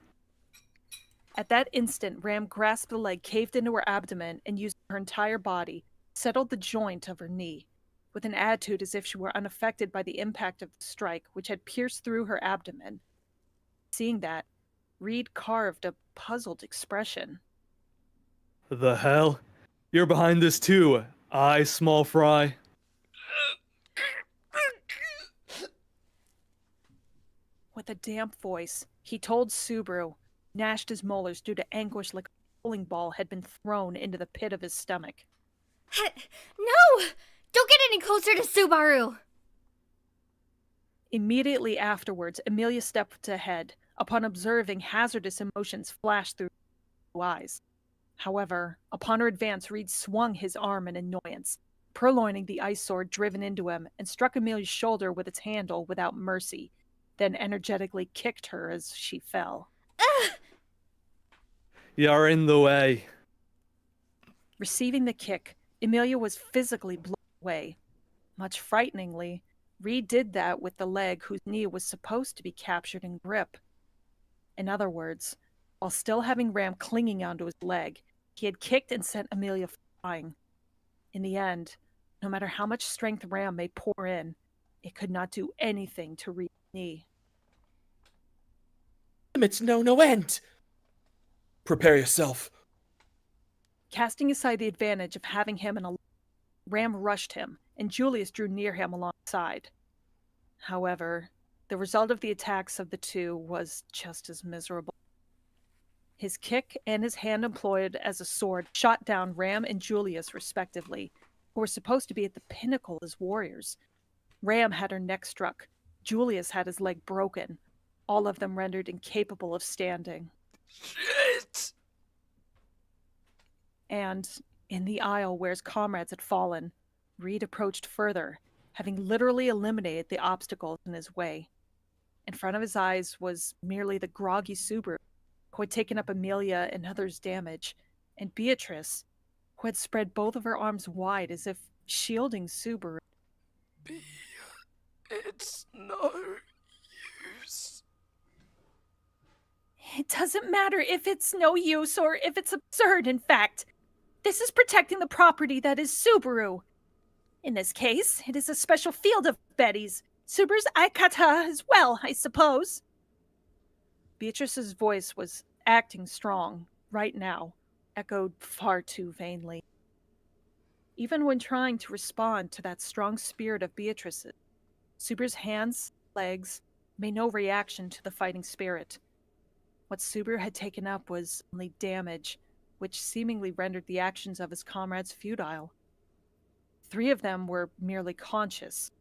At that instant, Ram grasped the leg caved into her abdomen and using her entire body, settled the joint of her knee, with an attitude as if she were unaffected by the impact of the strike which had pierced through her abdomen. Seeing that, Reed carved a puzzled expression. The hell? You're behind this too, I, small fry. With a damp voice, he told Subaru, gnashed his molars due to anguish like a bowling ball had been thrown into the pit of his stomach. No! Don't get any closer to Subaru! Immediately afterwards, Amelia stepped ahead, upon observing hazardous emotions flash through her eyes. However, upon her advance, Reed swung his arm in annoyance, purloining the ice sword driven into him, and struck Amelia's shoulder with its handle without mercy, then energetically kicked her as she fell. You're in the way. Receiving the kick, Amelia was physically blown away. Much frighteningly, Reed did that with the leg whose knee was supposed to be captured in grip. In other words, while still having Ram clinging onto his leg, he had kicked and sent Amelia flying. In the end, no matter how much strength Ram may pour in, it could not do anything to Reed's knee. Limits know no end. Prepare yourself. Casting aside the advantage of having him in a Ram rushed him, and Julius drew near him alongside. However, the result of the attacks of the two was just as miserable. His kick and his hand employed as a sword shot down Ram and Julius respectively, who were supposed to be at the pinnacle as warriors. Ram had her neck struck. Julius had his leg broken, all of them rendered incapable of standing. Shit! And, in the aisle where his comrades had fallen, Reed approached further, having literally eliminated the obstacles in his way. In front of his eyes was merely the groggy Subaru, who had taken up Amelia and others' damage, and Beatrice, who had spread both of her arms wide as if shielding Subaru. It's no use. It doesn't matter if it's no use or if it's absurd, in fact. This is protecting the property that is Subaru. In this case, it is a special field of Betty's. Subaru's Aikata as well, I suppose. Beatrice's voice was acting strong, right now, echoed far too vainly. Even when trying to respond to that strong spirit of Beatrice's, Subaru's hands, legs, made no reaction to the fighting spirit. What Subaru had taken up was only damage, which seemingly rendered the actions of his comrades futile. 3 of them were merely conscious.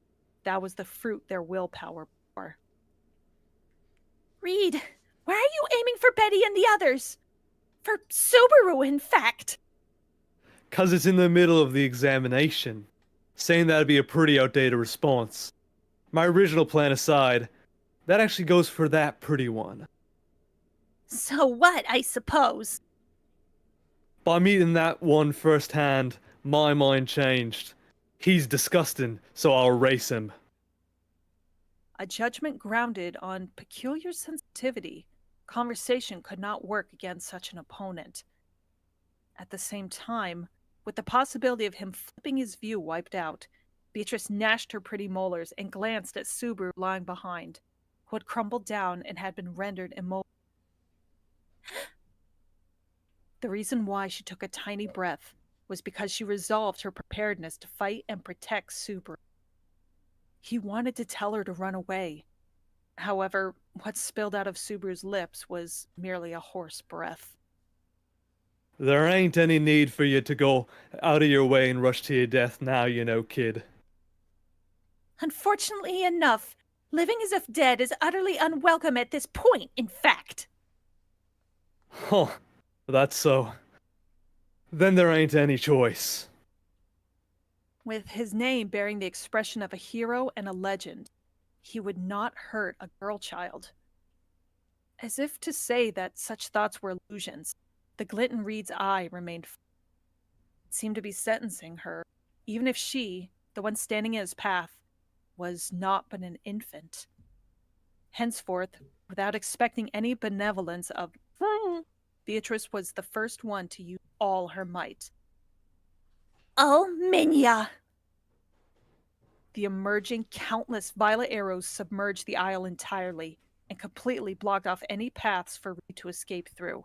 That was the fruit their willpower bore. Reed, why are you aiming for Betty and the others? For Subaru, in fact. 'Cause it's in the middle of the examination. Saying that'd be a pretty outdated response. My original plan aside, that actually goes for that pretty one. So what, I suppose? By meeting that one firsthand, my mind changed. He's disgusting, so I'll erase him. A judgment grounded on peculiar sensitivity, conversation could not work against such an opponent. At the same time, with the possibility of him flipping his view wiped out, Beatrice gnashed her pretty molars and glanced at Subaru lying behind, who had crumbled down and had been rendered immobile. The reason why she took a tiny breath was because she resolved her preparedness to fight and protect Subaru. He wanted to tell her to run away. However, what spilled out of Subaru's lips was merely a hoarse breath. There ain't any need for you to go out of your way and rush to your death now, you know, kid. Unfortunately enough, living as if dead is utterly unwelcome at this point, in fact. Huh, that's so. Then there ain't any choice. With his name bearing the expression of a hero and a legend, he would not hurt a girl child. As if to say that such thoughts were illusions, the glint in Reed's eye remained. It seemed to be sentencing her, even if she, the one standing in his path, was not but an infant. Henceforth, without expecting any benevolence of Beatrice was the first one to use all her might. Oh, Minya! The emerging countless violet arrows submerged the aisle entirely and completely blocked off any paths for Reed to escape through.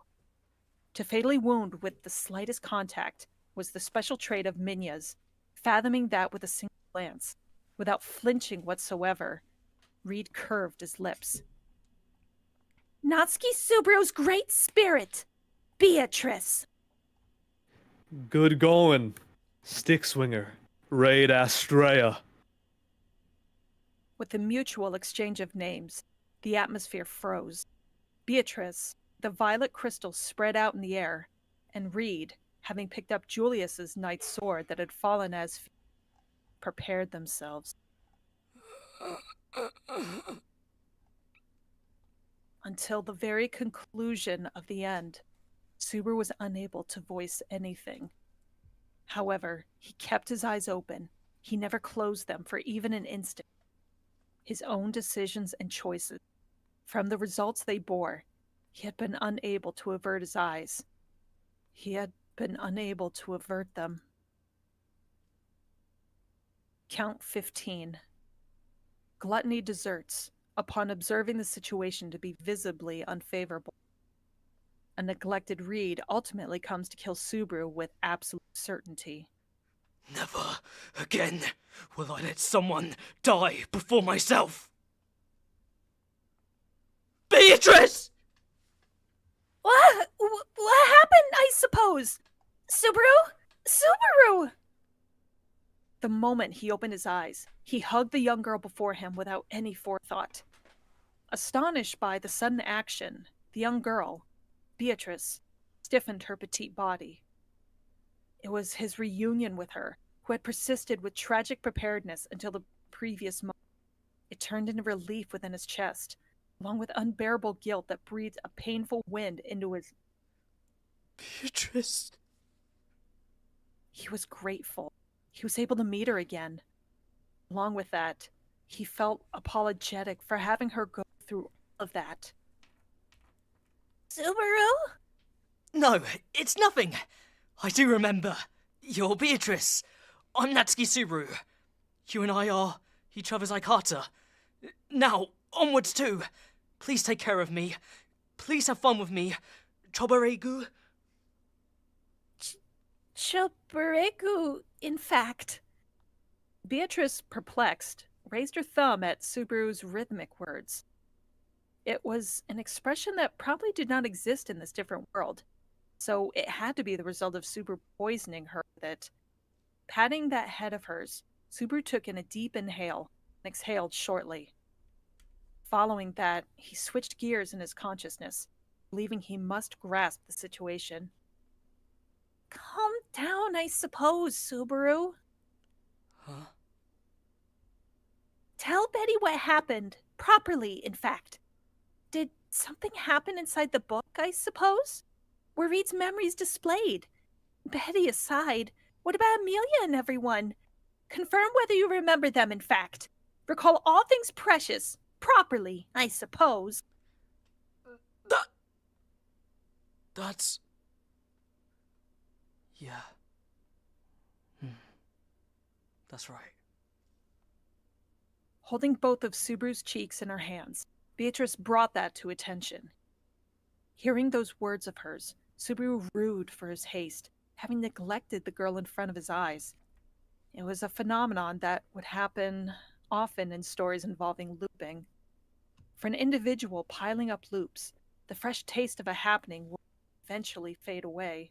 To fatally wound with the slightest contact was the special trait of Minya's, fathoming that with a single glance. Without flinching whatsoever, Reed curved his lips. Natsuki Subaru's great spirit, Beatrice. Good going, Stick Swinger, Raid Astrea. With the mutual exchange of names, the atmosphere froze. Beatrice, the violet crystal spread out in the air, and Reed, having picked up Julius's knight's sword that had fallen as prepared themselves. Until the very conclusion of the end, Subaru was unable to voice anything. However, he kept his eyes open. He never closed them for even an instant. His own decisions and choices, from the results they bore, he had been unable to avert his eyes. He had been unable to avert them. Count 15. Gluttony deserts upon observing the situation to be visibly unfavorable. A neglected Reed ultimately comes to kill Subaru with absolute certainty. Never again will I let someone die before myself. Beatrice! What happened, I suppose? Subaru! The moment he opened his eyes, he hugged the young girl before him without any forethought. Astonished by the sudden action, the young girl, Beatrice, stiffened her petite body. It was his reunion with her, who had persisted with tragic preparedness until the previous moment. It turned into relief within his chest, along with unbearable guilt that breathed a painful wind into his... Beatrice. He was grateful. He was able to meet her again. Along with that, he felt apologetic for having her go through all of that. Subaru? No, it's nothing. I do remember. You're Beatrice. I'm Natsuki Subaru. You and I are each other's Aikata. Now, onwards too. Please take care of me. Please have fun with me. Chobaregu. Chobaregu, in fact. Beatrice, perplexed, raised her thumb at Subaru's rhythmic words. It was an expression that probably did not exist in this different world, so it had to be the result of Subaru poisoning her with it. Patting that head of hers, Subaru took in a deep inhale and exhaled shortly. Following that, he switched gears in his consciousness, believing he must grasp the situation. Calm down, I suppose, Subaru. Huh? Tell Betty what happened. Properly, in fact. Did something happen inside the book, I suppose? Were Reed's memories displayed? Betty aside, what about Amelia and everyone? Confirm whether you remember them, in fact. Recall all things precious. Properly, I suppose. That's... Yeah. That's right. Holding both of Subaru's cheeks in her hands, Beatrice brought that to attention. Hearing those words of hers, Subaru rued for his haste, having neglected the girl in front of his eyes. It was a phenomenon that would happen often in stories involving looping. For an individual piling up loops, the fresh taste of a happening would eventually fade away.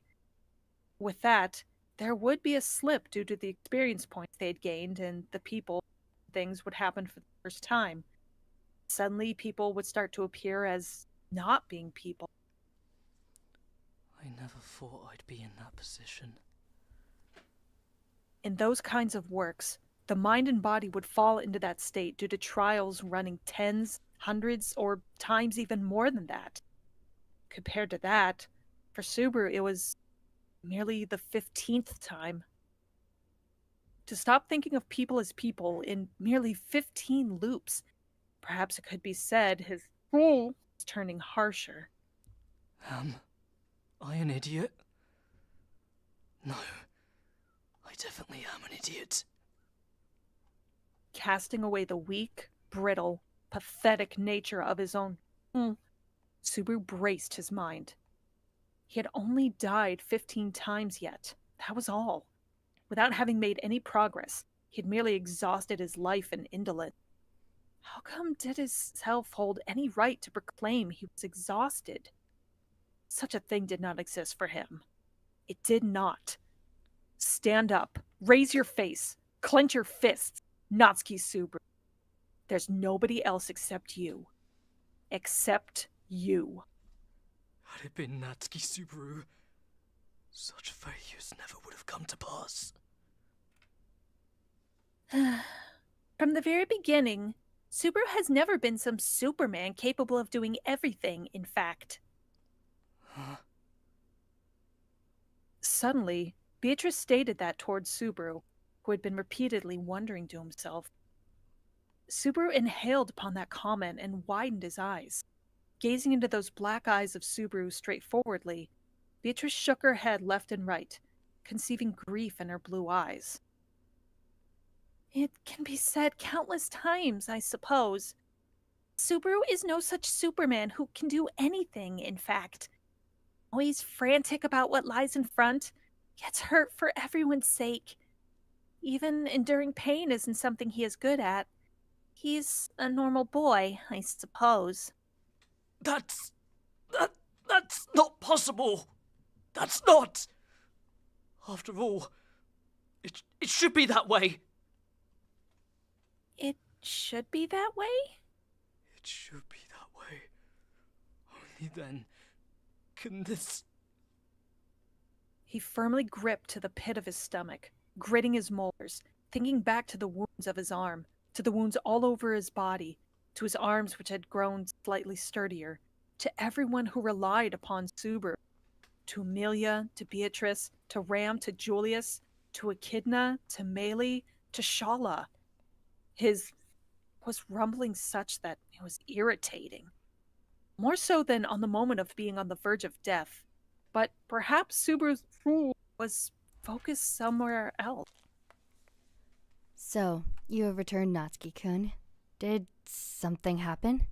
With that, there would be a slip due to the experience points they had gained, and the people, things would happen for the first time. Suddenly, people would start to appear as not being people. I never thought I'd be in that position. In those kinds of works, the mind and body would fall into that state due to trials running tens, hundreds, or times even more than that. Compared to that, for Subaru it was merely the 15th time. To stop thinking of people as people in merely 15 loops, perhaps it could be said his soul is turning harsher. Am I an idiot? No, I definitely am an idiot. Casting away the weak, brittle, pathetic nature of his own, Subaru braced his mind. He had only died 15 times yet. That was all. Without having made any progress, he had merely exhausted his life in indolence. How come did his self hold any right to proclaim he was exhausted? Such a thing did not exist for him. It did not. Stand up, raise your face, clench your fists, Natsuki Subaru. There's nobody else except you. Except you. Had it been Natsuki Subaru, such failures never would have come to pass. From the very beginning, Subaru has never been some Superman capable of doing everything, in fact. Huh? Suddenly, Beatrice stated that towards Subaru, who had been repeatedly wondering to himself. Subaru inhaled upon that comment and widened his eyes. Gazing into those black eyes of Subaru straightforwardly, Beatrice shook her head left and right, conceiving grief in her blue eyes. It can be said countless times, I suppose. Subaru is no such Superman who can do anything, in fact. Always frantic about what lies in front, gets hurt for everyone's sake. Even enduring pain isn't something he is good at. He's a normal boy, I suppose. That's not possible. That's not. After all, it should be that way. It should be that way? It should be that way. Only then can this... He firmly gripped to the pit of his stomach, gritting his molars, thinking back to the wounds of his arm, to the wounds all over his body, to his arms which had grown slightly sturdier, to everyone who relied upon Subaru, to Amelia, to Beatrice, to Ram, to Julius, to Echidna, to Melee, to Shala. His was rumbling such that it was irritating. More so than on the moment of being on the verge of death. But perhaps Subaru's rule was focused somewhere else. So, you have returned, Natsuki-kun. Did something happen?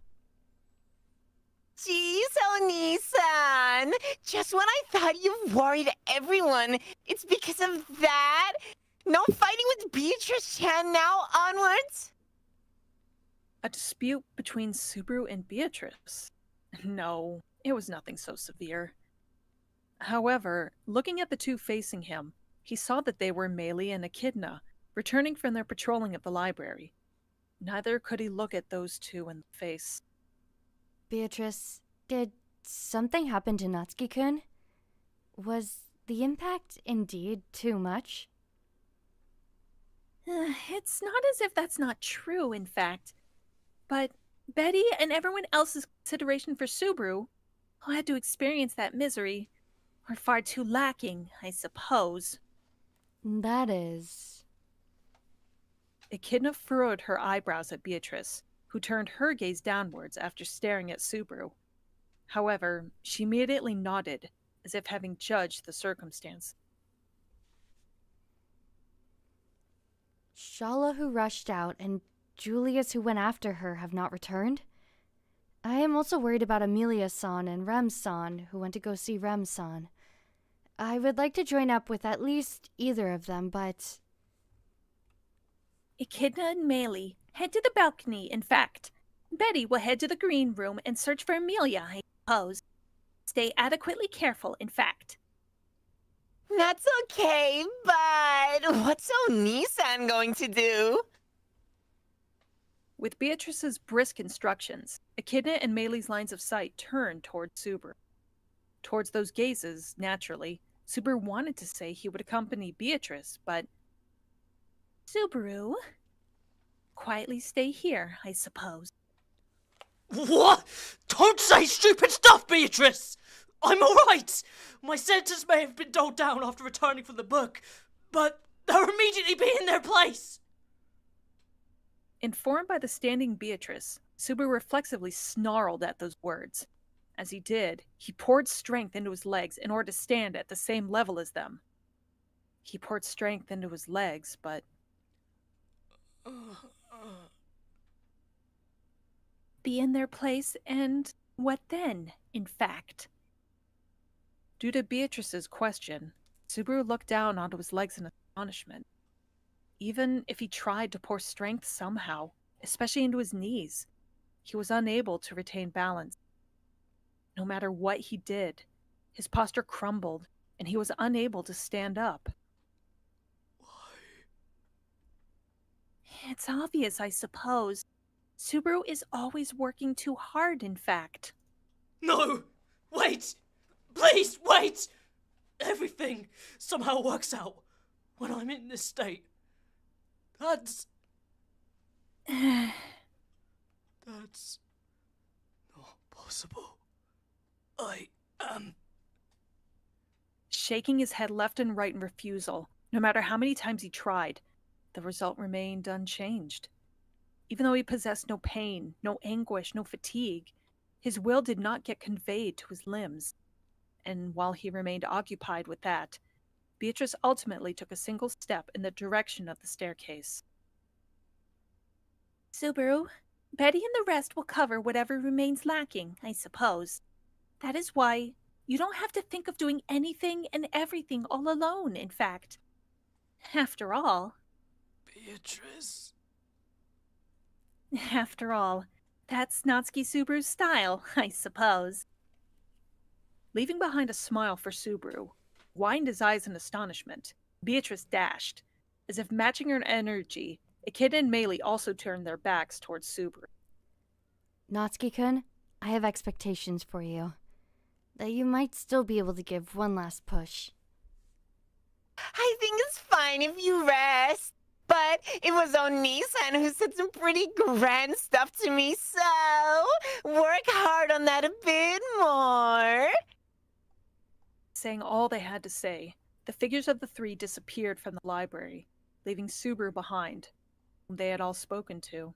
Jeez, Oni-san! Just when I thought you've worried everyone, it's because of that? No fighting with Beatrice-chan now onwards? A dispute between Subaru and Beatrice? No, it was nothing so severe. However, looking at the two facing him, he saw that they were Melee and Echidna, returning from their patrolling of the library. Neither could he look at those two in the face. Beatrice, did something happen to Natsuki-kun? Was the impact indeed too much? It's not as if that's not true, in fact. But Betty and everyone else's consideration for Subaru, who had to experience that misery, were far too lacking, I suppose. That is... Echidna furrowed her eyebrows at Beatrice, who turned her gaze downwards after staring at Subaru. However, she immediately nodded, as if having judged the circumstance. Shala, who rushed out, and Julius, who went after her, have not returned? I am also worried about Amelia-san and Rem-san, who went to go see Rem-san. I would like to join up with at least either of them, but... Echidna and Melee head to the balcony, in fact. Betty will head to the green room and search for Amelia, I suppose. Stay adequately careful, in fact. That's okay, but what's Oni-san going to do? With Beatrice's brisk instructions, Echidna and Melee's lines of sight turned towards Subaru. Towards those gazes, naturally, Subaru wanted to say he would accompany Beatrice, but... Subaru? Quietly stay here, I suppose. What? Don't say stupid stuff, Beatrice! I'm alright! My senses may have been dulled down after returning from the book, but they'll immediately be in their place! Informed by the standing Beatrice, Subaru reflexively snarled at those words. As he did, he poured strength into his legs in order to stand at the same level as them. He poured strength into his legs, but... Be in their place, and what then, in fact? Due to Beatrice's question, Subaru looked down onto his legs in astonishment. Even if he tried to pour strength somehow, especially into his knees, he was unable to retain balance. No matter what he did, his posture crumbled, and he was unable to stand up. It's obvious, I suppose. Subaru is always working too hard, in fact. No! Wait! Please, wait! Everything somehow works out when I'm in this state. That's not possible. I am... Shaking his head left and right in refusal, no matter how many times he tried, the result remained unchanged. Even though he possessed no pain, no anguish, no fatigue, his will did not get conveyed to his limbs. And while he remained occupied with that, Beatrice ultimately took a single step in the direction of the staircase. Subaru, Betty and the rest will cover whatever remains lacking, I suppose. That is why you don't have to think of doing anything and everything all alone, in fact. After all... Beatrice... After all, that's Natsuki Subaru's style, I suppose. Leaving behind a smile for Subaru, widened his eyes in astonishment, Beatrice dashed. As if matching her energy, Echidna and Melee also turned their backs towards Subaru. Natsuki-kun, I have expectations for you. That you might still be able to give one last push. I think it's fine if you rest. But it was Oni-san who said some pretty grand stuff to me, so work hard on that a bit more. Saying all they had to say, the figures of the three disappeared from the library, leaving Subaru behind, whom they had all spoken to.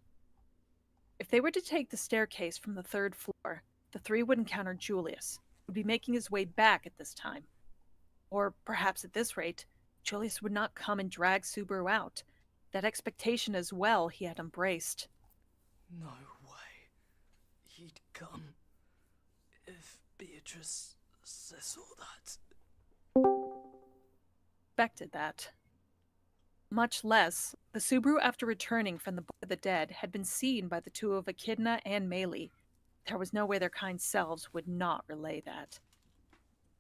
If they were to take the staircase from the 3rd floor, the three would encounter Julius, who would be making his way back at this time. Or perhaps at this rate, Julius would not come and drag Subaru out. That expectation as well he had embraced. No way. He'd come if Beatrice says all that. Expected that. Much less, the Subaru after returning from the Book of the Dead had been seen by the two of Echidna and Meili. There was no way their kind selves would not relay that.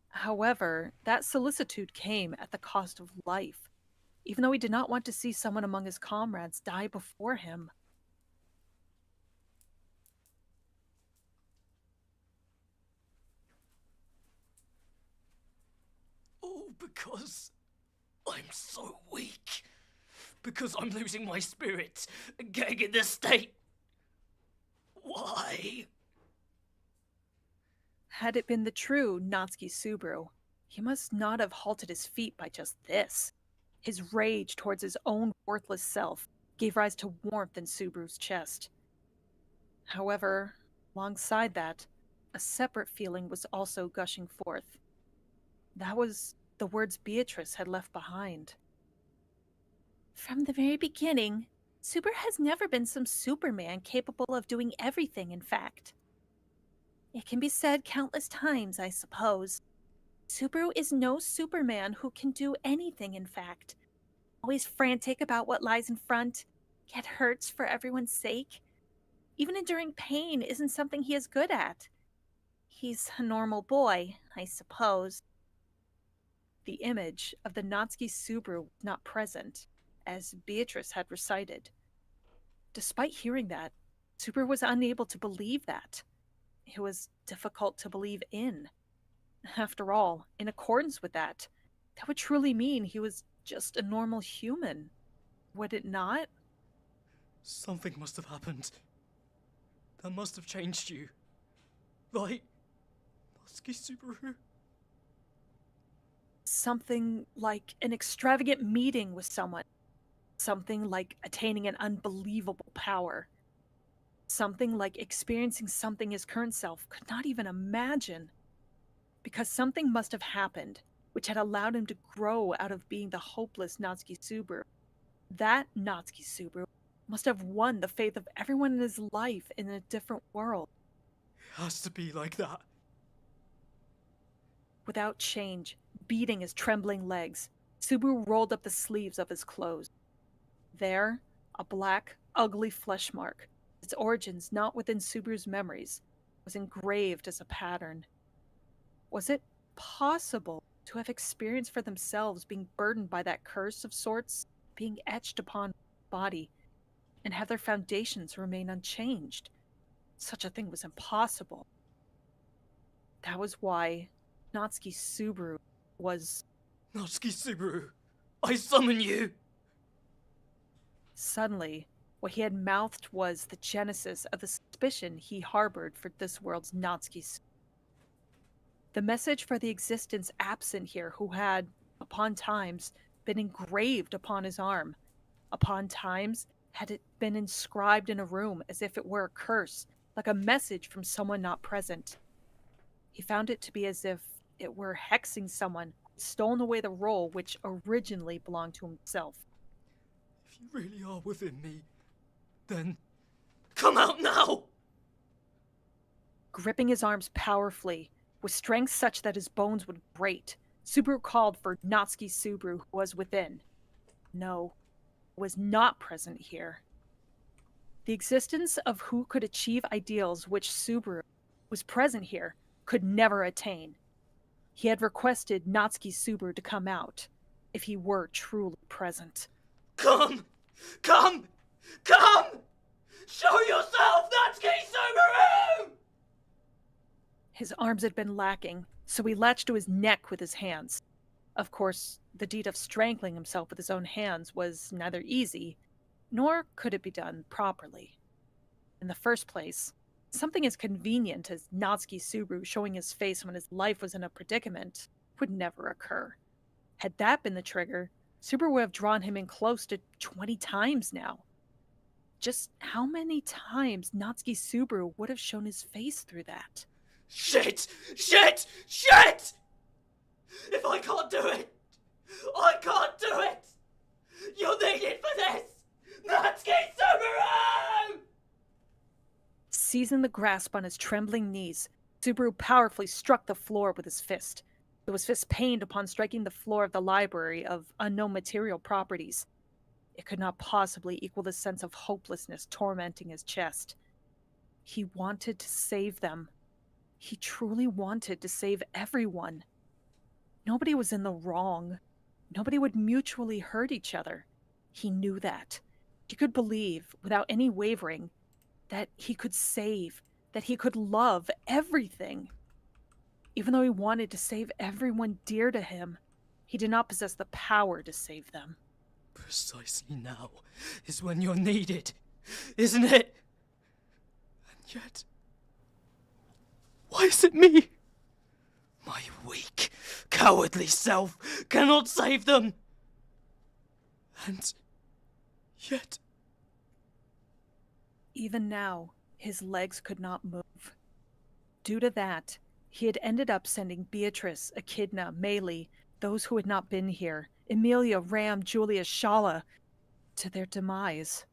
However, that solicitude came at the cost of life, even though he did not want to see someone among his comrades die before him. All because I'm so weak. Because I'm losing my spirit and getting in this state. Why? Had it been the true Natsuki Subaru, he must not have halted his feet by just this. His rage towards his own worthless self gave rise to warmth in Subaru's chest. However, alongside that, a separate feeling was also gushing forth. That was the words Beatrice had left behind. From the very beginning, Subaru has never been some Superman capable of doing everything, in fact. It can be said countless times, I suppose. Subaru is no Superman who can do anything, in fact. Always frantic about what lies in front, yet hurts for everyone's sake. Even enduring pain isn't something he is good at. He's a normal boy, I suppose. The image of the Natsuki Subaru was not present, as Beatrice had recited. Despite hearing that, Subaru was unable to believe that. It was difficult to believe in. After all, in accordance with that would truly mean he was just a normal human. Would it not? Something must have happened. That must have changed you. Right? Natsuki Subaru? Something like an extravagant meeting with someone. Something like attaining an unbelievable power. Something like experiencing something his current self could not even imagine. Because something must have happened, which had allowed him to grow out of being the hopeless Natsuki Subaru. That Natsuki Subaru must have won the faith of everyone in his life in a different world. It has to be like that. Without change, beating his trembling legs, Subaru rolled up the sleeves of his clothes. There, a black, ugly flesh mark, its origins not within Subaru's memories, was engraved as a pattern. Was it possible to have experienced for themselves being burdened by that curse of sorts, being etched upon body, and have their foundations remain unchanged? Such a thing was impossible. That was why Natsuki Subaru was... Natsuki Subaru, I summon you! Suddenly, what he had mouthed was the genesis of the suspicion he harbored for this world's Natsuki Subaru. The message for the existence absent here who had, upon times, been engraved upon his arm. Upon times, had it been inscribed in a room as if it were a curse, like a message from someone not present. He found it to be as if it were hexing someone, stolen away the role which originally belonged to himself. If you really are within me, then come out now! Gripping his arms powerfully, with strength such that his bones would grate, Subaru called for Natsuki Subaru, who was within. No, was not present here. The existence of who could achieve ideals which Subaru was present here could never attain. He had requested Natsuki Subaru to come out, if he were truly present. Come! Come! Come! Show yourself, Natsuki Subaru! His arms had been lacking, so he latched to his neck with his hands. Of course, the deed of strangling himself with his own hands was neither easy, nor could it be done properly. In the first place, something as convenient as Natsuki Subaru showing his face when his life was in a predicament would never occur. Had that been the trigger, Subaru would have drawn him in close to 20 times now. Just how many times Natsuki Subaru would have shown his face through that? Shit! Shit! Shit! If I can't do it, I can't do it! You're needed for this! Natsuki Subaru! Seizing the grasp on his trembling knees, Subaru powerfully struck the floor with his fist. Though his fist pained upon striking the floor of the library of unknown material properties, it could not possibly equal the sense of hopelessness tormenting his chest. He wanted to save them. He truly wanted to save everyone. Nobody was in the wrong. Nobody would mutually hurt each other. He knew that. He could believe, without any wavering, that he could save, that he could love everything. Even though he wanted to save everyone dear to him, he did not possess the power to save them. Precisely now is when you're needed, isn't it? And yet, why is it me? My weak, cowardly self cannot save them. And yet... Even now, his legs could not move. Due to that, he had ended up sending Beatrice, Echidna, Meili, those who had not been here, Emilia, Ram, Julia, Shala, to their demise.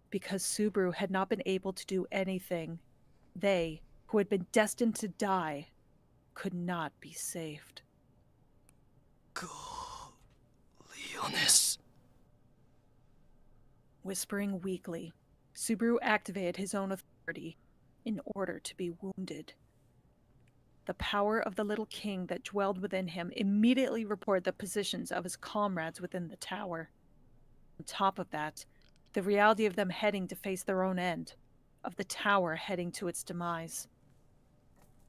Because Subaru had not been able to do anything, they, who had been destined to die, could not be saved. Go, Leonis. Whispering weakly, Subaru activated his own authority in order to be wounded. The power of the little king that dwelled within him immediately reported the positions of his comrades within the tower. On top of that, the reality of them heading to face their own end, of the tower heading to its demise.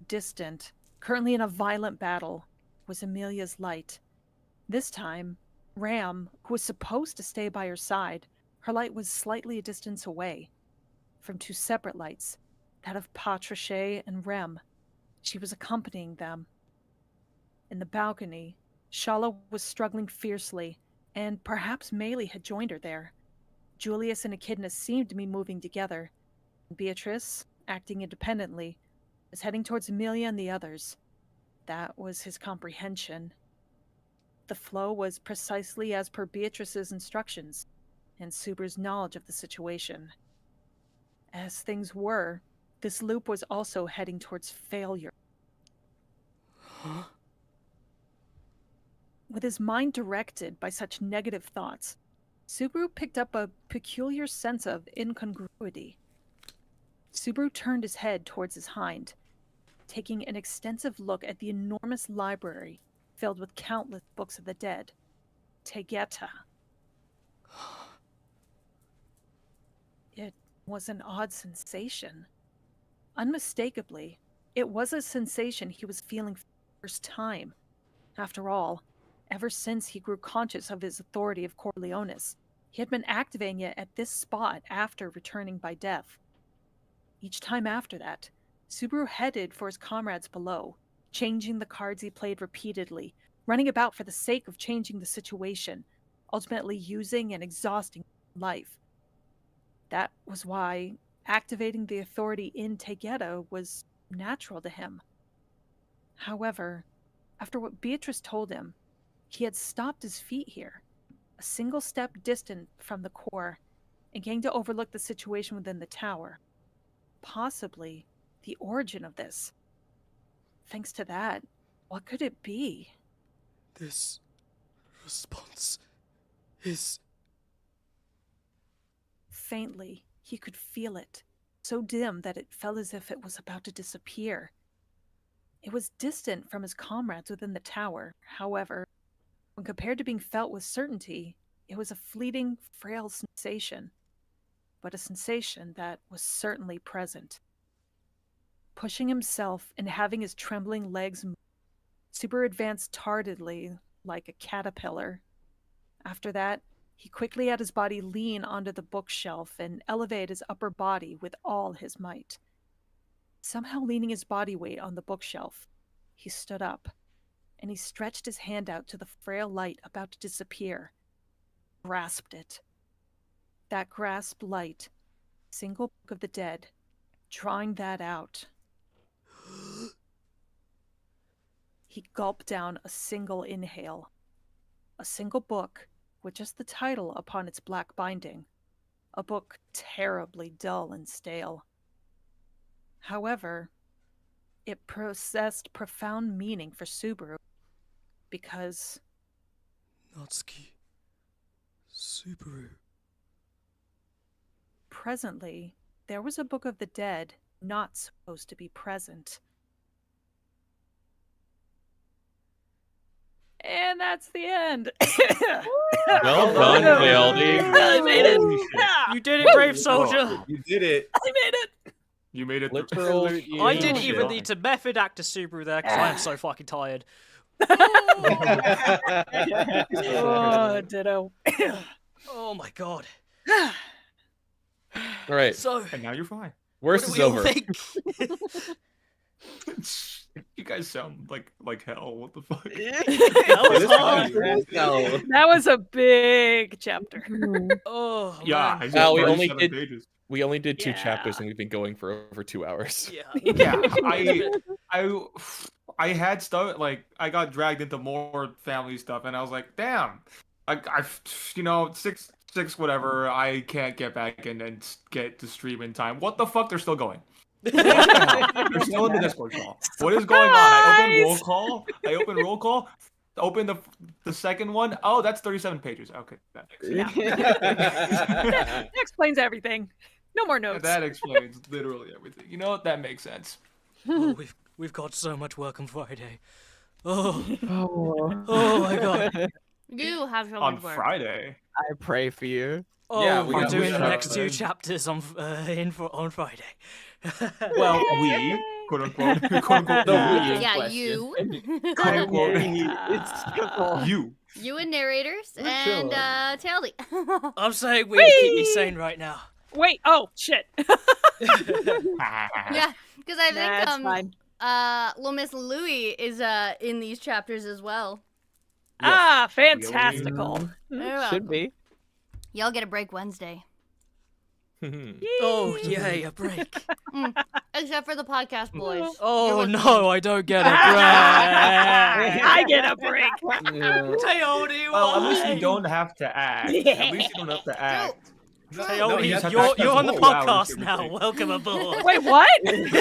Distant, currently in a violent battle, was Emilia's light. This time, Ram, who was supposed to stay by her side, her light was slightly a distance away. From two separate lights, that of Patrichet and Rem. She was accompanying them. In the balcony, Shala was struggling fiercely, and perhaps Meili had joined her there. Julius and Echidna seemed to be moving together. Beatrice, acting independently, was heading towards Emilia and the others. That was his comprehension. The flow was precisely as per Beatrice's instructions, and Subaru's knowledge of the situation. As things were, this loop was also heading towards failure. Huh? With his mind directed by such negative thoughts, Subaru picked up a peculiar sense of incongruity. Subaru turned his head towards his hind, taking an extensive look at the enormous library filled with countless books of the dead. Tegeta. It was an odd sensation. Unmistakably, it was a sensation he was feeling for the first time. After all, ever since he grew conscious of his authority of Corleones, he had been activating it at this spot after returning by death. Each time after that, Subaru headed for his comrades below, changing the cards he played repeatedly, running about for the sake of changing the situation, ultimately using and exhausting life. That was why activating the authority in Tegeta was natural to him. However, after what Beatrice told him, he had stopped his feet here, a single step distant from the core, and getting to overlook the situation within the tower. Possibly the origin of this. Thanks to that, what could it be? This response is... Faintly, he could feel it, so dim that it felt as if it was about to disappear. It was distant from his comrades within the tower, however. When compared to being felt with certainty, it was a fleeting, frail sensation, but a sensation that was certainly present. Pushing himself and having his trembling legs move, Subaru advanced tardily, like a caterpillar. After that, he quickly had his body lean onto the bookshelf and elevate his upper body with all his might. Somehow leaning his body weight on the bookshelf, he stood up, and he stretched his hand out to the frail light about to disappear, grasped it. That grasped light, single Book of the Dead, drawing that out. He gulped down a single inhale. A single book with just the title upon its black binding. A book terribly dull and stale. However, it possessed profound meaning for Subaru because Natsuki. Subaru. presently there was a Book of the Dead not supposed to be present. And that's the end. Well done, Clealdy. I made it. Holy shit. Yeah, You did it, brave soldier. You did it. I made it. You made it. Literal. I didn't shit. even need to method act to Subaru there because I am so fucking tired. Oh, ditto. Oh my god. All right, So, And now you're fine. worst what is do we all over. think? You guys sound like hell. What the fuck? That was hard. That was a big chapter. Oh, Yeah, man. I Well, we got only 37 did- pages. We only did 2 Yeah. chapters and we've been going for over 2 hours. Yeah. Yeah, I had stuff like I got dragged into more family stuff, and I was like, damn, I six whatever. I can't get back in and get to stream in time. What the fuck? They're still going. What the hell? They're still in the Discord call. What is going on? I open roll call. Open the second one. Oh, that's 37 pages. Okay, that makes sense. That explains everything. No more notes. That explains literally everything. You know what? That makes sense. Oh, we've got so much work on Friday. Oh, Oh, oh my god. You have so On much work. Friday. I pray for you. Oh, Yeah, we're we doing the got- next 2 chapters on Friday. Well, we quote unquote The we. Yeah, question. you. quote unquote It's you. You and narrators For and sure. Taildy. I'm saying we to keep me sane right now. Wait, oh, shit. Yeah, because I think That's fine. Little Miss Louie is in these chapters as well. Ah, fantastical. Oh, Should be. Y'all get a break Wednesday. Oh, yay, a break. Except for the podcast boys. Oh You're no, I don't get a break. I get a break. Yeah. Teody, Well, at least why? you don't have to act. At least you don't have to act. Teody, you have to act you're as on the whole hours podcast every now. day. Welcome aboard. Wait, what? Taildy's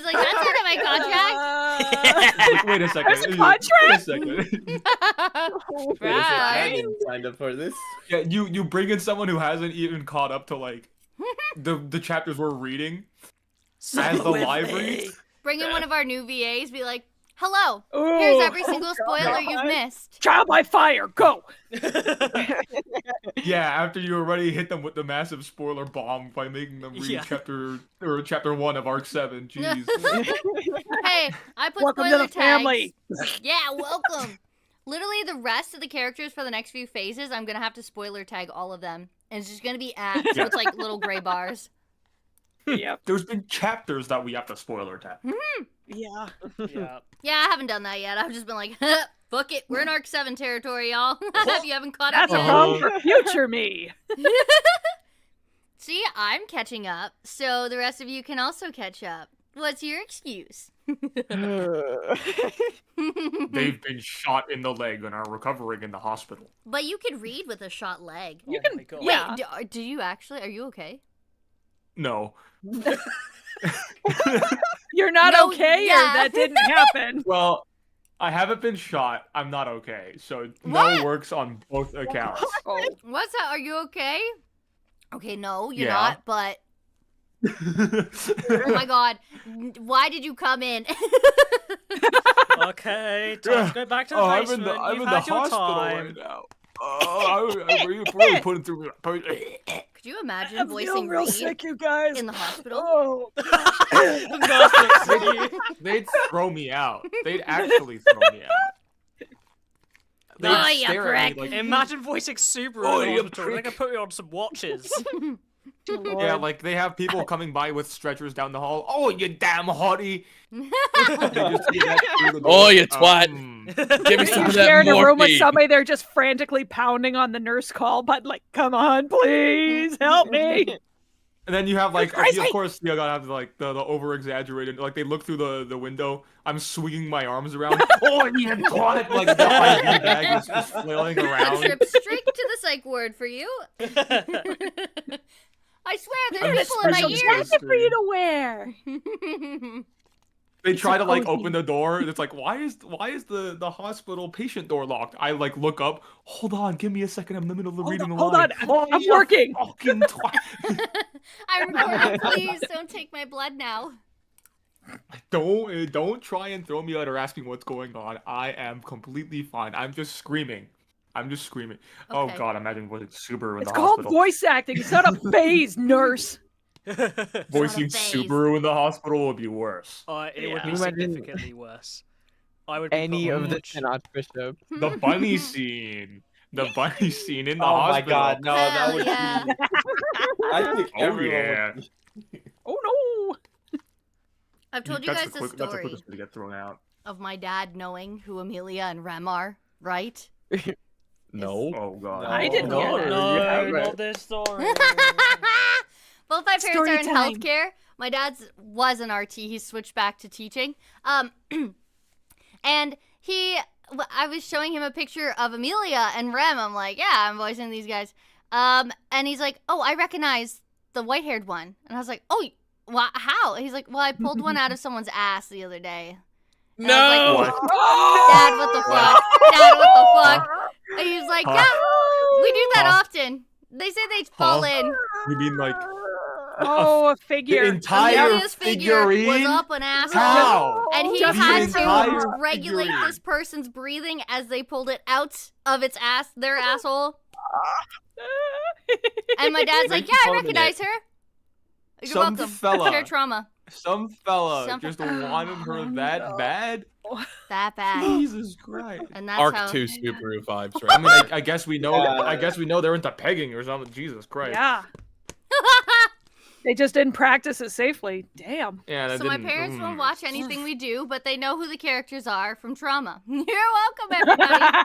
like, that's not in my contract. Wait a second. There's a Wait contract? a second. Wait a second, I Right. didn't sign up for this. Yeah, you bring in someone who hasn't even caught up to like the chapters we're reading as the with library. me. Bring in one of our new VAs, be like, hello, Ooh, here's every single spoiler you've God. missed. Trial by fire, go. Yeah, after you already hit them with the massive spoiler bomb by making them read Yeah. chapter 1 of Arc 7. Jeez. Hey, I put Welcome to spoiler the family. tags. Yeah, welcome. Literally, the rest of the characters for the next few phases, I'm gonna have to spoiler tag all of them, and it's just gonna be at so it's like little gray bars. Yep. There's been chapters that we have to spoiler tag. Yeah. Yeah. Yeah, I haven't done that yet. I've just been like, fuck it, we're in Arc 7 territory, y'all. If you haven't caught up That's a yet. problem for future me. See, I'm catching up, so the rest of you can also catch up. What's your excuse? They've been shot in the leg and are recovering in the hospital. But you could read with a shot leg. You can. Oh my God. Wait, Yeah. do you actually? Are you okay? No. You're not No, okay, yeah. or that didn't happen. Well, I haven't been shot. I'm not okay. So What? no works on both accounts. Oh. What's that? Are you okay? Okay, no, you're Yeah. not, but oh my god, why did you come in? Okay, time to go back to the I'm basement. in the, I'm You've in the had your hospital time. right now. I really putting through. Could you imagine I'm voicing feeling real Reed sick, you guys. in the hospital? Oh. The nurse looks at you. they'd throw me out. They'd actually throw me out. They'd Oh, you stare at me prick. like, Imagine voicing Subaru Oh, in the you hospital. They could put you on some watches. yeah, like they have people coming by with stretchers down the hall. Oh, you damn hottie! They just do that through the door. Oh, you twat. Give me You some of share that in a room with morphine. somebody, they're just frantically pounding on the nurse call button, like, come on, please, help me. And then you have like, Crazy. of course, you gotta have like the over exaggerated. Like they look through the window. I'm swinging my arms around. Oh, you twat! Like the IV bag is just flailing A around. trip straight to the psych ward for you. I swear, there's people in my Special ears. jacket for you to wear. They try to like cozy. open the door, and it's like, why is the hospital patient door locked? I like look up. Hold on, give me a second. I'm in the middle of reading the Hold line. on, Oh, I'm you working. Fucking twat. I'm recording. Please don't take my blood now. Don't try and throw me out or ask me what's going on. I am completely fine. I'm just screaming. Okay. Oh god, imagine voicing Subaru in It's the called hospital. voice acting. It's not a phase, nurse. Voicing phase. Subaru in the hospital would be worse. It would be Yeah. significantly worse. I would be Any put of on the watch. 10 Archbishop. The bunny scene. The bunny scene in the Oh my hospital. god, no, Hell that would yeah. be. I think Oh, everyone yeah. would be. Oh no. I've told you guys the That's the story quickest way to get thrown out. of my dad knowing who Amelia and Rem are, right? No. Oh god. I didn't No, hear that. No, yeah, right. not this story. Both my parents Story are in time. healthcare. My dad's was an RT. He switched back to teaching. And I was showing him a picture of Amelia and Rem. I'm like, yeah, I'm voicing these guys. And he's like, oh, I recognize the white-haired one. And I was like, oh, how? He's like, well, I pulled one out of someone's ass the other day. And I was like, Dad, what the fuck? Dad, what the fuck? And he's like, yeah, we do that often. They say they fall in. You mean like Oh, a figure. the entire Amelia's figure was figurine? up an asshole. How? And he Just had the to entire regulate figurine. this person's breathing as they pulled it out of its ass, their asshole. And my dad's like, Thank yeah, you I for recognize her. You're Some welcome. fella. Shared trauma. Some fella Some- just wanted her that bad. That bad. Jesus Christ. And that's Arc how. 2 Subaru vibes, I right? mean, I guess we know. Yeah. I guess we know they're into pegging or something. Jesus Christ. Yeah. They just didn't practice it safely. Damn. Yeah. That So my didn't- parents won't mm. watch anything we do, but they know who the characters are from Trauma. You're welcome, everybody.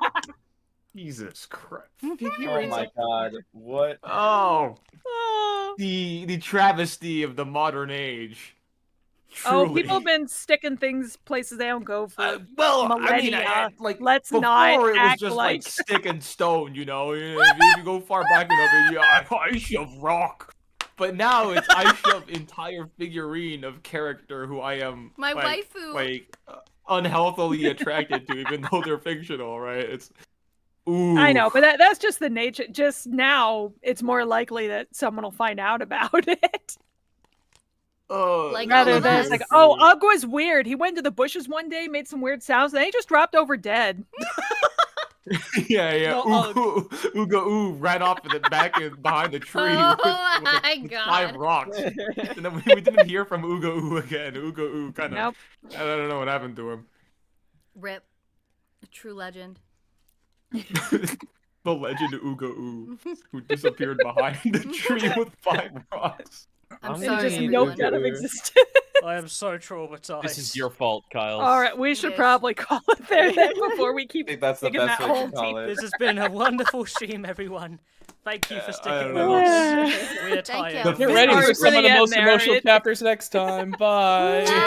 Jesus Christ. Oh my god, what? Oh. The travesty of the modern age. Oh, Truly. people have been sticking things places they don't go for. Well, I mean, millennia. like Let's before not it was act just like- stick and stone, you know. If you go far back enough, I shove rock. But now it's I shove entire figurine of character who I am My like, waifu. like unhealthily attracted to, even though they're fictional, right? It's ooh. I know, but that's just the nature. Just now, it's more likely that someone will find out about it. Like all Rather of than us. it's like, oh, Ugg was weird. He went to the bushes one day, made some weird sounds, and then he just dropped over dead. yeah. No, Ooga ooh ran off in the back and behind the tree Oh with my with God. 5 rocks. And then we didn't hear from Ooga ooh again. Ooga ooh kind of. Nope. I don't know what happened to him. Rip. A true legend. The legend of Ooga ooh, who disappeared behind the tree with 5 rocks. I'm I'm sorry, Just saying no everyone. doubt of Ooga. existence. I am so traumatized. This is your fault, Kyle. All right, we should is. probably call it there then before we I keep think that's the digging best that way hole to call deep. it. This has been a wonderful stream, everyone. Thank you for I sticking don't with know. us. We're Thank tired. you. Get ready Sorry for for some the of the end most there. emotional chapters next time. Bye.